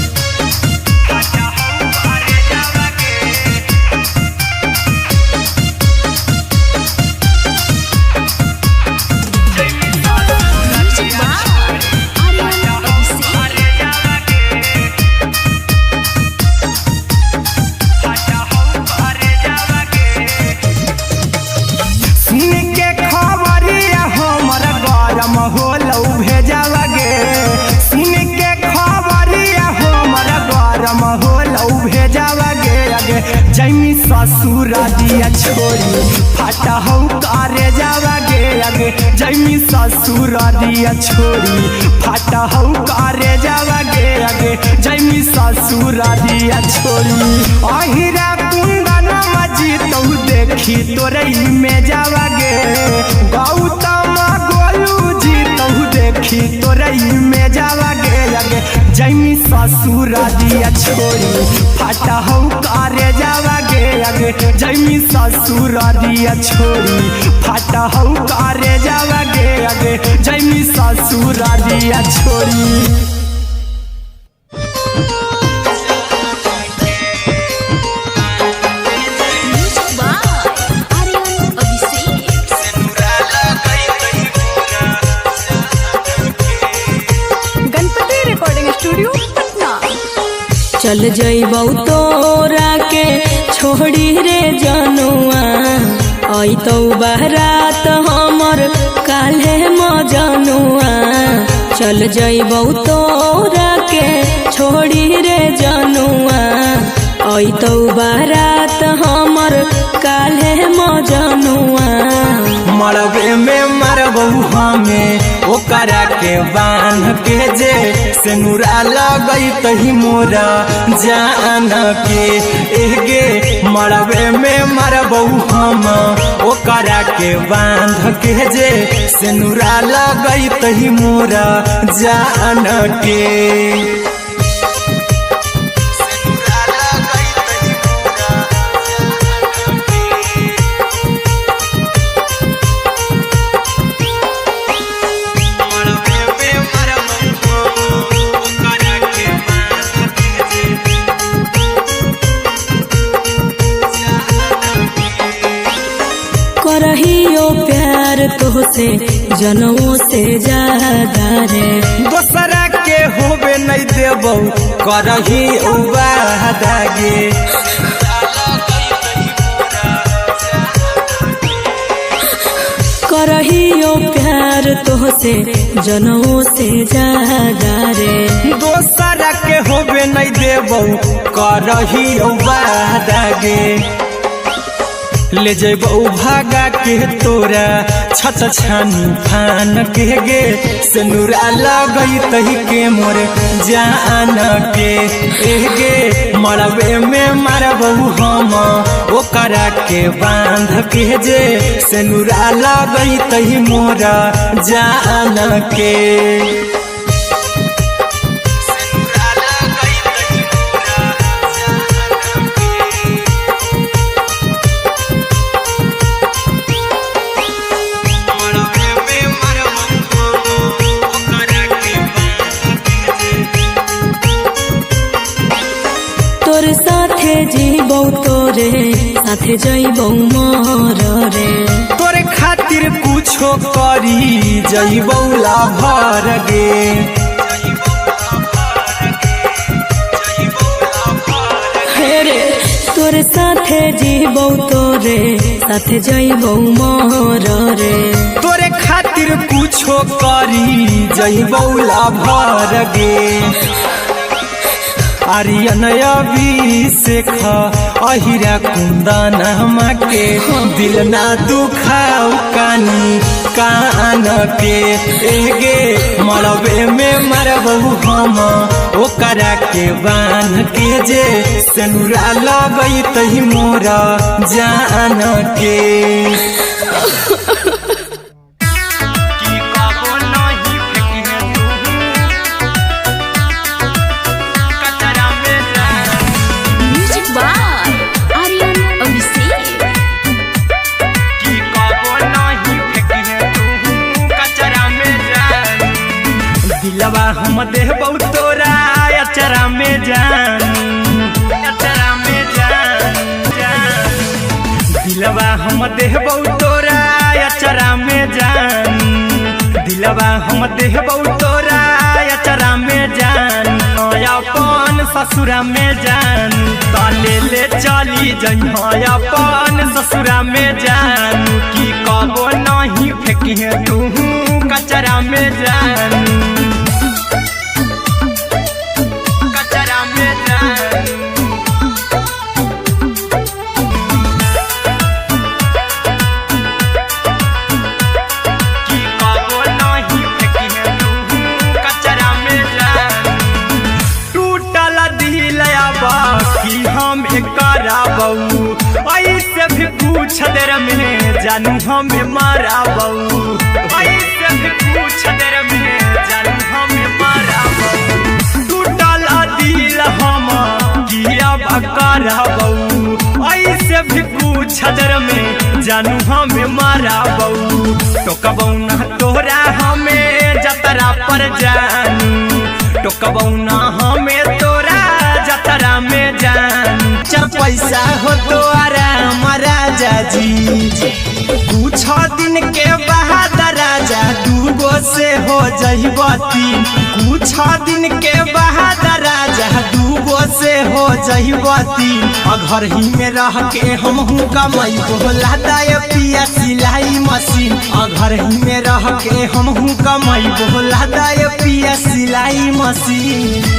जैमी ससुरारिया छोड़ी फाटा हौ करे जावागे आगे जैमी ससुरारिया छोड़ी फाटा हौ करे जावागे आगे जैमी ससुरारिया छोड़ी अहिरा कुंदन मजी तौ देखी तोरई में जावागे गौतम गोलू जी तौ देखी तोरई में जावागे आगे जैमी ससुरारिया छोड़ी फाटा हौ करे जावागे आगे जैमी ससुरारिया छोड़ी फाटा हौ करे जावागे आगे जैमी ससुरारिया छोड़ी चल जइबौ तोरा के छोड़ी रे जनुआ अइतौ बारात हमर काल्हे मजनुआ चल जइबौ तोरा के छोड़ी रे जनुआ अइतौ बारात हमर काल्हे मजनुआ मरबे में मरबौ हमें ओकरा के बांध के जे सेनुरा लगई तही मोरा जान के एगे मरबे में मरबौ हम ओकरा के बांध के जे सेनुरा लगई तही मोरा जान के करहियो प्यार तोहसे जनों से ज्यादा रे दोसरा के होबे नहीं देबौ करही उबादागे करहियो प्यार तोहसे जनों से ज्यादा रे दोसरा के होबे नहीं देबौ करही उबादागे ले जइबौ भागा के तोरा छत छानी फान के गे सेनुरा लगई तही के मोर जान के एगे मरबे में मरबौ हम ओकरा के बांध के जे सेनुरा लगई तही मोरा जान के तोर साथे जीबौ तोरे साथे जइबौ मोर रे तोरे खातिर कुछो करी जइबौ लाभर गे हेरे तोर साथे जीबौ तोरे साथे जइबौ मोर रे तोरे खातिर कुछो करी जइबौ लाभर गे आर्यन अभिषेक अहिरा कुंदन के दिल ना दुखाऊ कानी कान के एगे मरबे में मरबहू हम ओकरा के बांध के जे सेनुरा लगई तही मोरा जान के दिलवा हम देहबौ तोरा अचरा में जान अचरा में जान दिलवा हम देहबौ तोरा अचरा में जान दिलवा हम देहबौ तोरा अचरा में जान अपन ससुरा में जान ताले ले चली जइह अपन ससुरा में जान की कबो नहीं फेंकी तू कचरा में जान ऐसे भी पूछ देर में जानू हमें माराबू ऐसे भी पूछ देर में जानू हमें माराबू टूटल दिल हम किया कराबू ऐसे भी पूछ देर में जानू हमें माराबू टोकबौ ना तोरा हमें जतरा पर जानू टोकबौ ना हमें तोरा जतरा में जानू चार पैसा हो तो आराम राजा जी कुछ दिन के बाद राजा दूगो से हो जहिबती कुछ दिन के बाद राजा दूगो से हो जहिबती घर ही में रह के हम कमाई बोला दाय पिया सिलाई मशीन घर ही में रह के हम कमाई बोला दाय पिया सिलाई मशीन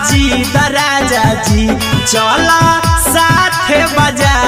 जी दराजा जी चला साथे बाजार